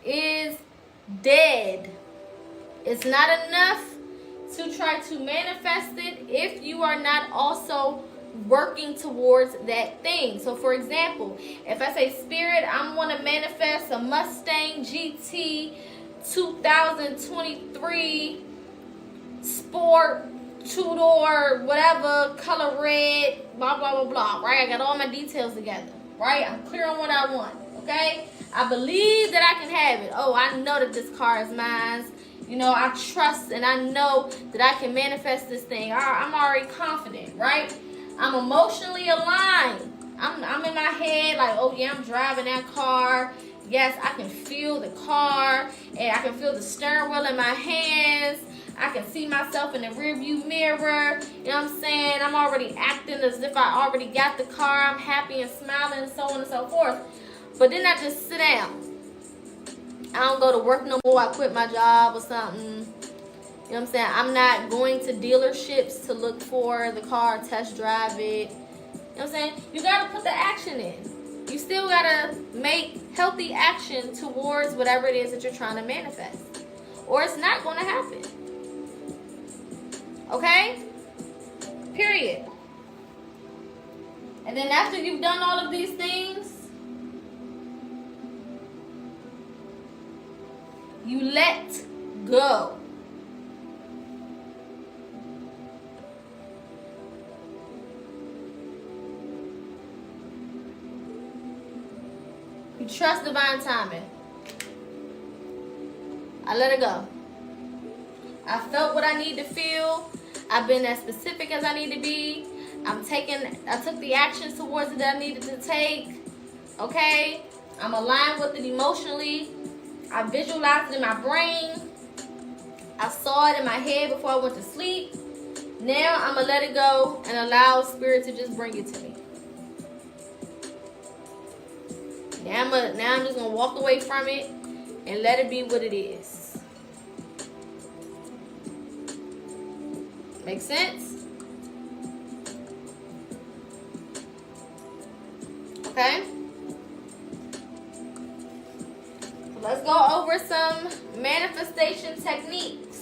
is dead. It's not enough to try to manifest it if you are not also working towards that thing. So for example, if I say, Spirit, I want to manifest a Mustang GT 2023 Sport, two-door, whatever, color red, blah, blah, blah, blah, right? I got all my details together, right? I'm clear on what I want, okay? I believe that I can have it. Oh, I know that this car is mine. You know, I trust and I know that I can manifest this thing. I'm already confident, right? I'm emotionally aligned. I'm in my head like, oh yeah, I'm driving that car. Yes, I can feel the car and I can feel the steering wheel in my hands. I can see myself in the rearview mirror. You know what I'm saying? I'm already acting as if I already got the car. I'm happy and smiling and so on and so forth. But then I just sit down. I don't go to work no more. I quit my job or something. You know what I'm saying? I'm not going to dealerships to look for the car, test drive it. You know what I'm saying? You got to put the action in. You still got to make healthy action towards whatever it is that you're trying to manifest. Or it's not going to happen. Okay? Period. And then after you've done all of these things, you let go. You trust divine timing. I let it go. I felt what I need to feel. I've been as specific as I need to be. I took the actions towards it that I needed to take. Okay? I'm aligned with it emotionally. I visualized it in my brain. I saw it in my head before I went to sleep. Now I'm going to let it go and allow Spirit to just bring it to me. Now I'm just going to walk away from it and let it be what it is. Make sense? Okay? Let's go over some manifestation techniques.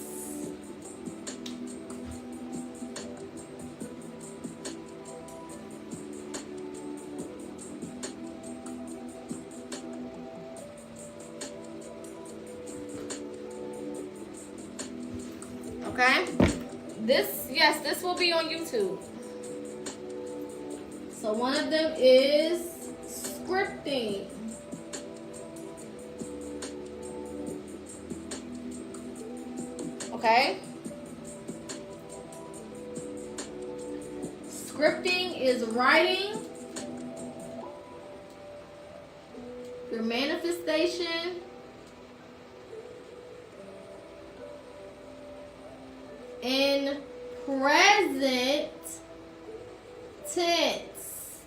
Okay? This will be on YouTube. So one of them is scripting. Okay? Scripting is writing your manifestation in present tense,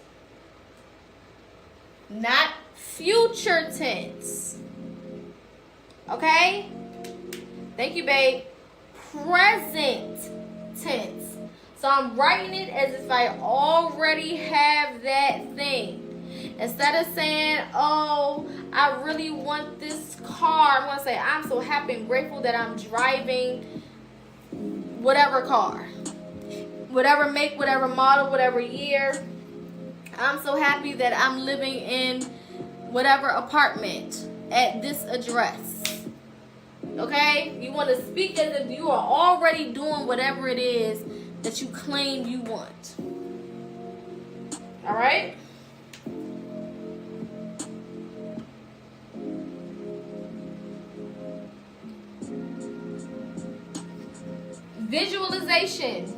not future tense. Okay? Thank you, babe. Present tense. So I'm writing it as if I already have that thing. Instead of saying, oh, I really want this car, I'm going to say, I'm so happy and grateful that I'm driving whatever car. Whatever make, whatever model, whatever year. I'm so happy that I'm living in whatever apartment at this address. Okay? You want to speak as if you are already doing whatever it is that you claim you want. Alright? Visualization.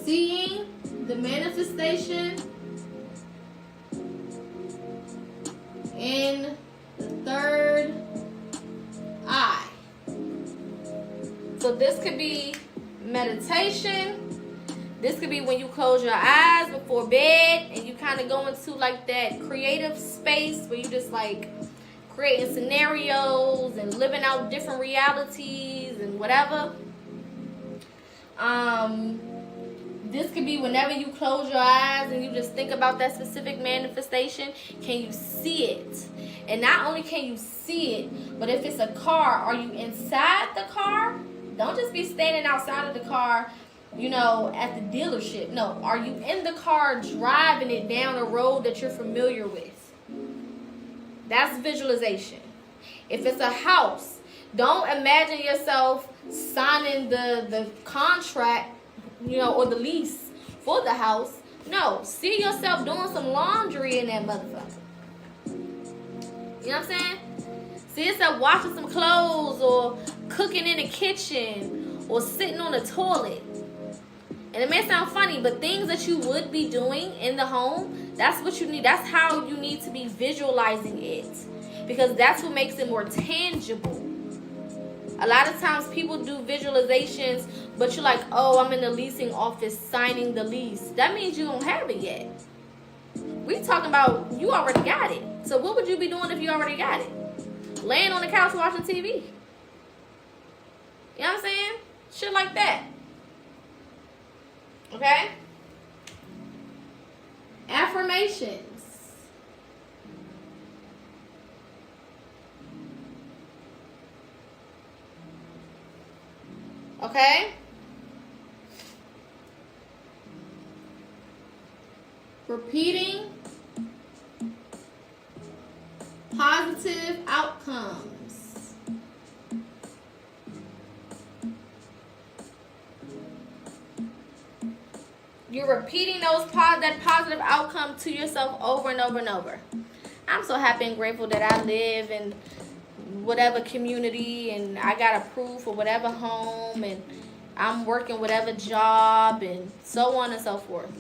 Seeing the manifestation in the third eye. So this could be meditation. This could be when you close your eyes before bed and you kind of go into like that creative space where you just like creating scenarios and living out different realities and whatever. This could be whenever you close your eyes and you just think about that specific manifestation. Can you see it? And not only can you see it, but if it's a car, are you inside the car? Don't just be standing outside of the car, you know, at the dealership. No, are you in the car driving it down a road that you're familiar with? That's visualization. If it's a house, don't imagine yourself signing the contract, you know, or the lease for the house. No, see yourself doing some laundry in that motherfucker. You know what I'm saying? See yourself washing some clothes or cooking in the kitchen or sitting on the toilet. And it may sound funny, but things that you would be doing in the home, that's what you need. That's how you need to be visualizing it. Because that's what makes it more tangible. A lot of times people do visualizations, but you're like, oh, I'm in the leasing office signing the lease. That means you don't have it yet. We talking about you already got it. So what would you be doing if you already got it? Laying on the couch watching TV. You know what I'm saying? Shit like that. Okay? Affirmations. Okay? Repeating positive outcomes. You're repeating that positive outcome to yourself over and over and over. I'm so happy and grateful that I live in whatever community and I got approved for whatever home and I'm working whatever job and so on and so forth.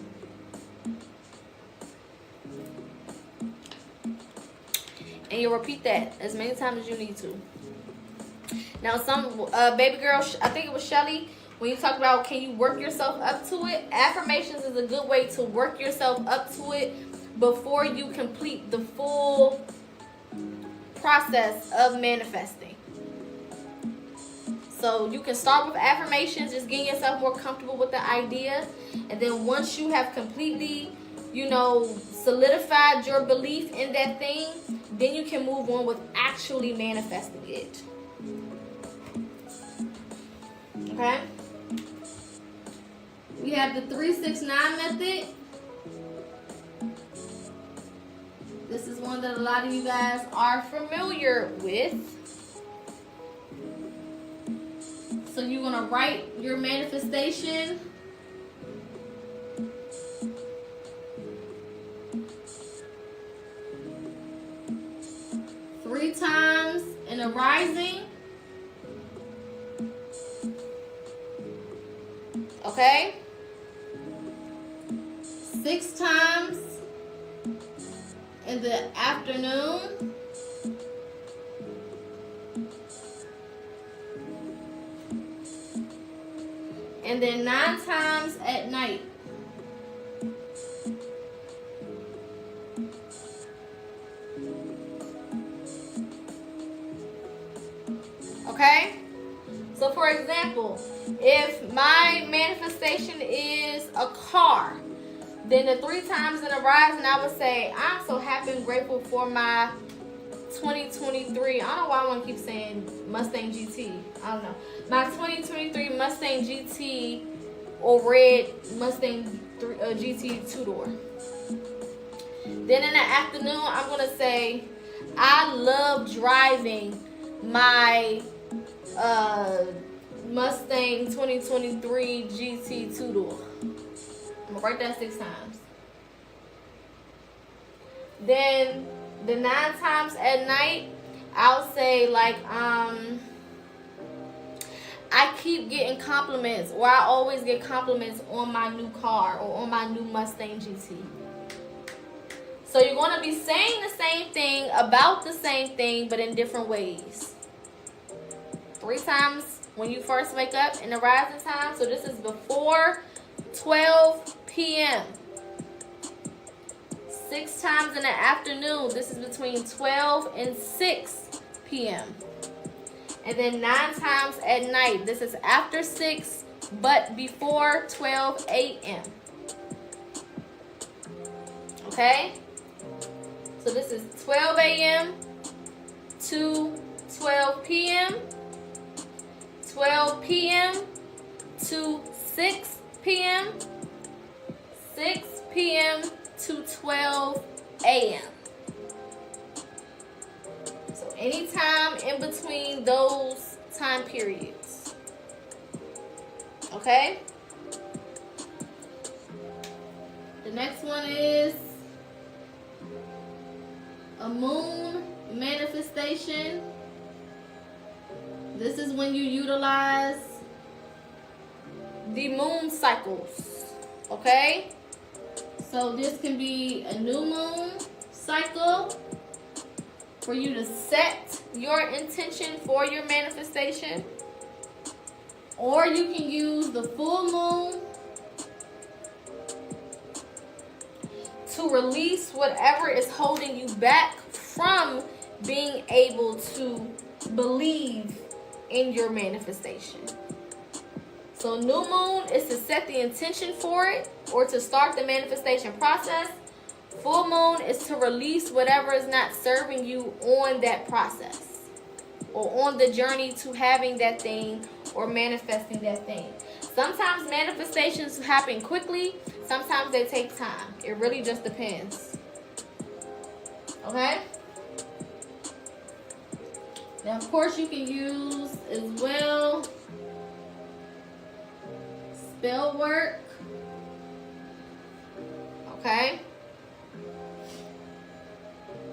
And you repeat that as many times as you need to. Now some baby girl, I think it was Shelly, when you talk about can you work yourself up to it, affirmations is a good way to work yourself up to it before you complete the full process of manifesting. So you can start with affirmations, just getting yourself more comfortable with the idea, and then once you have completely, you know, solidified your belief in that thing, then you can move on with actually manifesting it. Okay? We have the 3-6-9 method. This is one that a lot of you guys are familiar with. So you're going to write your manifestation. Three times in a rising. Okay? 6 times in the afternoon. And then 9 times at night. Okay? So for example, if my manifestation is a car, then the 3 times in a rise, and I would say, I'm so happy and grateful for my 2023. I don't know why I want to keep saying Mustang GT. I don't know. My 2023 Mustang GT or red Mustang GT 2-door. Then in the afternoon, I'm going to say, I love driving my Mustang 2023 GT 2-door. I'm going to write that 6 times. Then the 9 times at night, I'll say like, I keep getting compliments, or I always get compliments on my new car or on my new Mustang GT. So you're going to be saying the same thing about the same thing, but in different ways. 3 times when you first wake up in the rising time. So this is before 12 p.m. 6 times in the afternoon. This is between 12 and 6 p.m. And then 9 times at night. This is after 6, but before 12 a.m. Okay? So this is 12 a.m. to 12 p.m. 12 p.m. to 6 p.m. 6 p.m. to 12 a.m. So anytime in between those time periods. Okay? The next one is a moon manifestation. This is when you utilize the moon cycles. Okay? So this can be a new moon cycle for you to set your intention for your manifestation. Or you can use the full moon to release whatever is holding you back from being able to believe in your manifestation. So new moon is to set the intention for it or to start the manifestation process. Full moon is to release whatever is not serving you on that process or on the journey to having that thing or manifesting that thing. Sometimes manifestations happen quickly. Sometimes they take time. It really just depends. Okay? Now, of course, you can use as well spell work. Okay?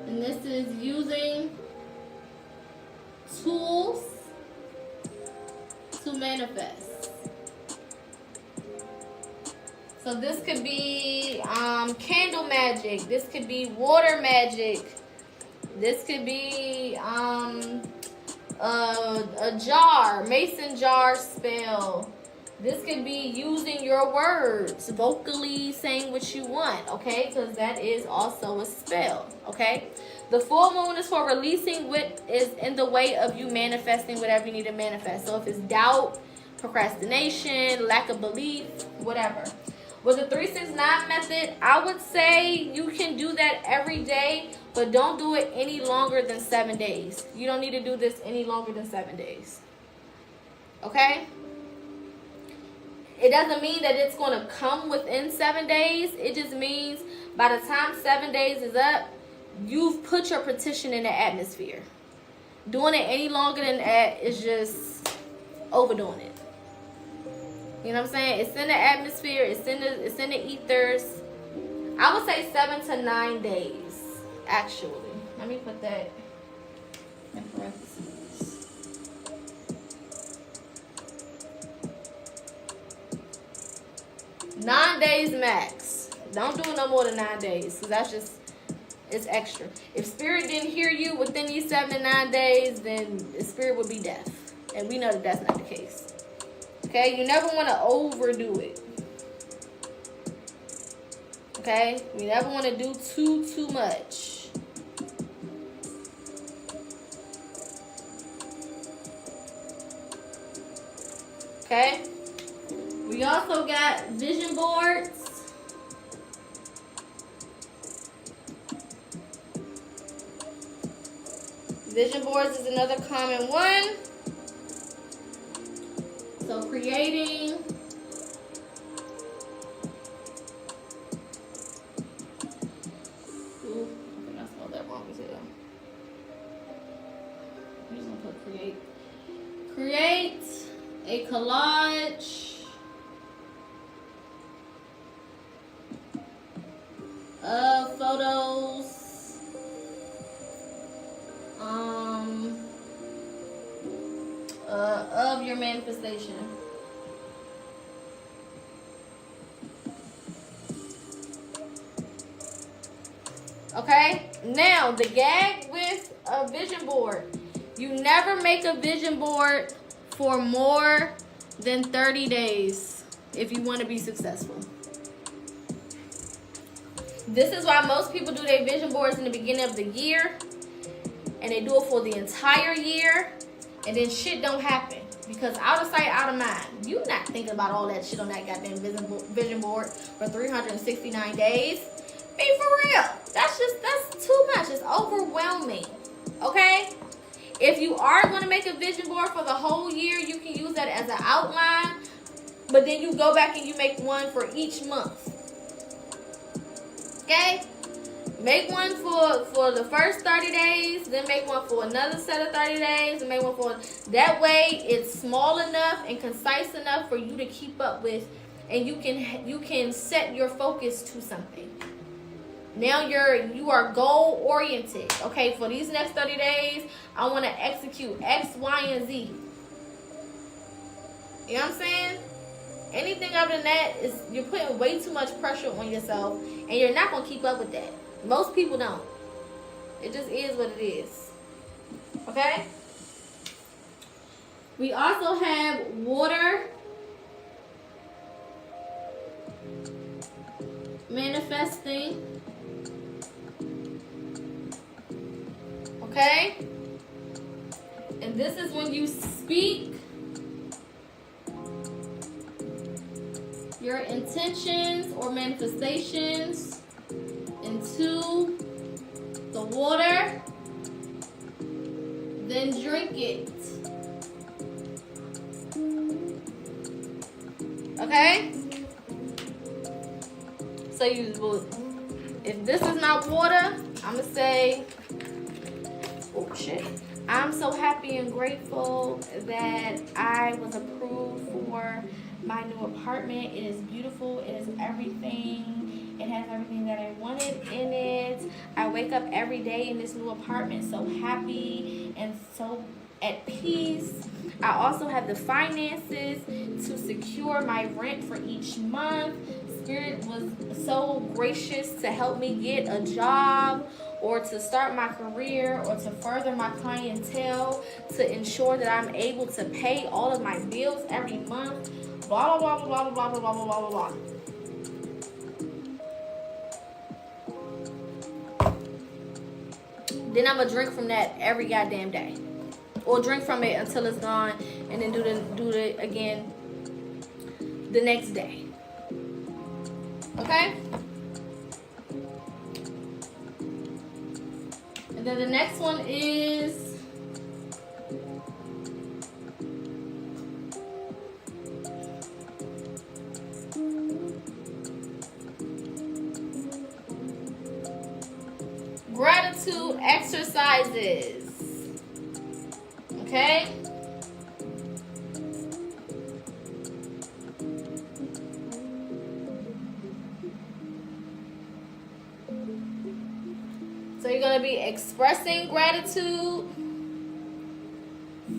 And this is using tools to manifest. So this could be candle magic. This could be water magic. This could be a jar, mason jar spell. This could be using your words, vocally saying what you want, okay? Because that is also a spell, okay? The full moon is for releasing what is in the way of you manifesting whatever you need to manifest. So if it's doubt, procrastination, lack of belief, whatever. With the 3-6-9 method, I would say you can do that every day, but don't do it any longer than 7 days. You don't need to do this any longer than 7 days. Okay? It doesn't mean that it's going to come within 7 days. It just means by the time 7 days is up, you've put your petition in the atmosphere. Doing it any longer than that is just overdoing it. You know what I'm saying? It's in the atmosphere. It's in the ethers. I would say 7 to 9 days, actually. Let me put that in parentheses. 9 days max. Don't do it no more than 9 days, because It's extra. If spirit didn't hear you within these 7 to 9 days, then the spirit would be deaf. And we know that that's not the case. Okay? You never want to overdo it. Okay? You never want to do too much. Okay? We also got vision boards. Vision boards is another common one. So creating I think I spelled that wrong as hell. I'm just gonna put create. Create a collage of photos of your manifestation. Okay, now the gag with a vision board. You never make a vision board for more than 30 days if you want to be successful. This is why most people do their vision boards in the beginning of the year, and they do it for the entire year, and then shit don't happen. Because out of sight, out of mind. You're not thinking about all that shit on that goddamn vision board for 369 days. Be for real. That's too much. It's overwhelming. Okay? If you are going to make a vision board for the whole year, you can use that as an outline. But then you go back and you make one for each month. Okay? Make one for the first 30 days, then make one for another set of 30 days, and make one for... That way, it's small enough and concise enough for you to keep up with, and you can set your focus to something. Now you are goal oriented. Okay, for these next 30 days, I want to execute X, Y, and Z. You know what I'm saying? Anything other than that is you're putting way too much pressure on yourself, and you're not gonna keep up with that. Most people don't. It just is what it is. Okay? We also have water manifesting. Okay? And this is when you speak your intentions or manifestations into the water, then drink it. Okay? So you will, if this is not water, I'm gonna say, oh shit. I'm so happy and grateful that I was approved for my new apartment. It is beautiful. It is everything. It has everything that I wanted in it. I wake up every day in this new apartment so happy and so at peace. I also have the finances to secure my rent for each month. Spirit was so gracious to help me get a job or to start my career or to further my clientele to ensure that I'm able to pay all of my bills every month. Blah, blah, blah, blah, blah, blah, blah, blah, blah, blah. Then I'm going to drink from that every goddamn day. Or drink from it until it's gone and then do it again the next day. Okay? And then the next one is gratitude exercises. Okay? So you're going to be expressing gratitude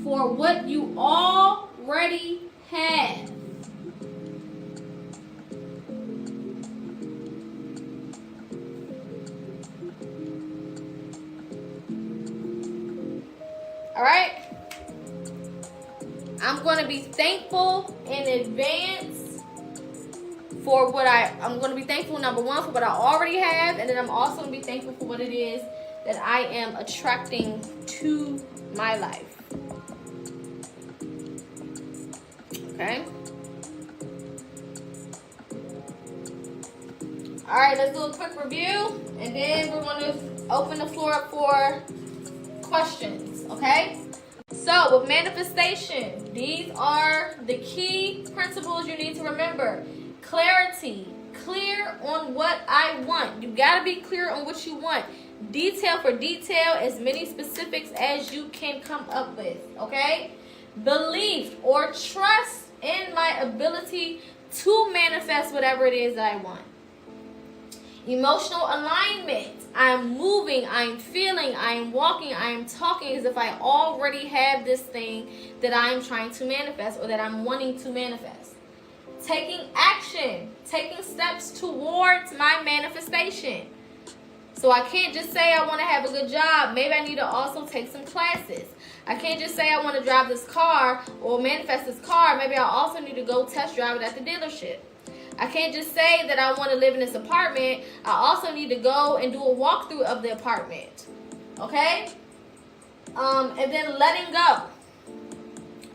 for what you already have. All right? I'm going to be thankful in advance for what I'm going to be thankful, number one, for what I already have, and then I'm also going to be thankful for what it is that I am attracting to my life. Okay? All right, let's do a quick review, and then we're going to open the floor up for questions, okay? So, with manifestation, these are the key principles you need to remember. Clarity, clear on what I want. You got to be clear on what you want. Detail for detail, as many specifics as you can come up with, okay? Belief or trust in my ability to manifest whatever it is that I want. Emotional alignment. I'm moving, I'm feeling, I'm walking, I'm talking as if I already have this thing that I'm trying to manifest or that I'm wanting to manifest. Taking action, taking steps towards my manifestation. So I can't just say I want to have a good job. Maybe I need to also take some classes. I can't just say I want to drive this car or manifest this car. Maybe I also need to go test drive it at the dealership. I can't just say that I want to live in this apartment. I also need to go and do a walkthrough of the apartment. Okay? And then letting go.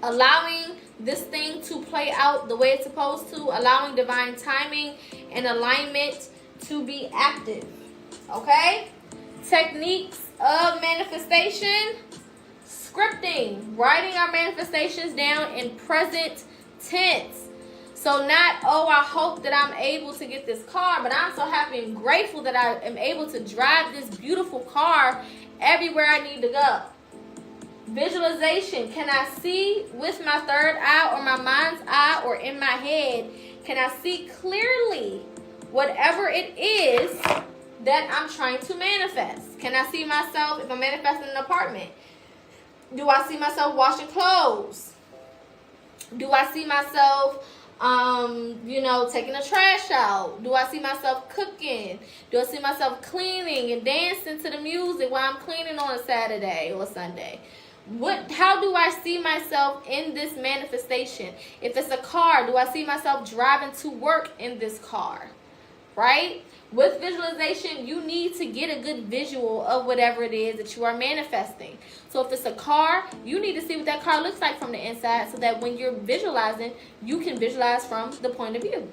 Allowing this thing to play out the way it's supposed to. Allowing divine timing and alignment to be active. Okay? Techniques of manifestation. Scripting. Writing our manifestations down in present tense. So not, oh, I hope that I'm able to get this car, but I'm so happy and grateful that I am able to drive this beautiful car everywhere I need to go. Visualization. Can I see with my third eye or my mind's eye or in my head? Can I see clearly whatever it is that I'm trying to manifest? Can I see myself, if I'm manifesting an apartment, do I see myself washing clothes? Do I see myself taking the trash out? Do I see myself cooking? Do I see myself cleaning and dancing to the music while I'm cleaning on a Saturday or Sunday? How do I see myself in this manifestation? If it's a car, do I see myself driving to work in this car? Right? With visualization, you need to get a good visual of whatever it is that you are manifesting. So if it's a car, you need to see what that car looks like from the inside so that when you're visualizing, you can visualize from the point of view.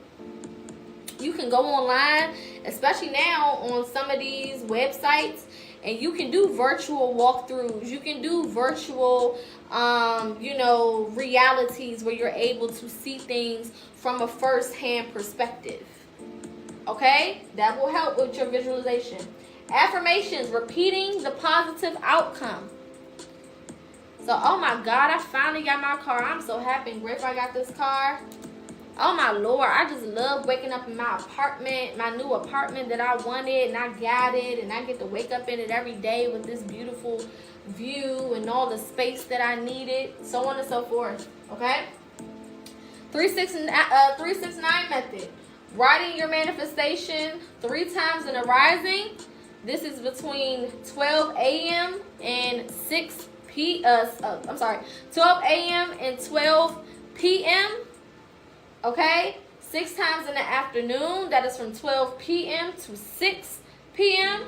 You can go online, especially now on some of these websites, and you can do virtual walkthroughs. You can do virtual, realities where you're able to see things from a first-hand perspective. Okay? That will help with your visualization. Affirmations, repeating the positive outcome. So, oh my God, I finally got my car. I'm so happy and grateful I got this car. Oh my Lord, I just love waking up in my apartment, my new apartment that I wanted, and I got it, and I get to wake up in it every day with this beautiful view and all the space that I needed, so on and so forth. Okay? 369 method. Writing your manifestation 3 times in a rising. This is between 12 a.m. and 12 a.m. and 12 p.m. Okay? 6 times in the afternoon. That is from 12 p.m. to 6 p.m.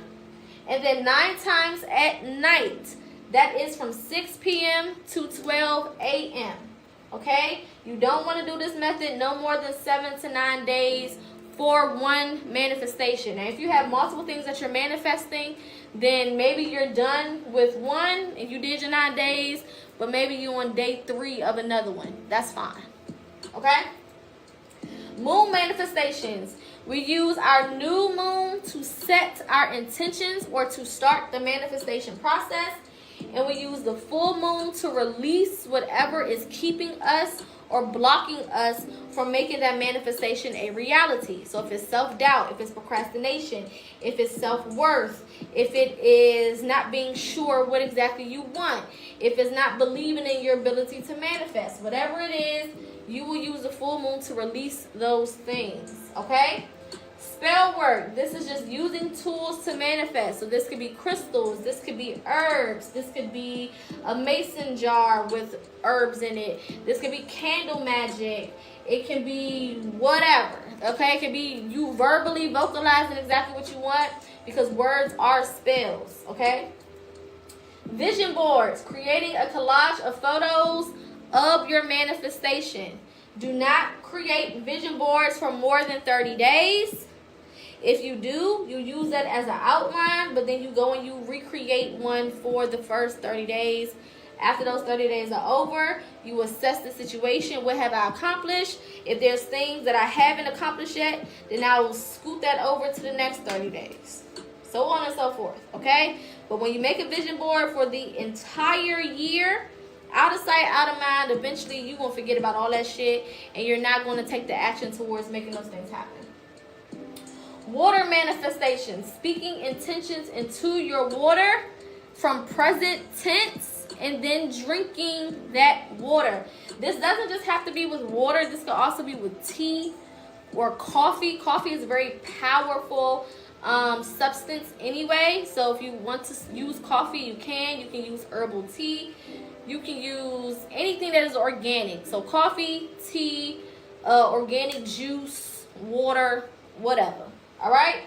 And then 9 times at night. That is from 6 p.m. to 12 a.m. Okay? You don't want to do this method no more than 7 to 9 days for one manifestation. Now, if you have multiple things that you're manifesting, then maybe you're done with one and you did your 9 days, but maybe you're on day 3 of another one. That's fine. Okay? Moon manifestations. We use our new moon to set our intentions or to start the manifestation process. And we use the full moon to release whatever is keeping us or blocking us from making that manifestation a reality. So if it's self-doubt, if it's procrastination, if it's self-worth, if it is not being sure what exactly you want, if it's not believing in your ability to manifest, whatever it is, you will use the full moon to release those things. Okay? spell work. This is just using tools to manifest. So this could be crystals, this could be herbs, this could be a mason jar with herbs in it, this could be candle magic, it can be whatever. Okay, it can be you verbally vocalizing exactly what you want, because words are spells. Okay. Vision boards, creating a collage of photos of your manifestation. Do not create vision boards for more than 30 days. If you do, you use that as an outline, but then you go and you recreate one for the first 30 days. After those 30 days are over, you assess the situation. What have I accomplished? If there's things that I haven't accomplished yet, then I will scoot that over to the next 30 days. So on and so forth, okay? But when you make a vision board for the entire year, out of sight, out of mind, eventually you're going to forget about all that shit, and you're not going to take the action towards making those things happen. Water manifestation, speaking intentions into your water from present tense and then drinking that water. This doesn't just have to be with water. This could also be with tea or coffee. Coffee is a very powerful substance anyway. So if you want to use coffee, you can. You can use herbal tea. You can use anything that is organic. So coffee, tea, organic juice, water, whatever. All right.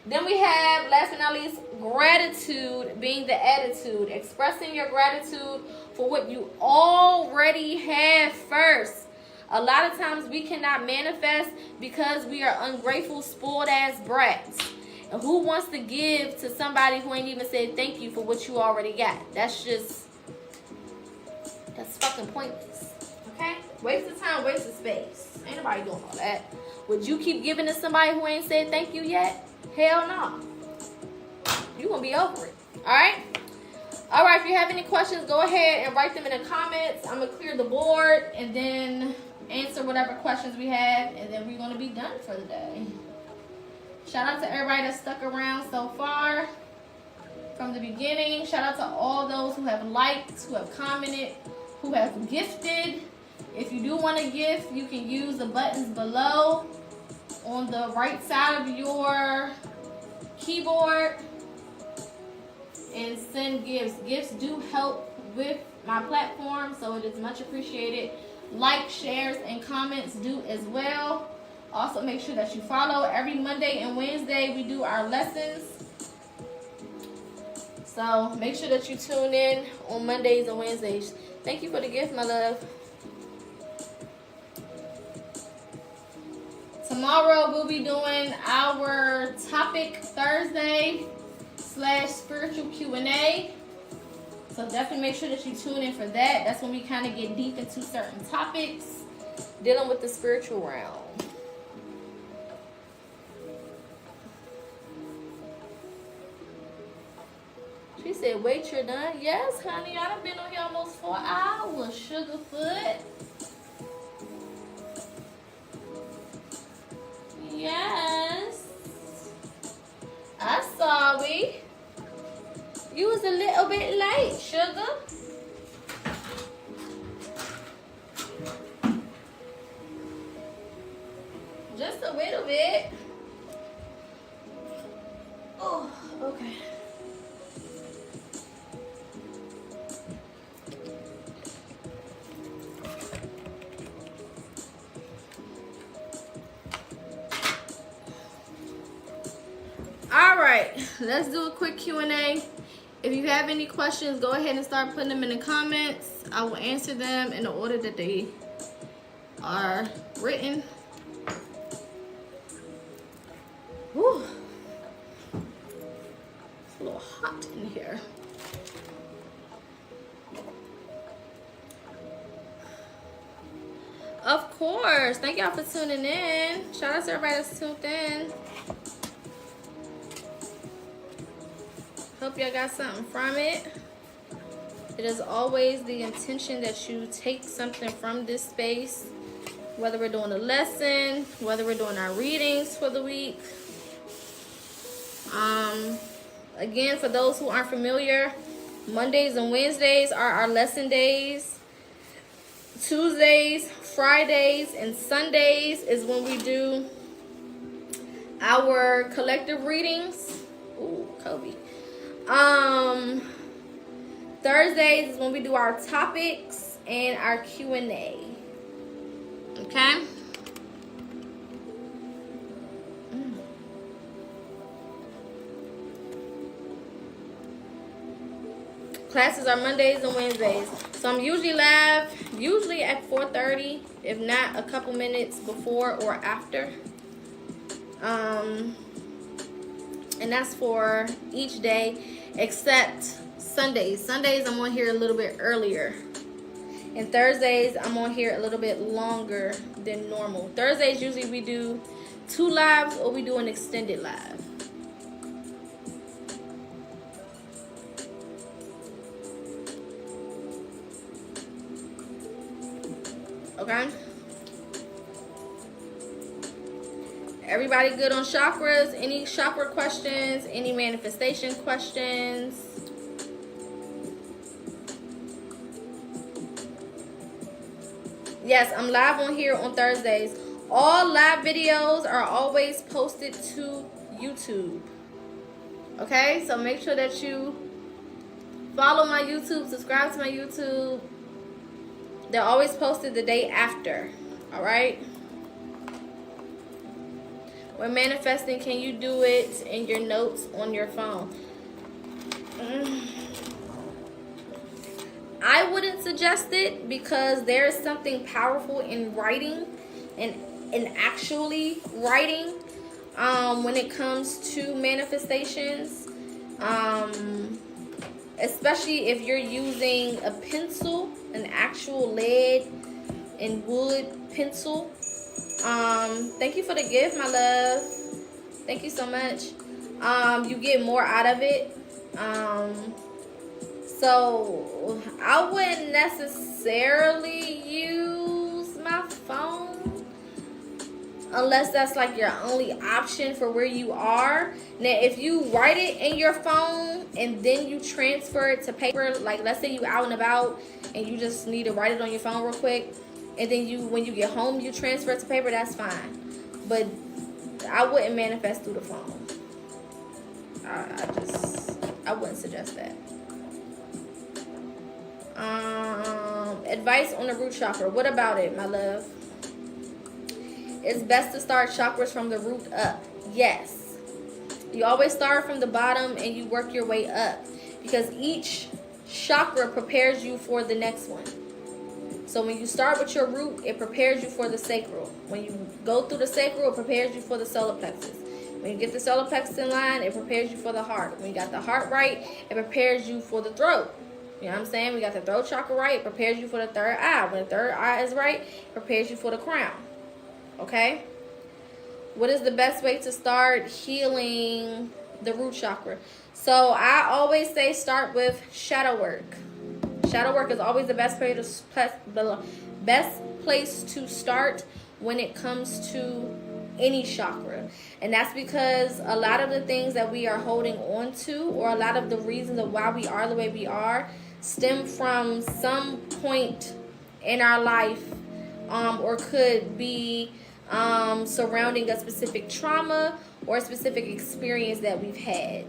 Then we have, last but not least, gratitude being the attitude. Expressing your gratitude for what you already have first. A lot of times we cannot manifest because we are ungrateful, spoiled ass brats. And who wants to give to somebody who ain't even said thank you for what you already got? That's fucking pointless. Okay? Waste of time, waste of space. Ain't nobody doing all that. Would you keep giving to somebody who ain't said thank you yet? Hell no. You're going to be over it. Alright? Alright, if you have any questions, go ahead and write them in the comments. I'm going to clear the board and then answer whatever questions we have. And then we're going to be done for the day. Shout out to everybody that stuck around so far from the beginning. Shout out to all those who have liked, who have commented, who have gifted. If you do want to gift, you can use the buttons below on the right side of your keyboard and send gifts. Gifts do help with my platform, so it is much appreciated. Like, shares, and comments do as well. Also, make sure that you follow. Every Monday and Wednesday, we do our lessons. So make sure that you tune in on Mondays and Wednesdays. Thank you for the gift, my love. Tomorrow we'll be doing our topic Thursday / spiritual Q&A. So definitely make sure that you tune in for that. That's when we kind of get deep into certain topics dealing with the spiritual realm. She said, wait, you're done? Yes, honey. I done been on here almost 4 hours, Sugarfoot. Yes. I'm sorry. You was a little bit late, sugar. Just a little bit. Oh, okay. Alright, let's do a quick Q&A. If you have any questions, go ahead and start putting them in the comments. I will answer them in the order that they are written. Whew. It's a little hot in here. Of course. Thank y'all for tuning in. Shout out to everybody that's tuned in. Hope y'all got something from it. It is always the intention that you take something from this space, whether we're doing a lesson, whether we're doing our readings for the week. Again, for those who aren't familiar, Mondays and Wednesdays are our lesson days. Tuesdays, Fridays, and Sundays is when we do our collective readings. Ooh, Kobe. Thursdays is when we do our topics and our Q&A. Okay? Classes are Mondays and Wednesdays. So I'm usually live, usually at 4:30, if not a couple minutes before or after. And that's for each day except Sundays. Sundays I'm on here a little bit earlier. And Thursdays I'm on here a little bit longer than normal. Thursdays usually we do 2 lives or we do an extended live. Okay? Everybody good on chakras? Any chakra questions? Any manifestation questions? Yes, I'm live on here on Thursdays. All live videos are always posted to YouTube. Okay? So make sure that you follow my YouTube, subscribe to my YouTube. They're always posted the day after. Alright? When manifesting, can you do it in your notes on your phone? I wouldn't suggest it because there is something powerful in writing and in actually writing when it comes to manifestations. Especially if you're using a pencil, an actual lead and wood pencil. Thank you for the gift, my love. Thank you so much. You get more out of it. So I wouldn't necessarily use my phone unless that's like your only option for where you are. Now, if you write it in your phone and then you transfer it to paper, like let's say you out and about and you just need to write it on your phone real quick, and then when you get home you transfer it to paper, that's fine. But I wouldn't manifest through the phone. I wouldn't suggest that. Advice on the root chakra. What about it, my love? It's best to start chakras from the root up. Yes. You always start from the bottom and you work your way up, because each chakra prepares you for the next one. So when you start with your root, it prepares you for the sacral. When you go through the sacral, it prepares you for the solar plexus. When you get the solar plexus in line, it prepares you for the heart. When you got the heart right, it prepares you for the throat. You know what I'm saying? We got the throat chakra right, it prepares you for the third eye. When the third eye is right, it prepares you for the crown. Okay? What is the best way to start healing the root chakra? So I always say start with shadow work. Shadow work is always the best place to start when it comes to any chakra. And that's because a lot of the things that we are holding on to, or a lot of the reasons of why we are the way we are, stem from some point in our life, or could be surrounding a specific trauma or a specific experience that we've had.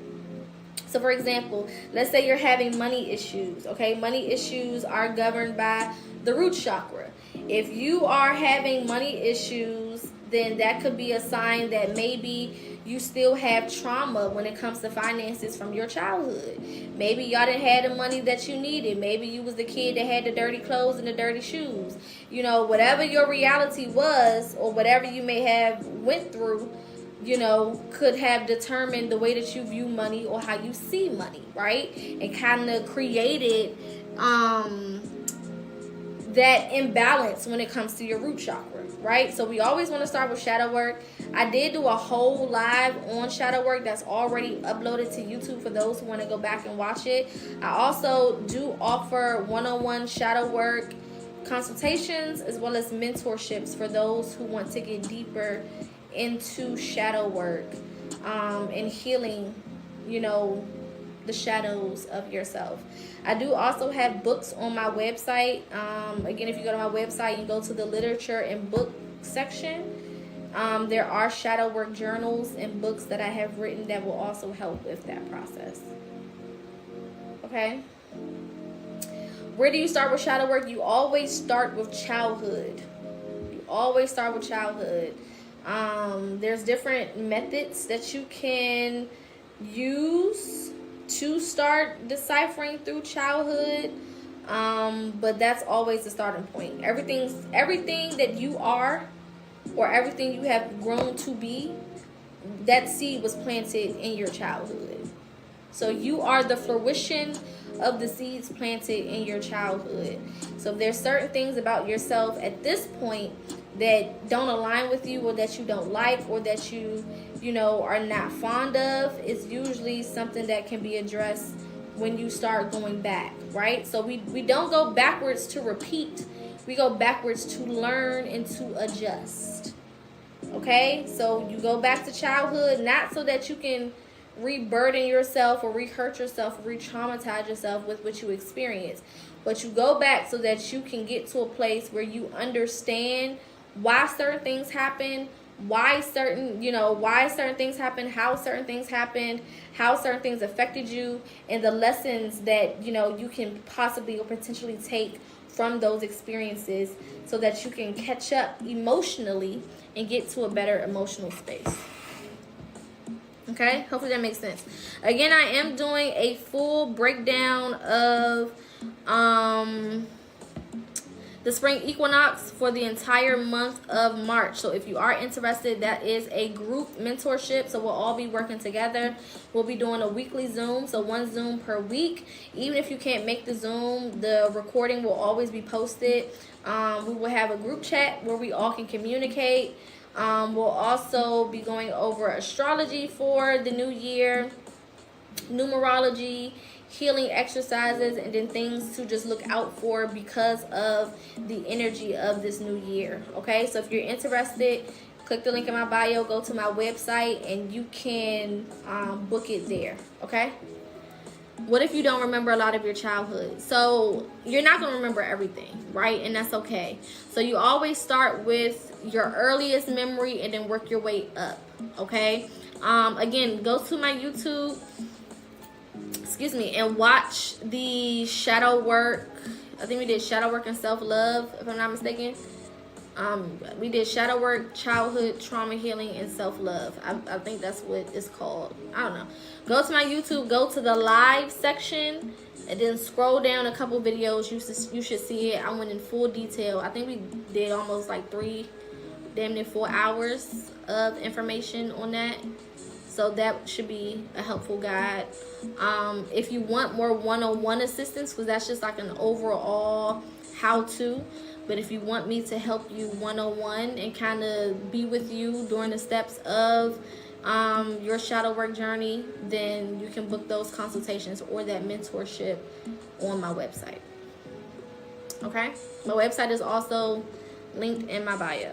So for example, let's say you're having money issues. Okay, money issues are governed by the root chakra. If you are having money issues, then that could be a sign that maybe you still have trauma when it comes to finances from your childhood. Maybe y'all didn't have the money that you needed. Maybe you was the kid that had the dirty clothes and the dirty shoes. You know, whatever your reality was, or whatever you may have went through, you know, could have determined the way that you view money or how you see money, right? And kind of created that imbalance when it comes to your root chakra, right? So we always want to start with shadow work. I did do a whole live on shadow work that's already uploaded to YouTube for those who want to go back and watch it. I also do offer one-on-one shadow work consultations as well as mentorships for those who want to get deeper into shadow work and healing, you know, the shadows of yourself. I do also have books on my website. Again, if you go to my website and go to the literature and book section, There are shadow work journals and books that I have written that will also help with that process. Okay? Where do you start with shadow work? You always start with childhood. You always start with childhood. There's different methods that you can use to start deciphering through childhood. But that's always the starting point. Everything that you are, or everything you have grown to be, that seed was planted in your childhood. So you are the fruition of the seeds planted in your childhood. So if there's certain things about yourself at this point that don't align with you, or that you don't like, or that you are not fond of, it's usually something that can be addressed when you start going back, right? So we don't go backwards to repeat. We go backwards to learn and to adjust. Okay? So you go back to childhood, not so that you can re-burden yourself or re-hurt yourself or re-traumatize yourself with what you experience. But you go back so that you can get to a place where you understand why certain things happen, why certain things happen, how certain things happened, how certain things affected you, and the lessons that you can possibly or potentially take from those experiences, so that you can catch up emotionally and get to a better emotional space. Okay, hopefully that makes sense. Again, I am doing a full breakdown of the spring equinox for the entire month of March. So if you are interested, that is a group mentorship. So we'll all be working together. We'll be doing a weekly Zoom, so one Zoom per week. Even if you can't make the Zoom, the recording will always be posted. We will have a group chat where we all can communicate. We'll also be going over astrology for the new year, numerology, healing exercises, and then things to just look out for because of the energy of this new year. Okay, so if you're interested, click the link in my bio, go to my website, and you can book it there. Okay, what if you don't remember a lot of your childhood? So you're not going to remember everything, right? And that's okay. So you always start with your earliest memory and then work your way up. Okay, again, go to my YouTube, and watch the shadow work. I think we did shadow work and self-love, if I'm not mistaken. We did shadow work, childhood trauma healing, and self-love. I think that's what it's called. I don't know. Go to my YouTube, go to the live section, and then scroll down a couple videos. You should see it. I went in full detail. I think we did almost like damn near 4 hours of information on that. So that should be a helpful guide. If you want more one-on-one assistance, because that's just like an overall how-to. But if you want me to help you one-on-one and kind of be with you during the steps of your shadow work journey, then you can book those consultations or that mentorship on my website. Okay? My website is also linked in my bio.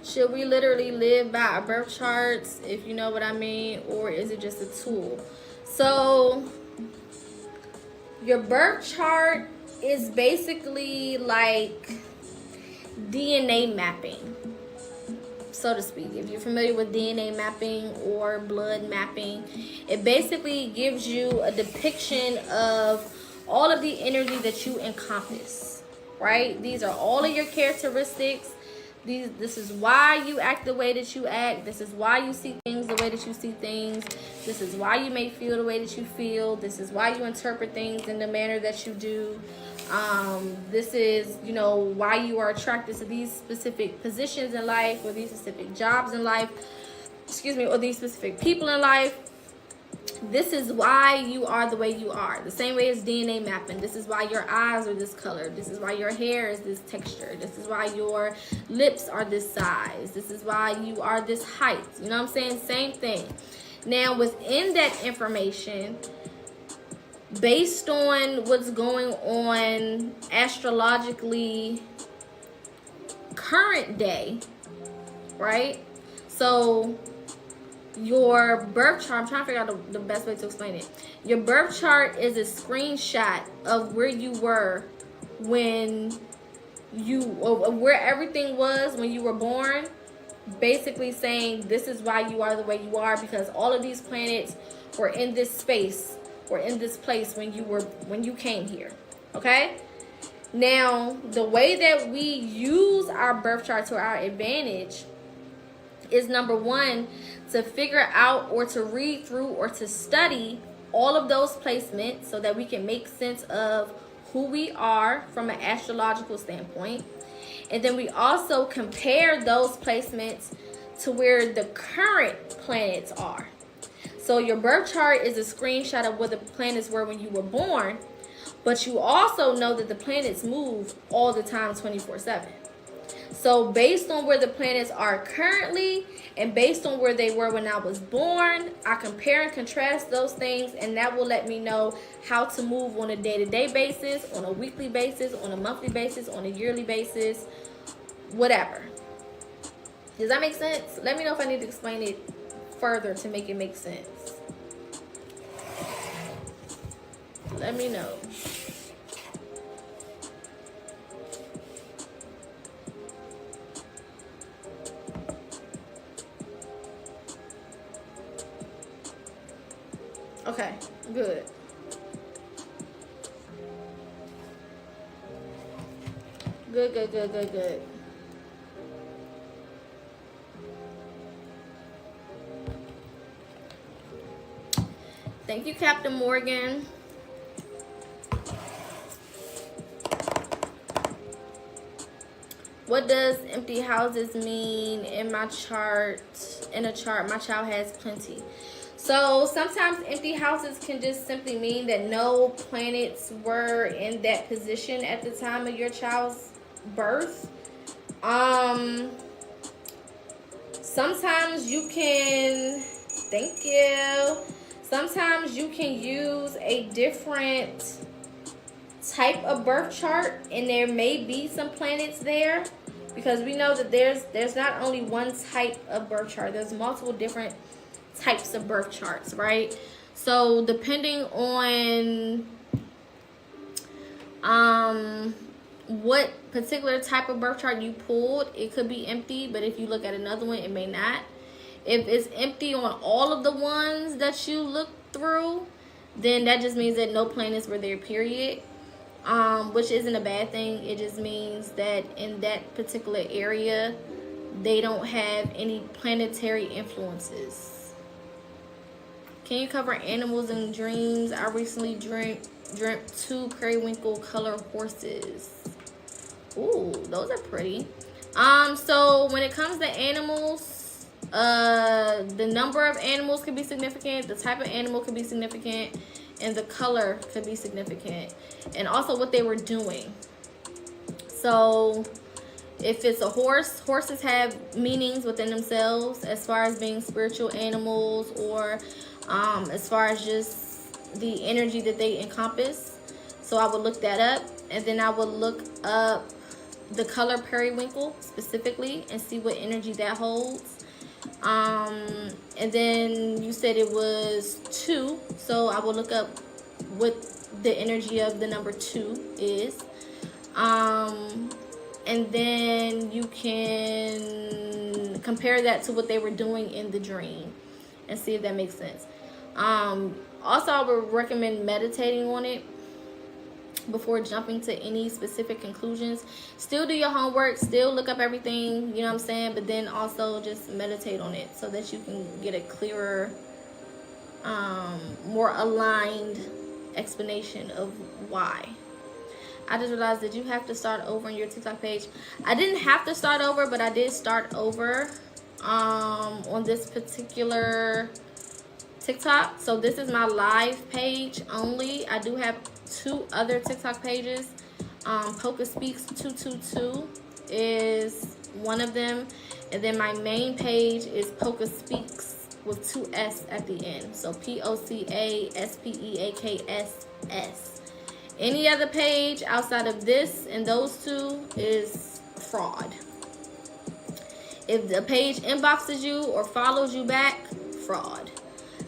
Should we literally live by our birth charts, if you know what I mean, or is it just a tool? So your birth chart is basically like DNA mapping, so to speak. If you're familiar with DNA mapping or blood mapping, it basically gives you a depiction of all of the energy that you encompass, right? These are all of your characteristics. This is why you act the way that you act. This is why you see things the way that you see things. This is why you may feel the way that you feel. This is why you interpret things in the manner that you do. This is, why you are attracted to these specific positions in life, or these specific jobs in life, or these specific people in life. This is why you are the way you are. The same way as DNA mapping. This is why your eyes are this color. This is why your hair is this texture. This is why your lips are this size. This is why you are this height. You know what I'm saying? Same thing. Now, within that information, based on what's going on astrologically current day, right? So your birth chart, I'm trying to figure out the best way to explain it. Your birth chart is a screenshot of where you were when where everything was when you were born, basically saying this is why you are the way you are, because all of these planets were in this space or in this place when you came here. Okay? Now, the way that we use our birth chart to our advantage is, number one, to figure out or to read through or to study all of those placements so that we can make sense of who we are from an astrological standpoint. And then we also compare those placements to where the current planets are. So your birth chart is a screenshot of where the planets were when you were born, but you also know that the planets move all the time 24/7. So based on where the planets are currently and based on where they were when I was born, I compare and contrast those things, and that will let me know how to move on a day-to-day basis, on a weekly basis, on a monthly basis, on a yearly basis, whatever. Does that make sense? Let me know if I need to explain it further to make it make sense. Let me know. Okay, good. Good. Thank you, Captain Morgan. What does empty houses mean in my chart? In a chart, my child has plenty. So sometimes empty houses can just simply mean that no planets were in that position at the time of your child's birth. Sometimes you can, thank you. Sometimes you can use a different type of birth chart, and there may be some planets there, because we know that there's not only one type of birth chart. There's multiple different types of birth charts, right? So depending on what particular type of birth chart you pulled, it could be empty, but if you look at another one, it may not. If it's empty on all of the ones that you looked through, then that just means that no planets were there, period. Which isn't a bad thing. It just means that in that particular area, they don't have any planetary influences. Can you cover animals in dreams? I recently dreamt 2 periwinkle color horses. Ooh, those are pretty. So when it comes to animals, the number of animals could be significant, the type of animal could be significant, and the color could be significant, and also what they were doing. So if it's a horse, horses have meanings within themselves as far as being spiritual animals, or as far as just the energy that they encompass. So I would look that up, and then I would look up the color periwinkle specifically and see what energy that holds. And then you said it was 2, so I will look up what the energy of the number 2 is. And then you can compare that to what they were doing in the dream and see if that makes sense. Also, I would recommend meditating on it before jumping to any specific conclusions. Still do your homework, still look up everything, you know what I'm saying, but then also just meditate on it so that you can get a clearer, more aligned explanation of why. I just realized that you have to start over on your TikTok page. I didn't have to start over, but I did start over on this particular TikTok. So this is my live page only. I do have 2 other TikTok pages. PocaSPEAKS 222 is one of them, and then my main page is PocaSPEAKS with 2 S at the end. So PocaSpeaks. Any other page outside of this and those 2 is fraud. If the page inboxes you or follows you back fraud.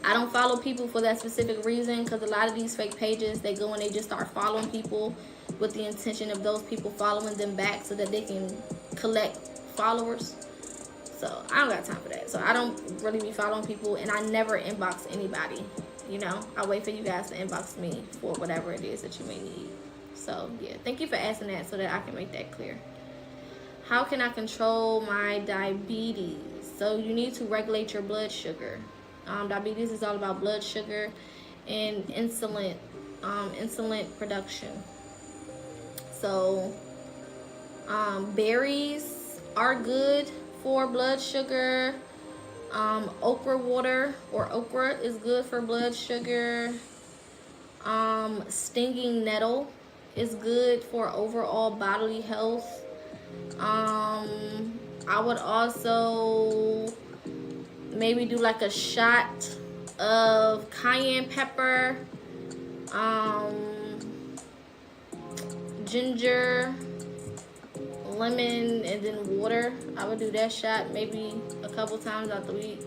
I don't follow people for that specific reason, because a lot of these fake pages, they go and they just start following people with the intention of those people following them back so that they can collect followers. So I don't got time for that. So I don't really be following people, and I never inbox anybody. You know, I wait for you guys to inbox me for whatever it is that you may need. So yeah, thank you for asking that so that I can make that clear. How can I control my diabetes? So you need to regulate your blood sugar. Diabetes is all about blood sugar and insulin production. So berries are good for blood sugar. Okra water or okra is good for blood sugar. Stinging nettle is good for overall bodily health. I would also maybe do like a shot of cayenne pepper, ginger, lemon, and then water. I would do that shot maybe a couple times out the week.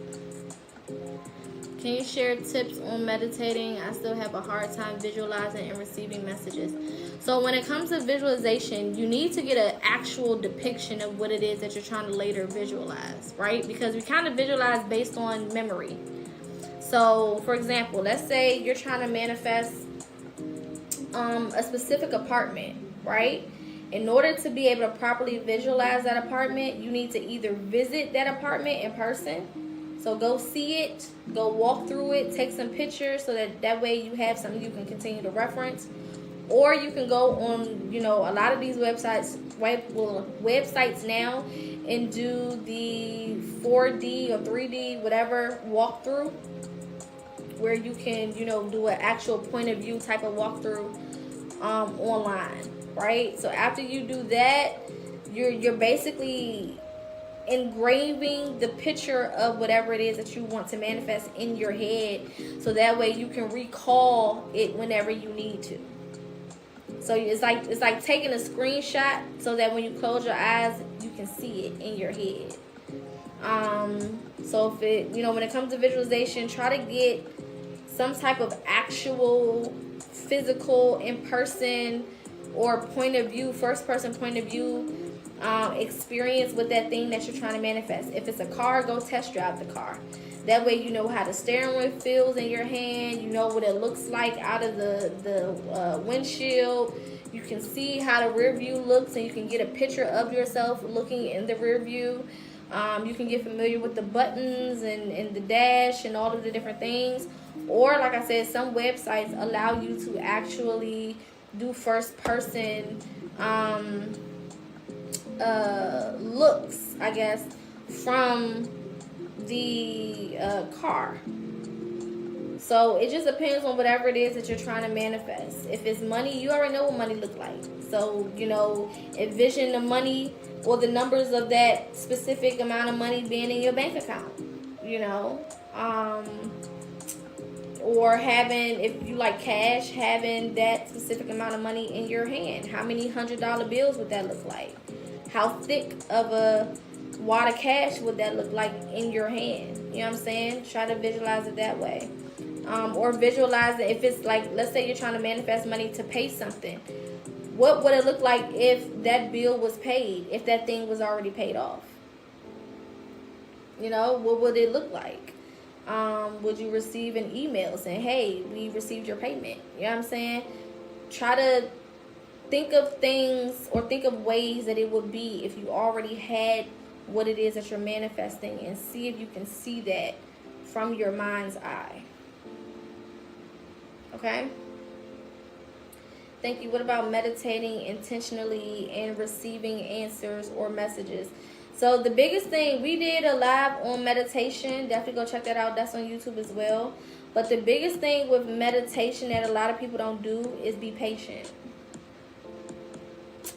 Can you share tips on meditating? I still have a hard time visualizing and receiving messages. So when it comes to visualization, you need to get an actual depiction of what it is that you're trying to later visualize, right? Because we kind of visualize based on memory. So for example, let's say you're trying to manifest a specific apartment, right? In order to be able to properly visualize that apartment, you need to either visit that apartment in person. So go see it, go walk through it, take some pictures so that way you have something you can continue to reference. Or you can go on, you know, a lot of these websites now and do the 4D or 3D, whatever, walkthrough, where you can, you know, do an actual point of view type of walkthrough online, right? So after you do that, you're basically engraving the picture of whatever it is that you want to manifest in your head, so that way you can recall it whenever you need to. So it's like taking a screenshot so that when you close your eyes, you can see it in your head. So if it, you know, when it comes to visualization, try to get some type of actual physical in-person or point of view, first person point of view experience with that thing that you're trying to manifest. If it's a car, go test drive the car. That way you know how the steering wheel feels in your hand. You know what it looks like out of the windshield. You can see how the rear view looks, and you can get a picture of yourself looking in the rear view. You can get familiar with the buttons and the dash and all of the different things. Or like I said, some websites allow you to actually do first person looks, I guess, from the car. So it just depends on whatever it is that you're trying to manifest. If it's money, you already know what money look like. So, you know, envision the money or the numbers of that specific amount of money being in your bank account, you know. Or having, if you like cash, having that specific amount of money in your hand. How many $100 bills would that look like? How thick of a wad of cash would that look like in your hand? You know what I'm saying? Try to visualize it that way. Or visualize it if it's like, let's say you're trying to manifest money to pay something. What would it look like if that bill was paid, if that thing was already paid off? You know, what would it look like? Would you receive an email saying, hey, we received your payment? You know what I'm saying? Try to think of things or think of ways that it would be if you already had what it is that you're manifesting, and see if you can see that from your mind's eye. Okay? Thank you. What about meditating intentionally and receiving answers or messages? So the biggest thing, we did a live on meditation. Definitely go check that out. That's on YouTube as well. But the biggest thing with meditation that a lot of people don't do is be patient.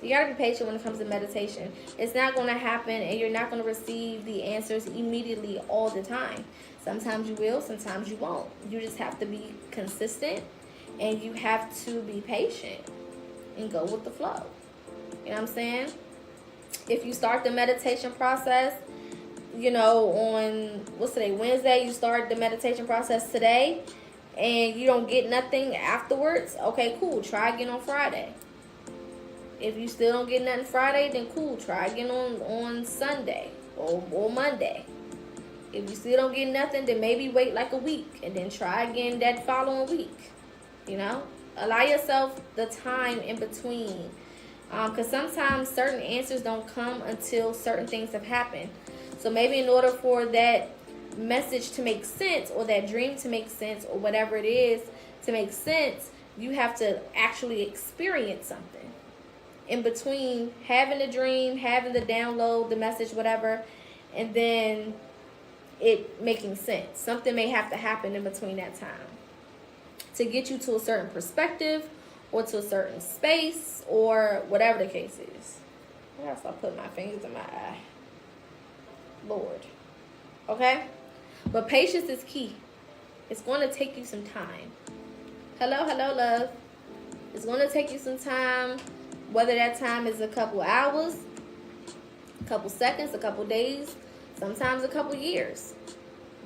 You got to be patient when it comes to meditation. It's not going to happen, and you're not going to receive the answers immediately all the time. Sometimes you will, sometimes you won't. You just have to be consistent, and you have to be patient and go with the flow. You know what I'm saying? If you start the meditation process you know, on, what's today, Wednesday, you start the meditation process today, and you don't get nothing afterwards, okay, cool. Try again on Friday. If you still don't get nothing Friday, then cool. Try again on Sunday or Monday. If you still don't get nothing, then maybe wait like a week and then try again that following week. You know, allow yourself the time in between, because sometimes certain answers don't come until certain things have happened. So maybe in order for that message to make sense, or that dream to make sense, or whatever it is to make sense, you have to actually experience something in between having the dream, having the download, the message, whatever, and then it making sense. Something may have to happen in between that time to get you to a certain perspective or to a certain space or whatever the case is. I gotta stop putting my fingers in my eye. Lord. Okay? But patience is key. It's going to take you some time. Hello, love. It's going to take you some time, whether that time is a couple hours, a couple seconds, a couple days, sometimes a couple years.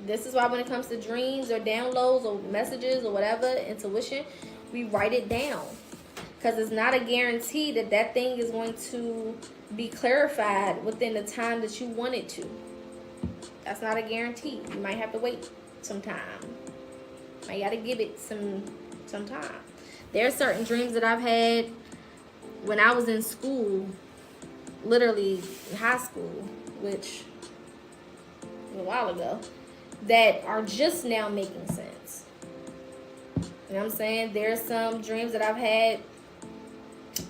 This is why when it comes to dreams or downloads or messages or whatever, intuition, we write it down. Because it's not a guarantee that that thing is going to be clarified within the time that you want it to. That's not a guarantee. You might have to wait some time. I gotta give it some time. There are certain dreams that I've had when I was in school, literally in high school, which was a while ago, that are just now making sense. You know what I'm saying? There's some dreams that I've had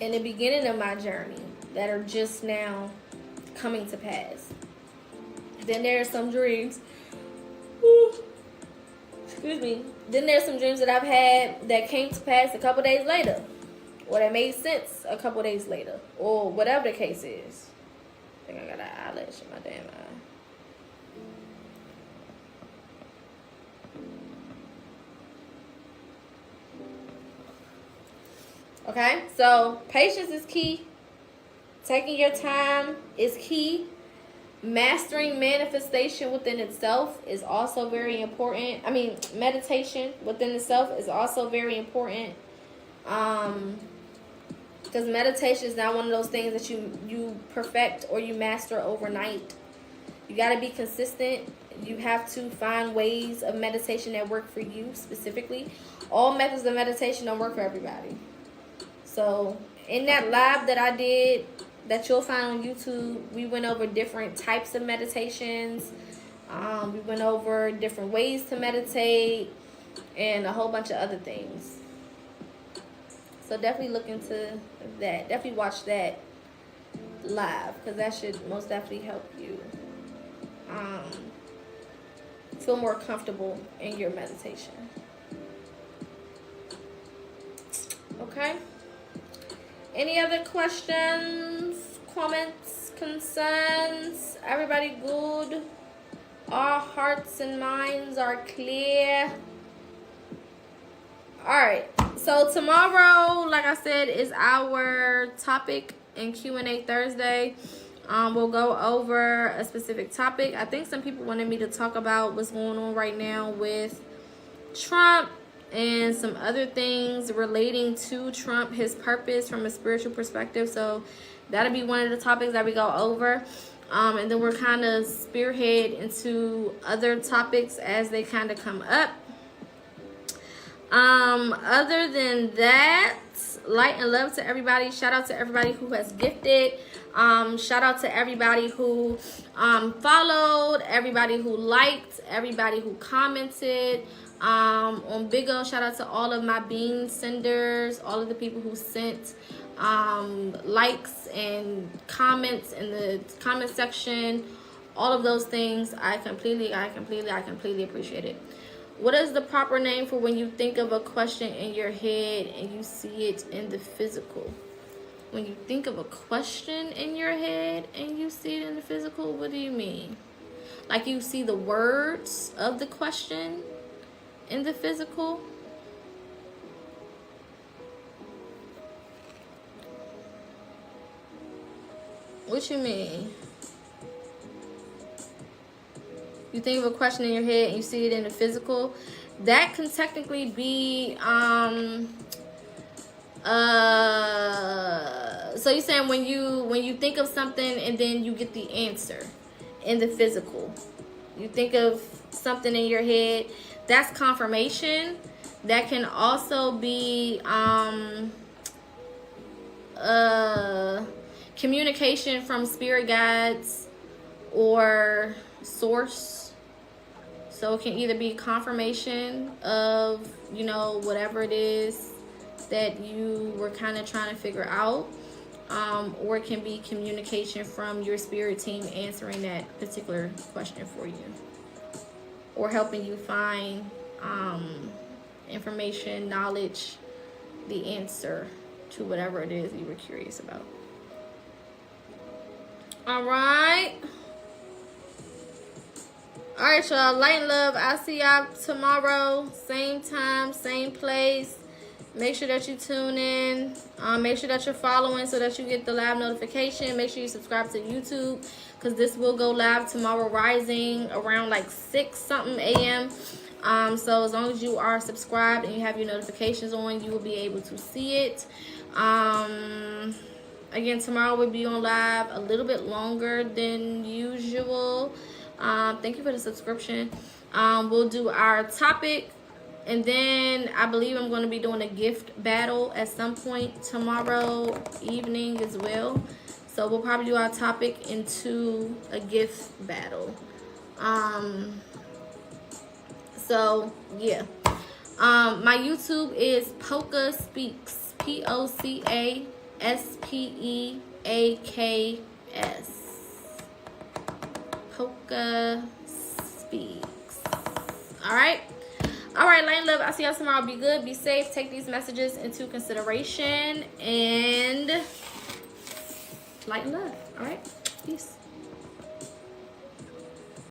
in the beginning of my journey that are just now coming to pass. Then there are some dreams, excuse me, then there's some dreams that I've had that came to pass a couple days later, or that made sense a couple days later, or whatever the case is. I think I got an eyelash in my damn eye. Okay, so patience is key. Taking your time is key. Mastering manifestation within itself is also very important. Meditation within itself is also very important. Because meditation is not one of those things that you perfect or you master overnight. You got to be consistent. You have to find ways of meditation that work for you specifically. All methods of meditation don't work for everybody. So in that live that I did, that you'll find on YouTube, we went over different types of meditations. We went over different ways to meditate and a whole bunch of other things. So definitely look into that. Definitely watch that live, because that should most definitely help you feel more comfortable in your meditation. Okay? Any other questions, comments, concerns? Everybody good? Our hearts and minds are clear. Alright, so tomorrow, like I said, is our topic in Q&A Thursday. We'll go over a specific topic. I think some people wanted me to talk about what's going on right now with Trump and some other things relating to Trump, his purpose from a spiritual perspective. So that'll be one of the topics that we go over. And then we're kind of spearhead into other topics as they kind of come up. Other than that, light and love to everybody. Shout out to everybody who has gifted. Shout out to everybody who followed, everybody who liked, everybody who commented. On Big O, shout out to all of my bean senders, all of the people who sent likes and comments in the comment section, all of those things. I completely appreciate it. What is the proper name for when you think of a question in your head and you see it in the physical? When you think of a question in your head and you see it in the physical, what do you mean? Like you see the words of the question in the physical? What you mean? you think of a question in your head and you see it in the physical, that can technically be so you're saying when you think of something and then you get the answer in the physical. You think of something in your head, that's confirmation. That can also be communication from spirit guides or source. So it can either be confirmation of, you know, whatever it is that you were kind of trying to figure out, or it can be communication from your spirit team answering that particular question for you, or helping you find information, knowledge, the answer to whatever it is you were curious about. All right, y'all. Light and love. I'll see y'all tomorrow, same time, same place. Make sure that you tune in. Make sure that you're following so that you get the live notification. Make sure you subscribe to YouTube, because this will go live tomorrow rising around like 6-something a.m. So as long as you are subscribed and you have your notifications on, you will be able to see it. Again, tomorrow we'll be on live a little bit longer than usual. Thank you for the subscription. We'll do our topic, and then I believe I'm going to be doing a gift battle at some point tomorrow evening as well. So we'll probably do our topic into a gift battle. So yeah. My YouTube is PocaSPEAKS. PocaSpeaks. PocaSPEAKS. Alright, light and love. I'll see y'all tomorrow. Be good, be safe, take these messages into consideration, and light and love. Alright, peace.